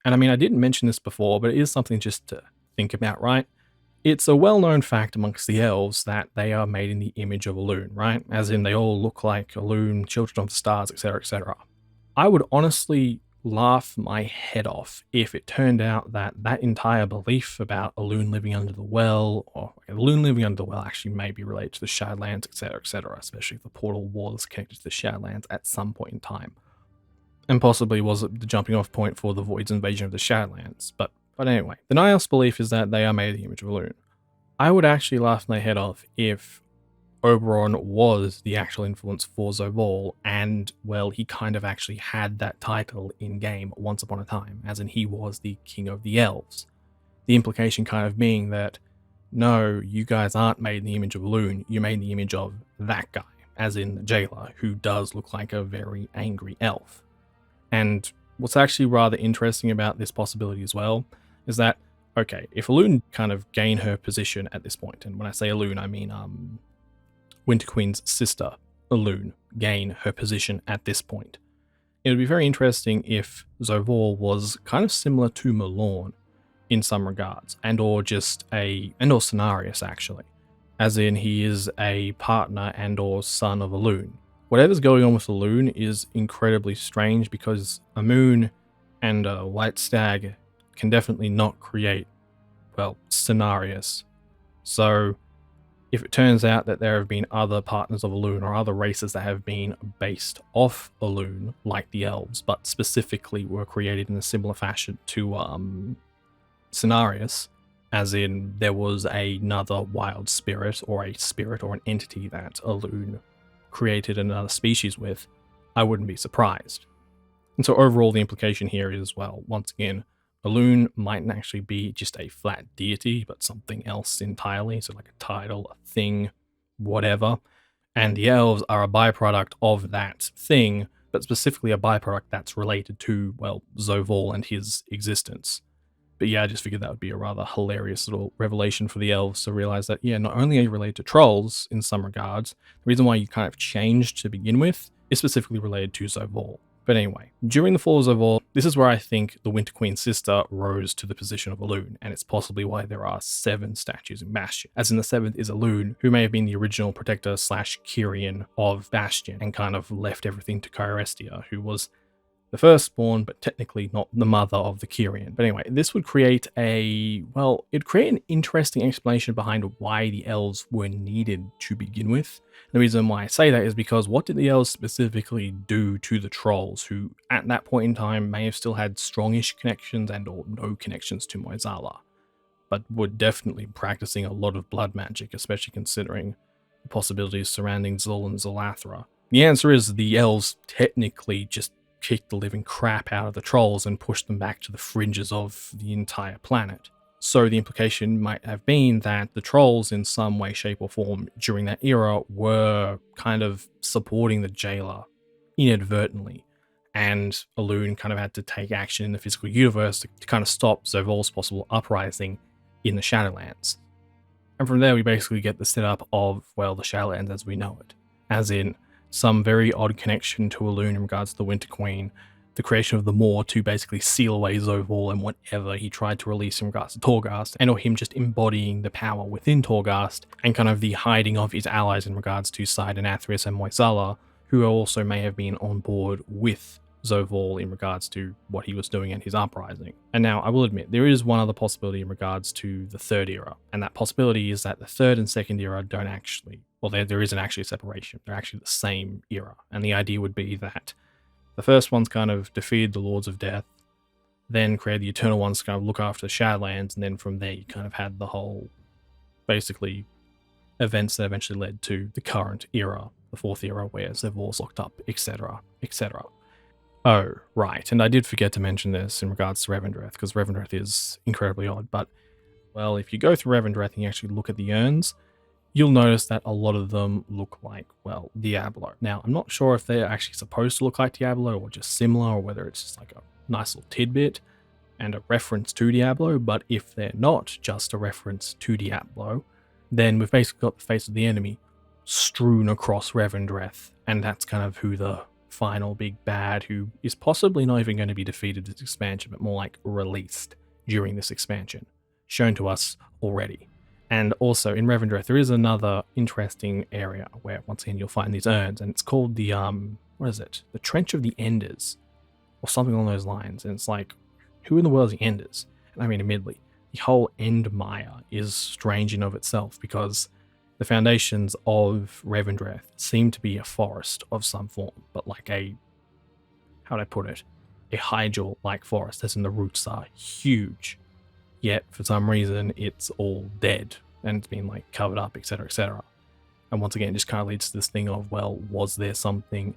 And I mean, I didn't mention this before, but it is something just to think about, right? It's a well-known fact amongst the elves that they are made in the image of Lune, right? As in they all look like Lune, children of the stars, etc., etc. I would honestly laugh my head off if it turned out that that entire belief about Lune living under the well, or Lune living under the well actually may be related to the Shadowlands, etc., etc., especially if the portal was connected to the Shadowlands at some point in time. And possibly was the jumping off point for the Void's invasion of the Shadowlands, but anyway, the Nyos belief is that they are made in the image of Lune. I would actually laugh my head off if Oberon was the actual influence for Zovol, and, well, he kind of actually had that title in-game once upon a time, as in he was the King of the Elves. The implication kind of being that, no, you guys aren't made in the image of Lune, you're made in the image of that guy. as in the jailer, who does look like a very angry elf. And what's actually rather interesting about this possibility as well is that, okay, if Elune kind of gain her position at this point, and when I say Elune, I mean Winter Queen's sister, Elune, gain her position at this point, it would be very interesting if Zovor was kind of similar to Malorn in some regards, and or Cenarius actually, as in he is a partner and or son of Elune. Whatever's going on with Elune is incredibly strange because a moon and a white stag can definitely not create, well, Cenarius. So if it turns out that there have been other partners of Elune or other races that have been based off Elune, like the elves, but specifically were created in a similar fashion to Cenarius, as in there was another wild spirit or an entity that Elune created another species with, I wouldn't be surprised. And so overall the implication here is, well, once again, Elune mightn't actually be just a flat deity, but something else entirely, so like a title, a thing, whatever. And the elves are a byproduct of that thing, but specifically a byproduct that's related to, well, Zovor and his existence. But yeah, I just figured that would be a rather hilarious little revelation for the elves to realize that, yeah, not only are you related to trolls in some regards, the reason why you kind of changed to begin with is specifically related to Zovor. But anyway, during the fall of Zovor, this is where I think the Winter Queen's sister rose to the position of Elune, and it's possibly why there are 7 statues in Bastion. As in the 7th is Elune, who may have been the original protector / Kyiran of Bastion, and kind of left everything to Kairestia, who was the firstborn, but technically not the mother of the Kyiran. But anyway, this would create it'd create an interesting explanation behind why the elves were needed to begin with. The reason why I say that is because what did the elves specifically do to the trolls, who at that point in time may have still had strongish connections and or no connections to Mueh'zala, but were definitely practicing a lot of blood magic, especially considering the possibilities surrounding Zul and Zalathra? The answer is the elves technically just kicked the living crap out of the trolls and pushed them back to the fringes of the entire planet. So the implication might have been that the trolls in some way, shape or form during that era were kind of supporting the jailer inadvertently, and Elune kind of had to take action in the physical universe to kind of stop Zovor's possible uprising in the Shadowlands. And from there we basically get the setup of, well, the Shadowlands as we know it, as in some very odd connection to Elune in regards to the Winter Queen, the creation of the Maw to basically seal away Zovor and whatever he tried to release in regards to Torghast, and or him just embodying the power within Torghast, and kind of the hiding of his allies in regards to Side and Athreus and Mueh'zala, who also may have been on board with Zovor in regards to what he was doing in his uprising. And now I will admit, there is one other possibility in regards to the Third Era, and that possibility is that the Third and Second Era don't actually, well, there isn't actually a separation. They're actually the same era. And the idea would be that the first ones kind of defeated the Lords of Death, then created the Eternal Ones to kind of look after the Shadowlands, and then from there you kind of had the whole, basically, events that eventually led to the current era, the Fourth Era, where Zevor's locked up, etc., etc. Oh, right, and I did forget to mention this in regards to Revendreth, because Revendreth is incredibly odd, but, well, if you go through Revendreth and you actually look at the urns, you'll notice that a lot of them look like, well, Diablo. Now, I'm not sure if they're actually supposed to look like Diablo or just similar, or whether it's just like a nice little tidbit and a reference to Diablo, but if they're not just a reference to Diablo, then we've basically got the face of the enemy strewn across Revendreth, and that's kind of who the final big bad, who is possibly not even going to be defeated this expansion, but more like released during this expansion, shown to us already. And also in Revendreth, there is another interesting area where once again you'll find these urns, and it's called the what is it? The Trench of the Enders, or something along those lines. And it's like, who in the world is the Enders? And I mean, admittedly, the whole Endmire is strange in of itself, because the foundations of Revendreth seem to be a forest of some form, but like a, how would I put it? A Hyjal-like forest, as in the roots are huge. Yet for some reason it's all dead and it's been like covered up, etc., etc. And once again, it just kind of leads to this thing of, well, was there something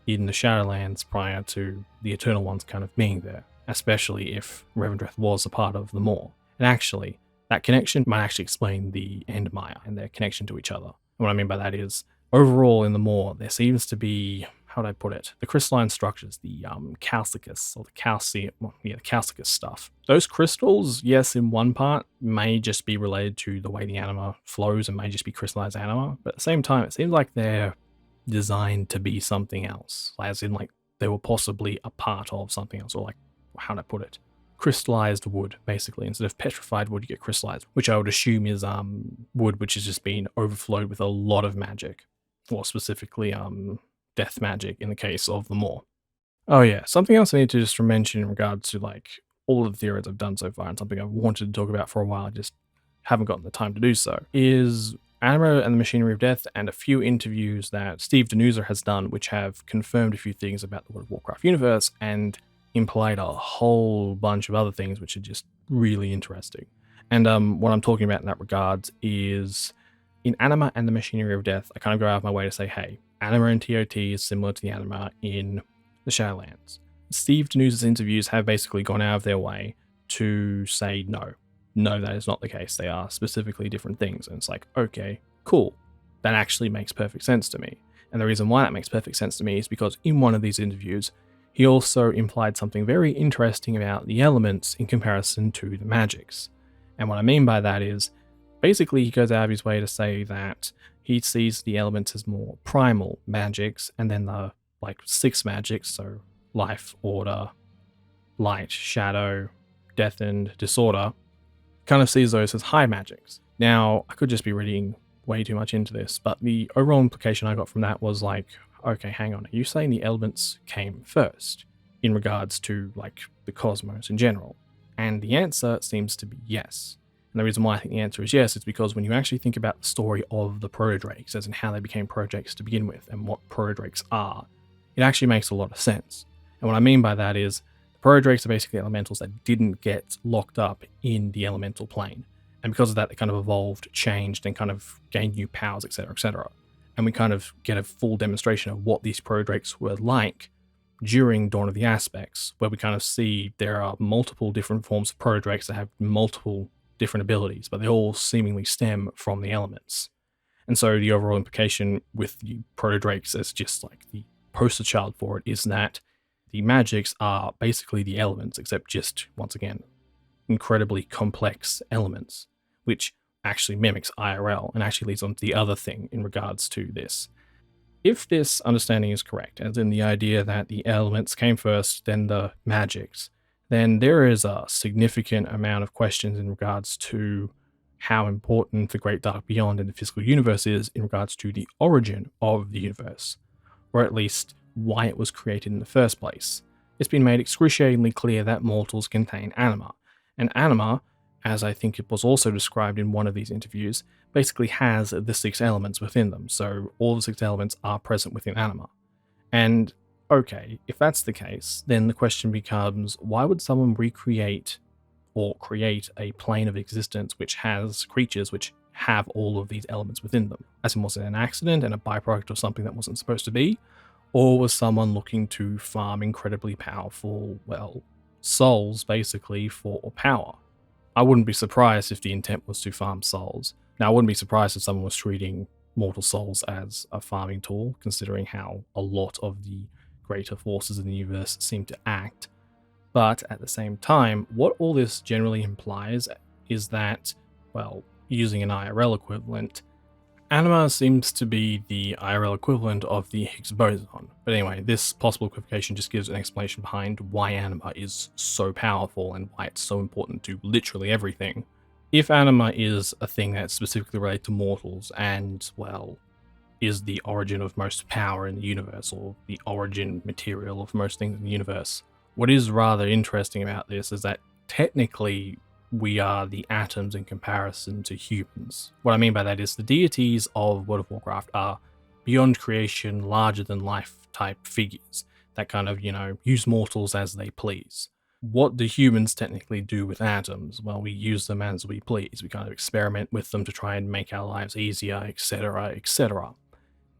in the Shadowlands prior to the Eternal Ones kind of being there? Especially if Revendreth was a part of the Maw. And actually, that connection might actually explain the Endmire and their connection to each other. And what I mean by that is, overall in the Maw, there seems to be, how would I put it, the crystalline structures, the calcicus, or the the calcicus stuff. Those crystals, yes, in one part, may just be related to the way the anima flows and may just be crystallized anima, but at the same time, it seems like they're designed to be something else, as in, like, they were possibly a part of something else, or like, how would I put it? Crystallized wood, basically. Instead of petrified wood, you get crystallized, which I would assume is wood which has just been overflowed with a lot of magic, or specifically death magic in the case of the Maw. Oh yeah, something else I need to just mention in regards to like all of the theories I've done so far, and something I've wanted to talk about for a while, I just haven't gotten the time to do so, is Anima and the Machinery of Death, and a few interviews that Steve Denuza has done, which have confirmed a few things about the World of Warcraft universe and implied a whole bunch of other things, which are just really interesting. And what I'm talking about in that regard is in Anima and the Machinery of Death, I kind of go out of my way to say, hey, Anima and TOT is similar to the Anima in the Shadowlands. Steve Denuza's interviews have basically gone out of their way to say no, that is not the case. They are specifically different things. And it's like, okay, cool. That actually makes perfect sense to me. And the reason why that makes perfect sense to me is because in one of these interviews, he also implied something very interesting about the elements in comparison to the magics. And what I mean by that is, basically he goes out of his way to say that he sees the elements as more primal magics, and then the like 6 magics, so life, order, light, shadow, death, and disorder, kind of sees those as high magics. Now, I could just be reading way too much into this, but the overall implication I got from that was like, okay, hang on, are you saying the elements came first in regards to like the cosmos in general? And the answer seems to be yes. And the reason why I think the answer is yes is because when you actually think about the story of the proto-drakes, as in how they became proto-drakes to begin with and what proto-drakes are, it actually makes a lot of sense. And what I mean by that is the proto-drakes are basically elementals that didn't get locked up in the elemental plane. And because of that, they kind of evolved, changed, and kind of gained new powers, etc., etc. And we kind of get a full demonstration of what these proto-drakes were like during Dawn of the Aspects, where we kind of see there are multiple different forms of proto-drakes that have multiple different abilities, but they all seemingly stem from the elements. And so the overall implication with the proto-drakes as just like the poster child for it is that the magics are basically the elements, except just, once again, incredibly complex elements, which actually mimics IRL and actually leads on to the other thing in regards to this. If this understanding is correct, as in the idea that the elements came first, then the magics, then there is a significant amount of questions in regards to how important the Great Dark Beyond and the physical universe is in regards to the origin of the universe, or at least why it was created in the first place. It's been made excruciatingly clear that mortals contain anima, and anima, as I think it was also described in one of these interviews, basically has the 6 elements within them, so all the 6 elements are present within anima. And okay, if that's the case, then the question becomes, why would someone recreate or create a plane of existence which has creatures which have all of these elements within them? As in, was it an accident and a byproduct of something that wasn't supposed to be? Or was someone looking to farm incredibly powerful, well, souls basically for power? I wouldn't be surprised if the intent was to farm souls. Now, I wouldn't be surprised if someone was treating mortal souls as a farming tool, considering how a lot of the greater forces in the universe seem to act. But at the same time, what all this generally implies is that, well, using an IRL equivalent, anima seems to be the IRL equivalent of the Higgs boson. But anyway, this possible equivocation just gives an explanation behind why anima is so powerful and why it's so important to literally everything. If anima is a thing that's specifically related to mortals and, well, is the origin of most power in the universe, or the origin material of most things in the universe, what is rather interesting about this is that technically we are the atoms in comparison to humans. What I mean by that is the deities of World of Warcraft are beyond creation, larger than life type figures that kind of, use mortals as they please. What do humans technically do with atoms? Well, we use them as we please. We kind of experiment with them to try and make our lives easier, etc., etc.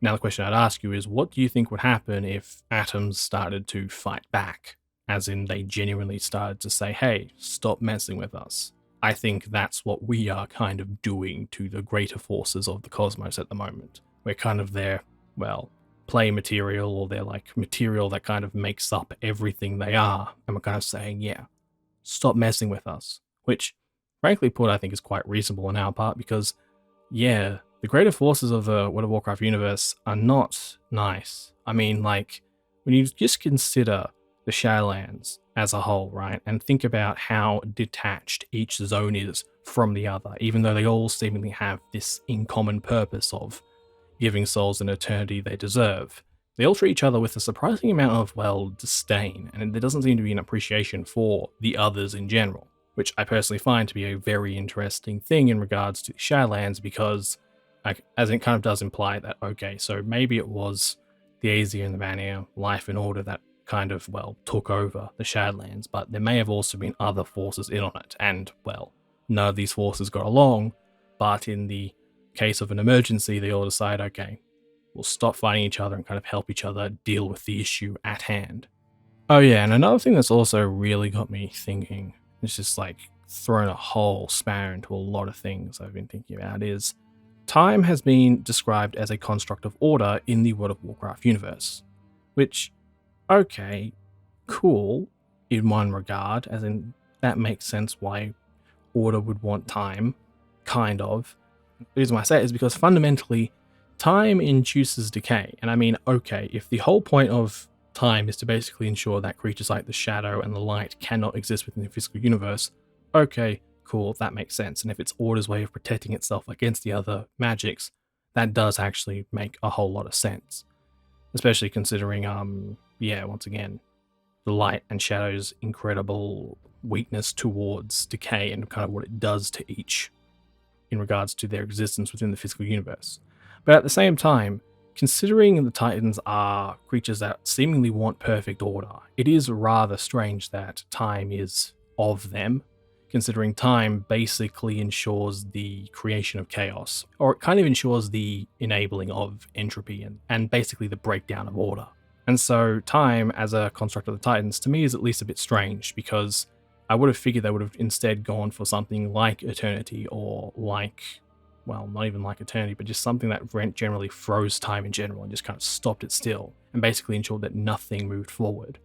Now, the question I'd ask you is, what do you think would happen if atoms started to fight back? As in, they genuinely started to say, hey, stop messing with us. I think that's what we are kind of doing to the greater forces of the cosmos at the moment. We're kind of their, well, play material, or their like material that kind of makes up everything they are. And we're kind of saying, yeah, stop messing with us. Which, frankly put, I think is quite reasonable on our part because, yeah, the greater forces of the World of Warcraft universe are not nice. I mean, like, when you just consider the Shadowlands as a whole, right, and think about how detached each zone is from the other, even though they all seemingly have this in common purpose of giving souls an eternity they deserve, they all treat each other with a surprising amount of, well, disdain, and there doesn't seem to be an appreciation for the others in general, which I personally find to be a very interesting thing in regards to the Shadowlands because, like, as it kind of does imply that, okay, so maybe it was the Aesir and the Vanir, Life in Order, that kind of, well, took over the Shadowlands, but there may have also been other forces in on it, and, well, none of these forces got along, but in the case of an emergency, they all decide, okay, we'll stop fighting each other and kind of help each other deal with the issue at hand. Oh yeah, and another thing that's also really got me thinking, it's just like thrown a whole spanner into a lot of things I've been thinking about, is time has been described as a construct of order in the World of Warcraft universe. Which, okay, cool in one regard, as in that makes sense why order would want time, kind of. The reason why I say it is because fundamentally, time induces decay. And I mean, okay, if the whole point of time is to basically ensure that creatures like the shadow and the light cannot exist within the physical universe, okay, cool, that makes sense. And if it's order's way of protecting itself against the other magics, that does actually make a whole lot of sense. Especially considering, yeah, once again, the light and shadow's incredible weakness towards decay and kind of what it does to each in regards to their existence within the physical universe. But at the same time, considering the Titans are creatures that seemingly want perfect order, it is rather strange that time is of them, considering time basically ensures the creation of chaos, or it kind of ensures the enabling of entropy and basically the breakdown of order. And so time as a construct of the Titans to me is at least a bit strange, because I would have figured they would have instead gone for something like Eternity, or like, well, not even like Eternity, but just something that generally froze time in general and just kind of stopped it still and basically ensured that nothing moved forward.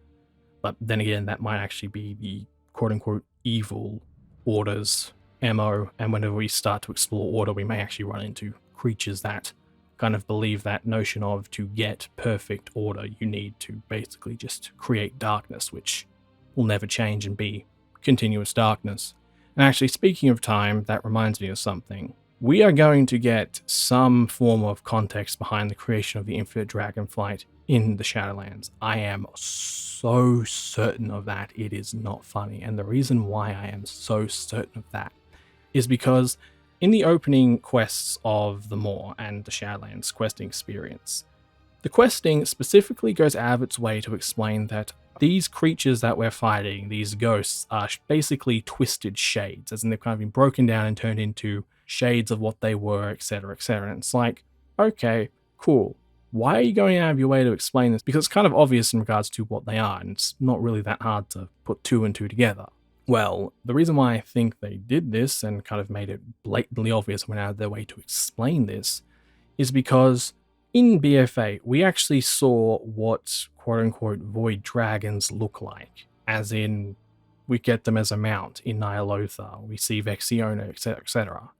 But then again, that might actually be the quote-unquote evil Order's MO, and whenever we start to explore Order, we may actually run into creatures that kind of believe that notion of to get perfect order, you need to basically just create darkness, which will never change and be continuous darkness. And actually, speaking of time, that reminds me of something. We are going to get some form of context behind the creation of the Infinite Dragonflight in the Shadowlands. I am so certain of that, it is not funny. And the reason why I am so certain of that is because in the opening quests of the Maw and the Shadowlands questing experience, the questing specifically goes out of its way to explain that these creatures that we're fighting, these ghosts, are basically twisted shades, as in they've kind of been broken down and turned into shades of what they were, etc., etc. And it's like, okay, cool. Why are you going out of your way to explain this? Because it's kind of obvious in regards to what they are, and it's not really that hard to put two and two together. Well, the reason why I think they did this and kind of made it blatantly obvious and went out of their way to explain this is because in BFA, we actually saw what quote-unquote void dragons look like, as in we get them as a mount in Ny'alotha, we see Vexiona, etc., etc.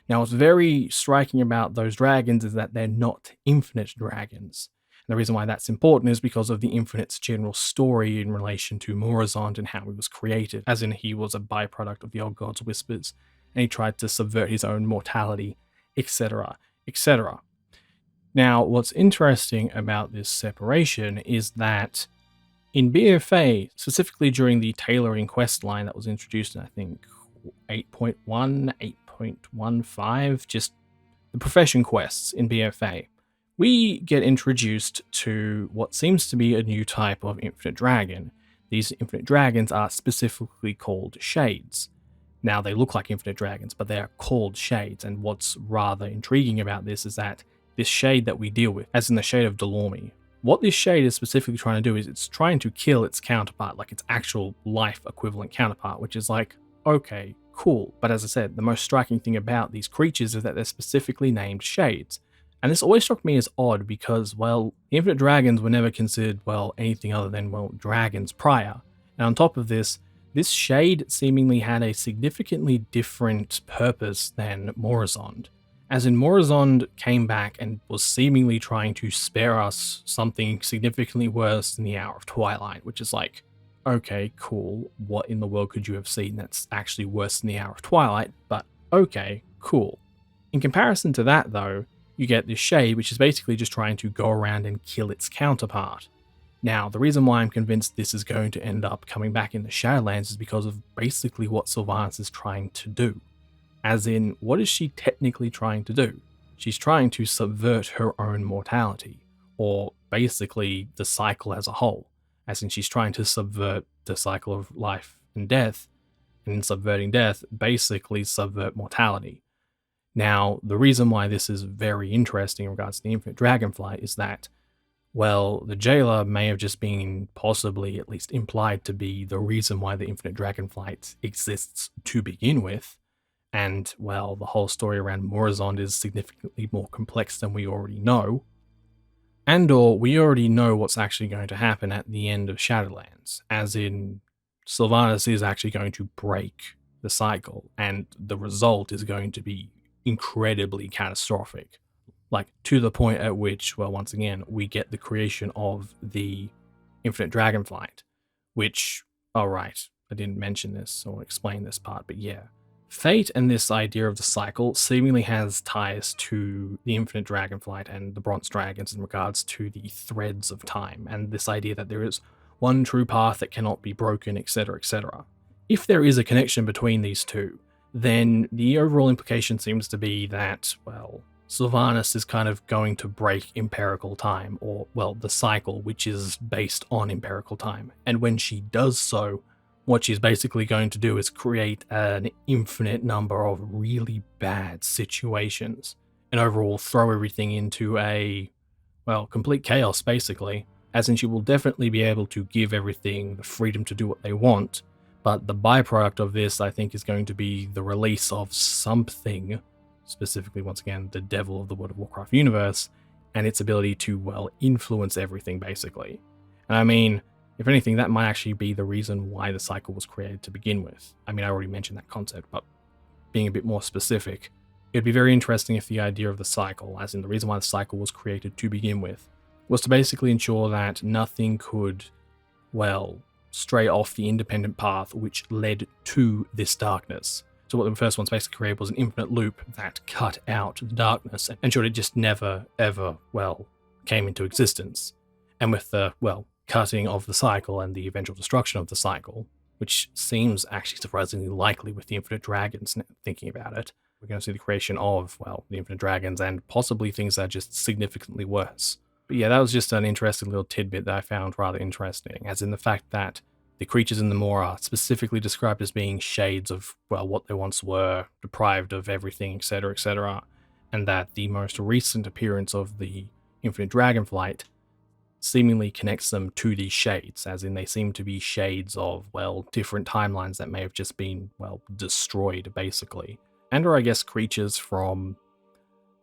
Now, what's very striking about those dragons is that they're not infinite dragons. And the reason why that's important is because of the Infinite's general story in relation to Mueh'zala and how he was created, as in he was a byproduct of the Old God's Whispers, and he tried to subvert his own mortality, etc., etc. Now, what's interesting about this separation is that in BFA, specifically during the tailoring quest line that was introduced in, I think, 8.1, 8.15, just the profession quests in BFA, we get introduced to what seems to be a new type of infinite dragon. These infinite dragons are specifically called shades. Now, they look like infinite dragons, but they are called shades, and what's rather intriguing about this is that this shade that we deal with, as in the shade of Delorme, what this shade is specifically trying to do is it's trying to kill its counterpart, like its actual life equivalent counterpart, which is like, okay, cool. But as I said, the most striking thing about these creatures is that they're specifically named shades, And this always struck me as odd because, well, the Infinite Dragons were never considered, well, anything other than, well, dragons prior. And on top of this, this shade seemingly had a significantly different purpose than Morrizond. As in, Morrizond came back and was seemingly trying to spare us something significantly worse than the Hour of Twilight, which is like, okay, cool, what in the world could you have seen that's actually worse than the Hour of Twilight? But okay, cool. In comparison to that, though, you get this shade, which is basically just trying to go around and kill its counterpart. Now, the reason why I'm convinced this is going to end up coming back in the Shadowlands is because of basically what Sylvanas is trying to do. As in, what is she technically trying to do? She's trying to subvert her own mortality, or basically the cycle as a whole. As in, she's trying to subvert the cycle of life and death, and in subverting death, basically subvert mortality. Now, the reason why this is very interesting in regards to the Infinite Dragonflight is that, well, the Jailer may have just been possibly at least implied to be the reason why the Infinite Dragonflight exists to begin with, and, well, the whole story around Morrizond is significantly more complex than we already know, and/or we already know what's actually going to happen at the end of Shadowlands, as in, Sylvanas is actually going to break the cycle, and the result is going to be incredibly catastrophic, like to the point at which, well, once again, we get the creation of the Infinite Dragonflight, which, alright, I didn't mention this or explain this part, but yeah. Fate and this idea of the cycle seemingly has ties to the Infinite Dragonflight and the Bronze Dragons in regards to the threads of time, and this idea that there is one true path that cannot be broken, etc., etc. If there is a connection between these two, then the overall implication seems to be that, well, Sylvanas is kind of going to break empirical time, or, well, the cycle, which is based on empirical time. And when she does so, what she's basically going to do is create an infinite number of really bad situations, and overall throw everything into a, well, complete chaos, basically. As in, she will definitely be able to give everything the freedom to do what they want, but the byproduct of this, I think, is going to be the release of something, specifically, once again, the devil of the World of Warcraft universe, and its ability to, well, influence everything, basically. And I mean, if anything, that might actually be the reason why the cycle was created to begin with. I mean, I already mentioned that concept, but being a bit more specific, it'd be very interesting if the idea of the cycle, as in the reason why the cycle was created to begin with, was to basically ensure that nothing could, well, stray off the independent path which led to this darkness. So what the first ones basically created was an infinite loop that cut out the darkness and ensured it just never, ever, well, came into existence. And with the, well, cutting of the cycle and the eventual destruction of the cycle, which seems actually surprisingly likely with the Infinite Dragons, thinking about it, we're going to see the creation of, well, the Infinite Dragons and possibly things that are just significantly worse. But yeah, that was just an interesting little tidbit that I found rather interesting, as in the fact that the creatures in the Moor are specifically described as being shades of, well, what they once were, deprived of everything, etc., etc., and that the most recent appearance of the Infinite Dragonflight seemingly connects them to these shades, as in they seem to be shades of, well, different timelines that may have just been, well, destroyed, basically. And or I guess creatures from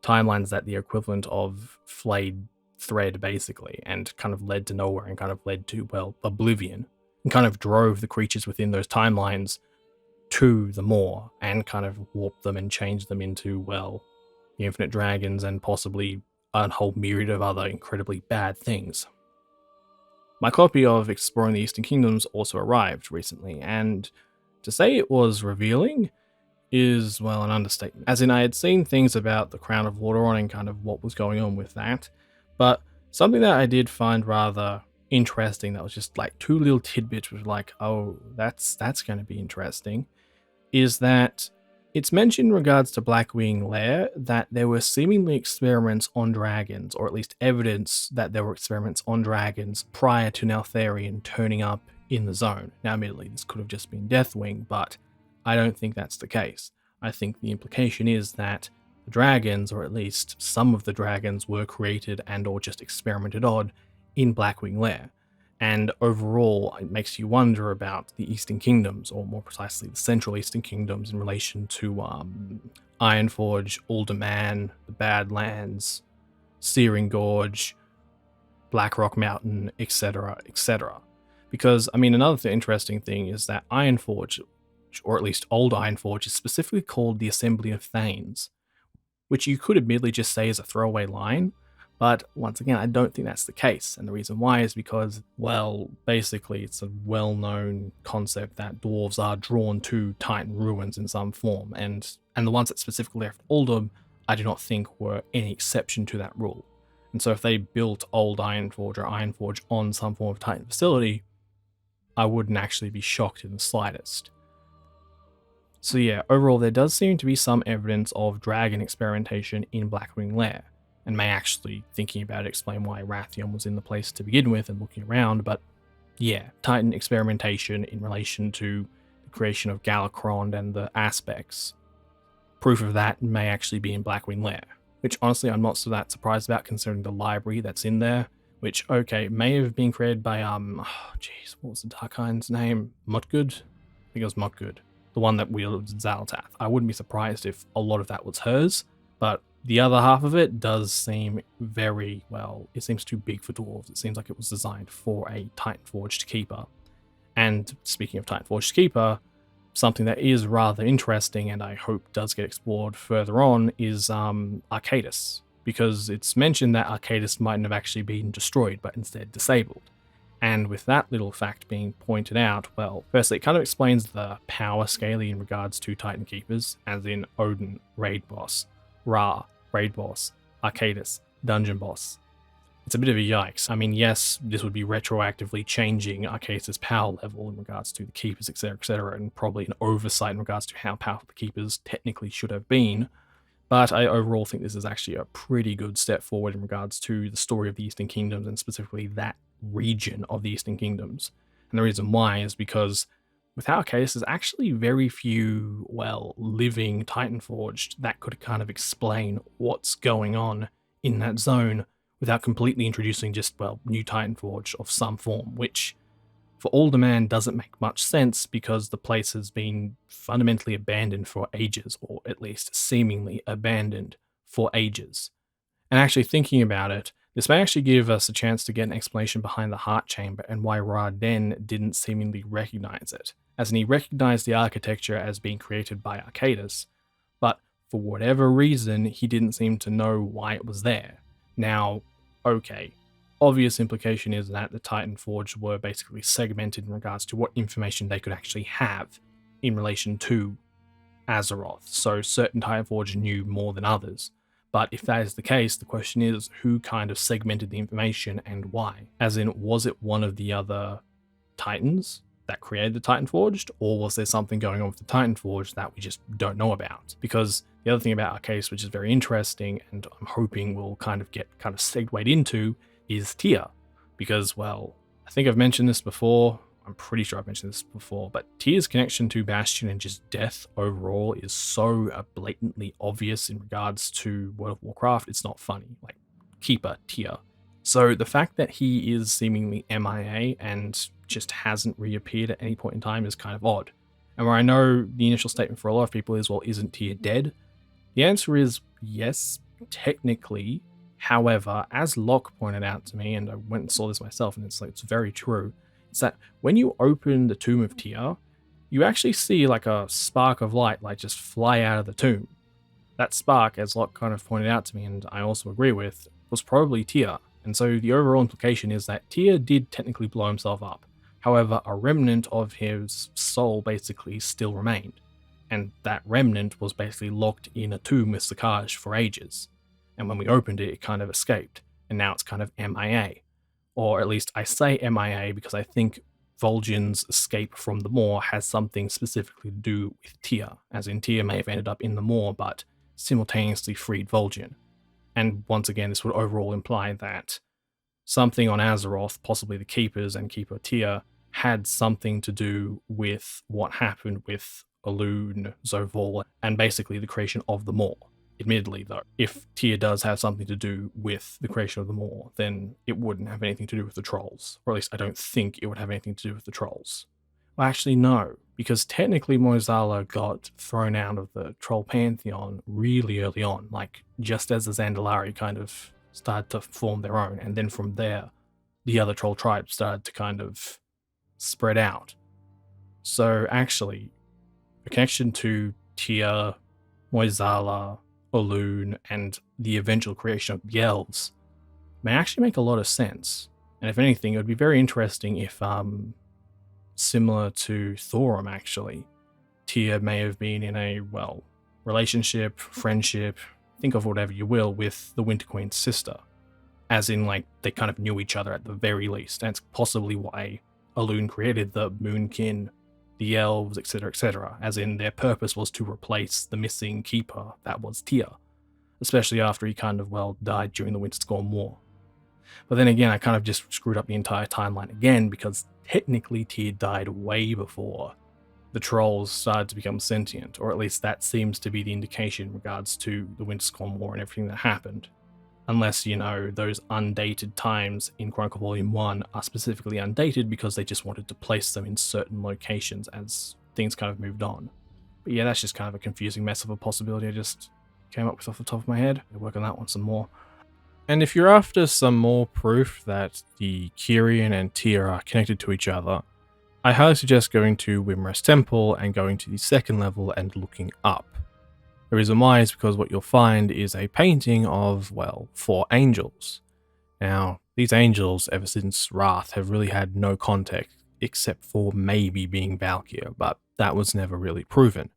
timelines that the equivalent of flayed thread, basically, and kind of led to nowhere and kind of led to, well, oblivion, and kind of drove the creatures within those timelines to the Moor and kind of warped them and changed them into, well, the Infinite Dragons and possibly a whole myriad of other incredibly bad things. My copy of Exploring the Eastern Kingdoms also arrived recently, and to say it was revealing is, well, an understatement. As in, I had seen things about the Crown of Lordaeron and kind of what was going on with that, but something that I did find rather interesting, that was just like two little tidbits, was like, oh, that's going to be interesting, is that it's mentioned in regards to Blackwing Lair that there were seemingly experiments on dragons, or at least evidence that there were experiments on dragons prior to Neltharion turning up in the zone. Now, admittedly, this could have just been Deathwing, but I don't think that's the case. I think the implication is that the dragons, or at least some of the dragons, were created and or just experimented on in Blackwing Lair. And overall, it makes you wonder about the Eastern Kingdoms, or more precisely the Central Eastern Kingdoms, in relation to Ironforge, Alderman, the Badlands, Searing Gorge, Blackrock Mountain, etc., etc. Because, I mean, another interesting thing is that Ironforge, or at least Old Ironforge, is specifically called the Assembly of Thanes, which you could admittedly just say is a throwaway line, but once again, I don't think that's the case. And the reason why is because, well, basically it's a well-known concept that dwarves are drawn to Titan ruins in some form, and the ones that specifically left Uldum, I do not think were any exception to that rule. And so if they built Old Ironforge or Ironforge on some form of Titan facility, I wouldn't actually be shocked in the slightest. So yeah, overall there does seem to be some evidence of dragon experimentation in Blackwing Lair, and may actually, thinking about it, explain why Wrathion was in the place to begin with and looking around, but yeah, Titan experimentation in relation to the creation of Galakrond and the aspects. Proof of that may actually be in Blackwing Lair, which honestly I'm not so that surprised about considering the library that's in there, which, okay, may have been created by, what was the Darkhind's name? Mutgood? I think it was Mutgood, the one that wielded Xal'atath. I wouldn't be surprised if a lot of that was hers, but the other half of it does seem very, well, it seems too big for dwarves. It seems like it was designed for a Titanforged Keeper. And speaking of Titanforged Keeper, something that is rather interesting and I hope does get explored further on is Arcadus, because it's mentioned that Arcadus mightn't have actually been destroyed but instead disabled. And with that little fact being pointed out, well, firstly, it kind of explains the power scaling in regards to Titan Keepers, as in Odin, Raid Boss, Ra, Raid Boss, Arcadus, Dungeon Boss. It's a bit of a yikes. I mean, yes, this would be retroactively changing Arcadus' power level in regards to the Keepers, etc., and probably an oversight in regards to how powerful the Keepers technically should have been, but I overall think this is actually a pretty good step forward in regards to the story of the Eastern Kingdoms, and specifically that region of the Eastern Kingdoms. And the reason why is because without Arcadus, there's actually very few, well, living Titanforged that could kind of explain what's going on in that zone without completely introducing just, well, new Titanforged of some form, which for Alderman doesn't make much sense because the place has been fundamentally abandoned for ages, or at least seemingly abandoned for ages. And actually thinking about it, this may actually give us a chance to get an explanation behind the Heart Chamber and why Ra-Den didn't seemingly recognize it, as in he recognized the architecture as being created by Arcadus, but for whatever reason he didn't seem to know why it was there. Now, okay, obvious implication is that the Titanforged were basically segmented in regards to what information they could actually have in relation to Azeroth, so certain Titanforged knew more than others. But if that is the case, the question is who kind of segmented the information and why? As in, was it one of the other Titans that created the Titanforged, or was there something going on with the Titanforged that we just don't know about? Because the other thing about Arcadus, which is very interesting, and I'm hoping we'll kind of get segued into, is Tyr. Because, well, I think I've mentioned this before, I'm pretty sure I've mentioned this before, but Tyr's connection to Bastion and just death overall is so blatantly obvious in regards to World of Warcraft, it's not funny. Like, Keeper, Tyr. So the fact that he is seemingly MIA and just hasn't reappeared at any point in time is kind of odd. And where I know the initial statement for a lot of people is, well, isn't Tyr dead? The answer is yes, technically. However, as Locke pointed out to me, and I went and saw this myself, and it's very true, is that when you open the tomb of Tyr, you actually see like a spark of light like just fly out of the tomb. That spark, as Locke kind of pointed out to me, and I also agree with, was probably Tyr. And so the overall implication is that Tyr did technically blow himself up. However, a remnant of his soul basically still remained. And that remnant was basically locked in a tomb with Sakaj for ages. And when we opened it, it kind of escaped. And now it's kind of MIA. Or at least I say MIA because I think Vol'jin's escape from the Maw has something specifically to do with Tyr, as in Tyr may have ended up in the Maw but simultaneously freed Vol'jin. And once again, this would overall imply that something on Azeroth, possibly the Keepers and Keeper Tyr, had something to do with what happened with Elune, Zovul, and basically the creation of the Maw. Admittedly, though, if Tyr does have something to do with the creation of the Maw, then it wouldn't have anything to do with the Trolls. Or at least I don't think it would have anything to do with the Trolls. Well, actually, no, because technically Mueh'zala got thrown out of the Troll Pantheon really early on, like just as the Zandalari kind of started to form their own, and then from there, the other troll tribes started to kind of spread out. So actually, a connection to Tyr, Mueh'zala, Olun, and the eventual creation of the elves may actually make a lot of sense. And if anything, it would be very interesting if, similar to Thorum actually, Tyr may have been in a, well, relationship, friendship, think of whatever you will, with the Winter Queen's sister. As in, like, they kind of knew each other at the very least, and it's possibly why Olun created the Moonkin, the elves, etc., as in their purpose was to replace the missing keeper that was Tyr, especially after he kind of, well, died during the Winterscorn War. But then again, I kind of just screwed up the entire timeline again, because technically Tyr died way before the trolls started to become sentient, or at least that seems to be the indication in regards to the Winterscorn War and everything that happened. Unless, you know, those undated times in Chronicle Volume 1 are specifically undated because they just wanted to place them in certain locations as things kind of moved on. But yeah, that's just kind of a confusing mess of a possibility I just came up with off the top of my head. I'll work on that one some more. And if you're after some more proof that the Kyiran and Tyr are connected to each other, I highly suggest going to Wimrest Temple and going to the second level and looking up. The reason why is because what you'll find is a painting of, well, 4 angels. Now, these angels, ever since Wrath, have really had no context, except for maybe being Valkyr, but that was never really proven.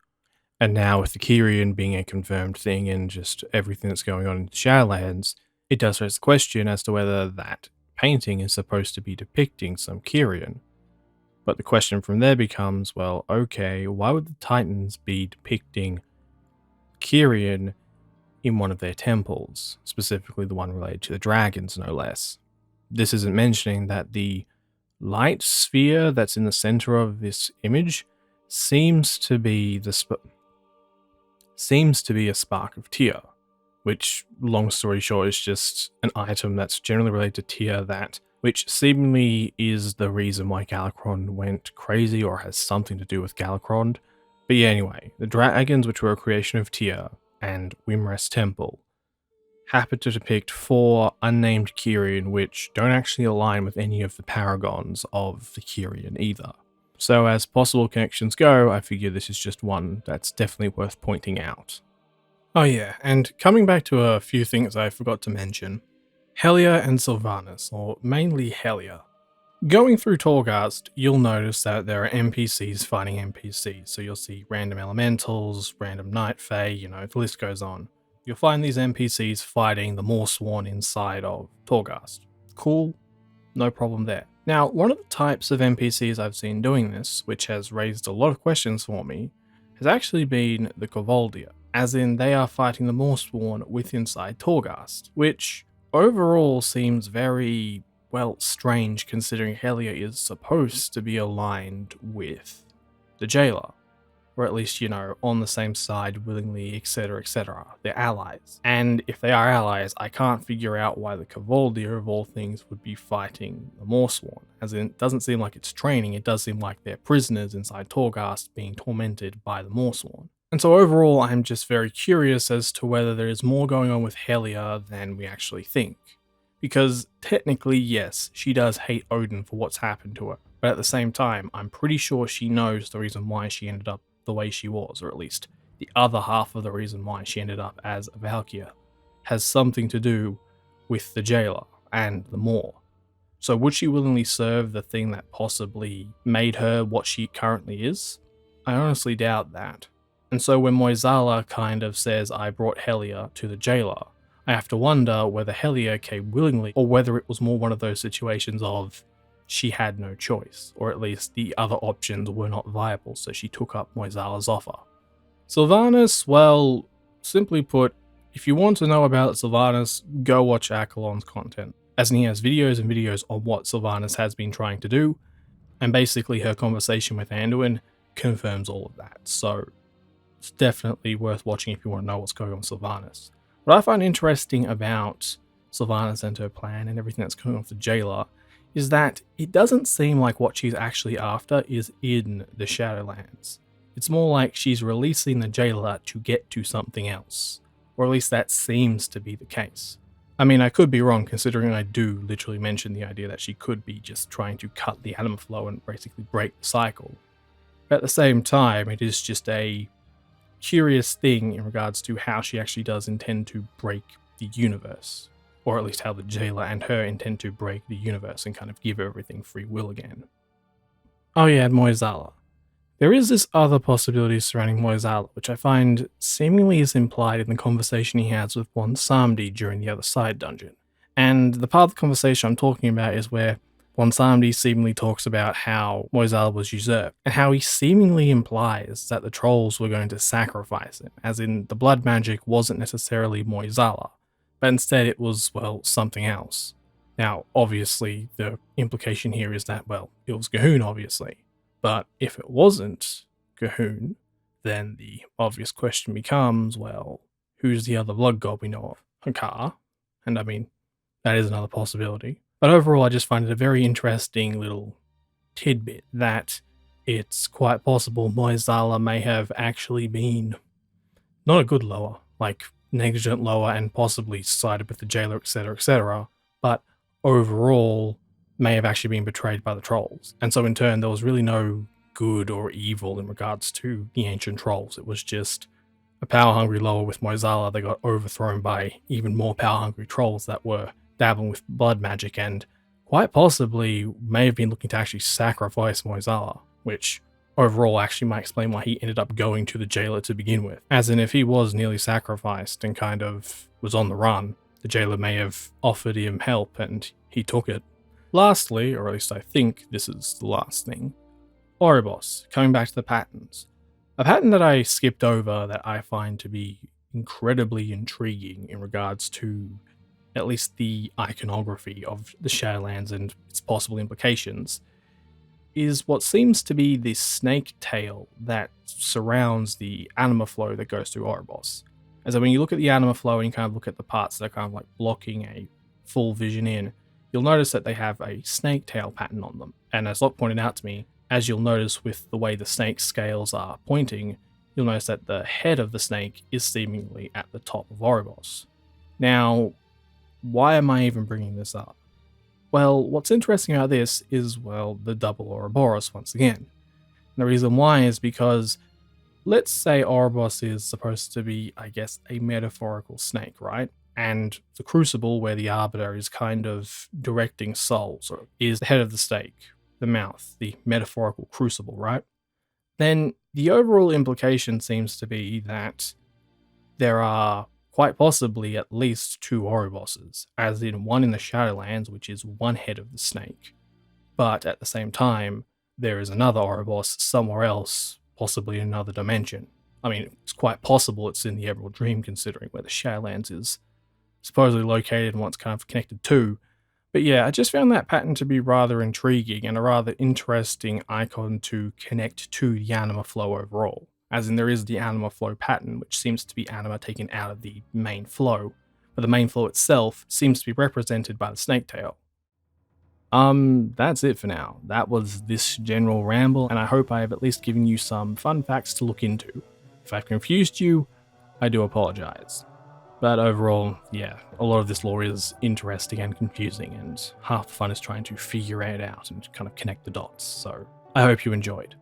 And now with the Kyiran being a confirmed thing and just everything that's going on in the Shadowlands, it does raise the question as to whether that painting is supposed to be depicting some Kyiran. But the question from there becomes, well, okay, why would the Titans be depicting Kyiran in one of their temples, specifically the one related to the dragons, no less? This isn't mentioning that the light sphere that's in the center of this image seems to be a spark of Tyr, which, long story short, is just an item that's generally related to Tyr, that which seemingly is the reason why Galakrond went crazy, or has something to do with Galakrond. But yeah, anyway, the dragons, which were a creation of Tyr, and Wimrest Temple, happen to depict 4 unnamed Kyiran, which don't actually align with any of the paragons of the Kyiran either. So as possible connections go, I figure this is just one that's definitely worth pointing out. Oh yeah, and coming back to a few things I forgot to mention, Helya and Sylvanas, or mainly Helya. Going through Torghast, you'll notice that there are NPCs fighting NPCs, so you'll see random elementals, random night fae, you know, the list goes on. You'll find these NPCs fighting the Morsworn inside of Torghast. Cool, no problem there. Now, one of the types of NPCs I've seen doing this, which has raised a lot of questions for me, has actually been the Kovoldia, as in they are fighting the Morsworn with inside Torghast, which overall seems very, well, strange considering Helya is supposed to be aligned with the Jailer, or at least, you know, on the same side willingly, etc. They're allies. And if they are allies, I can't figure out why the Kovoldia of all things would be fighting the Morsworn, as in it doesn't seem like it's training, it does seem like they're prisoners inside Torghast being tormented by the Morsworn. And so overall, I'm just very curious as to whether there is more going on with Helya than we actually think. Because technically, yes, she does hate Odin for what's happened to her, but at the same time, I'm pretty sure she knows the reason why she ended up the way she was, or at least the other half of the reason why she ended up as a Valkyr has something to do with the Jailer and the Maw. So would she willingly serve the thing that possibly made her what she currently is? I honestly doubt that. And so when Mueh'zala kind of says, I brought Helya to the Jailer, I have to wonder whether Helya came willingly, or whether it was more one of those situations of she had no choice, or at least the other options were not viable, so she took up Mueh'zala's offer. Sylvanas, well, simply put, if you want to know about Sylvanas, go watch Akalon's content, as in he has videos and videos on what Sylvanas has been trying to do, and basically her conversation with Anduin confirms all of that, so it's definitely worth watching if you want to know what's going on with Sylvanas. What I find interesting about Sylvanas and her plan and everything that's going on with the Jailer is that it doesn't seem like what she's actually after is in the Shadowlands. It's more like she's releasing the Jailer to get to something else, or at least that seems to be the case. I mean, I could be wrong, considering I do literally mention the idea that she could be just trying to cut the anima flow and basically break the cycle. But at the same time, it is just a curious thing in regards to how she actually does intend to break the universe. Or at least how the jailer and her intend to break the universe and kind of give everything free will again. Oh yeah, and Mueh'zala. There is this other possibility surrounding Mueh'zala, which I find seemingly is implied in the conversation he has with Samdi during the other side dungeon. And the part of the conversation I'm talking about is where Samdi seemingly talks about how Mueh'zala was usurped, and how he seemingly implies that the trolls were going to sacrifice him, as in the blood magic wasn't necessarily Mueh'zala, but instead it was, well, something else. Now, obviously, the implication here is that, well, it was G'huun, obviously. But if it wasn't G'huun, then the obvious question becomes, well, who's the other blood god we know of? Hakar? And I mean, that is another possibility. But overall, I just find it a very interesting little tidbit that it's quite possible Mueh'zala may have actually been not a good lower, like negligent lower and possibly sided with the jailer, etc., but overall may have actually been betrayed by the trolls. And so in turn, there was really no good or evil in regards to the ancient trolls. It was just a power-hungry lower with Mueh'zala that got overthrown by even more power-hungry trolls that were dabbling with blood magic and quite possibly may have been looking to actually sacrifice Mueh'zala, which overall actually might explain why he ended up going to the jailer to begin with. As in, if he was nearly sacrificed and kind of was on the run, the jailer may have offered him help and he took it. Lastly, or at least I think this is the last thing, Oribos, coming back to the patterns. A pattern that I skipped over that I find to be incredibly intriguing in regards to at least the iconography of the Shadowlands and its possible implications is what seems to be the snake tail that surrounds the anima flow that goes through Oribos. As when you look at the anima flow and you kind of look at the parts that are kind of like blocking a full vision in, you'll notice that they have a snake tail pattern on them. And as Locke pointed out to me, as you'll notice with the way the snake scales are pointing, you'll notice that the head of the snake is seemingly at the top of Oribos. Now, why am I even bringing this up? Well, what's interesting about this is, well, the double Ouroboros once again. And the reason why is because, let's say Oribos is supposed to be, I guess, a metaphorical snake, right? And the crucible where the arbiter is kind of directing souls, or is the head of the snake, the mouth, the metaphorical crucible, right? Then the overall implication seems to be that there are quite possibly at least two Oriboses, as in one in the Shadowlands, which is one head of the snake. But at the same time, there is another Oribos somewhere else, possibly in another dimension. I mean, it's quite possible it's in the Emerald Dream, considering where the Shadowlands is supposedly located and what's kind of connected to. But yeah, I just found that pattern to be rather intriguing and a rather interesting icon to connect to the anima flow overall. As in, there is the anima flow pattern, which seems to be anima taken out of the main flow, but the main flow itself seems to be represented by the snake tail. That's it for now. That was this general ramble, and I hope I have at least given you some fun facts to look into. If I've confused you, I do apologize. But overall, yeah, a lot of this lore is interesting and confusing, and half the fun is trying to figure it out and kind of connect the dots, so I hope you enjoyed.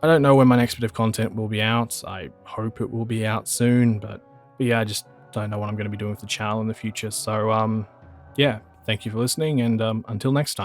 I don't know when my next bit of content will be out. I hope it will be out soon, but yeah, I just don't know what I'm going to be doing with the channel in the future. So, yeah, thank you for listening, and until next time.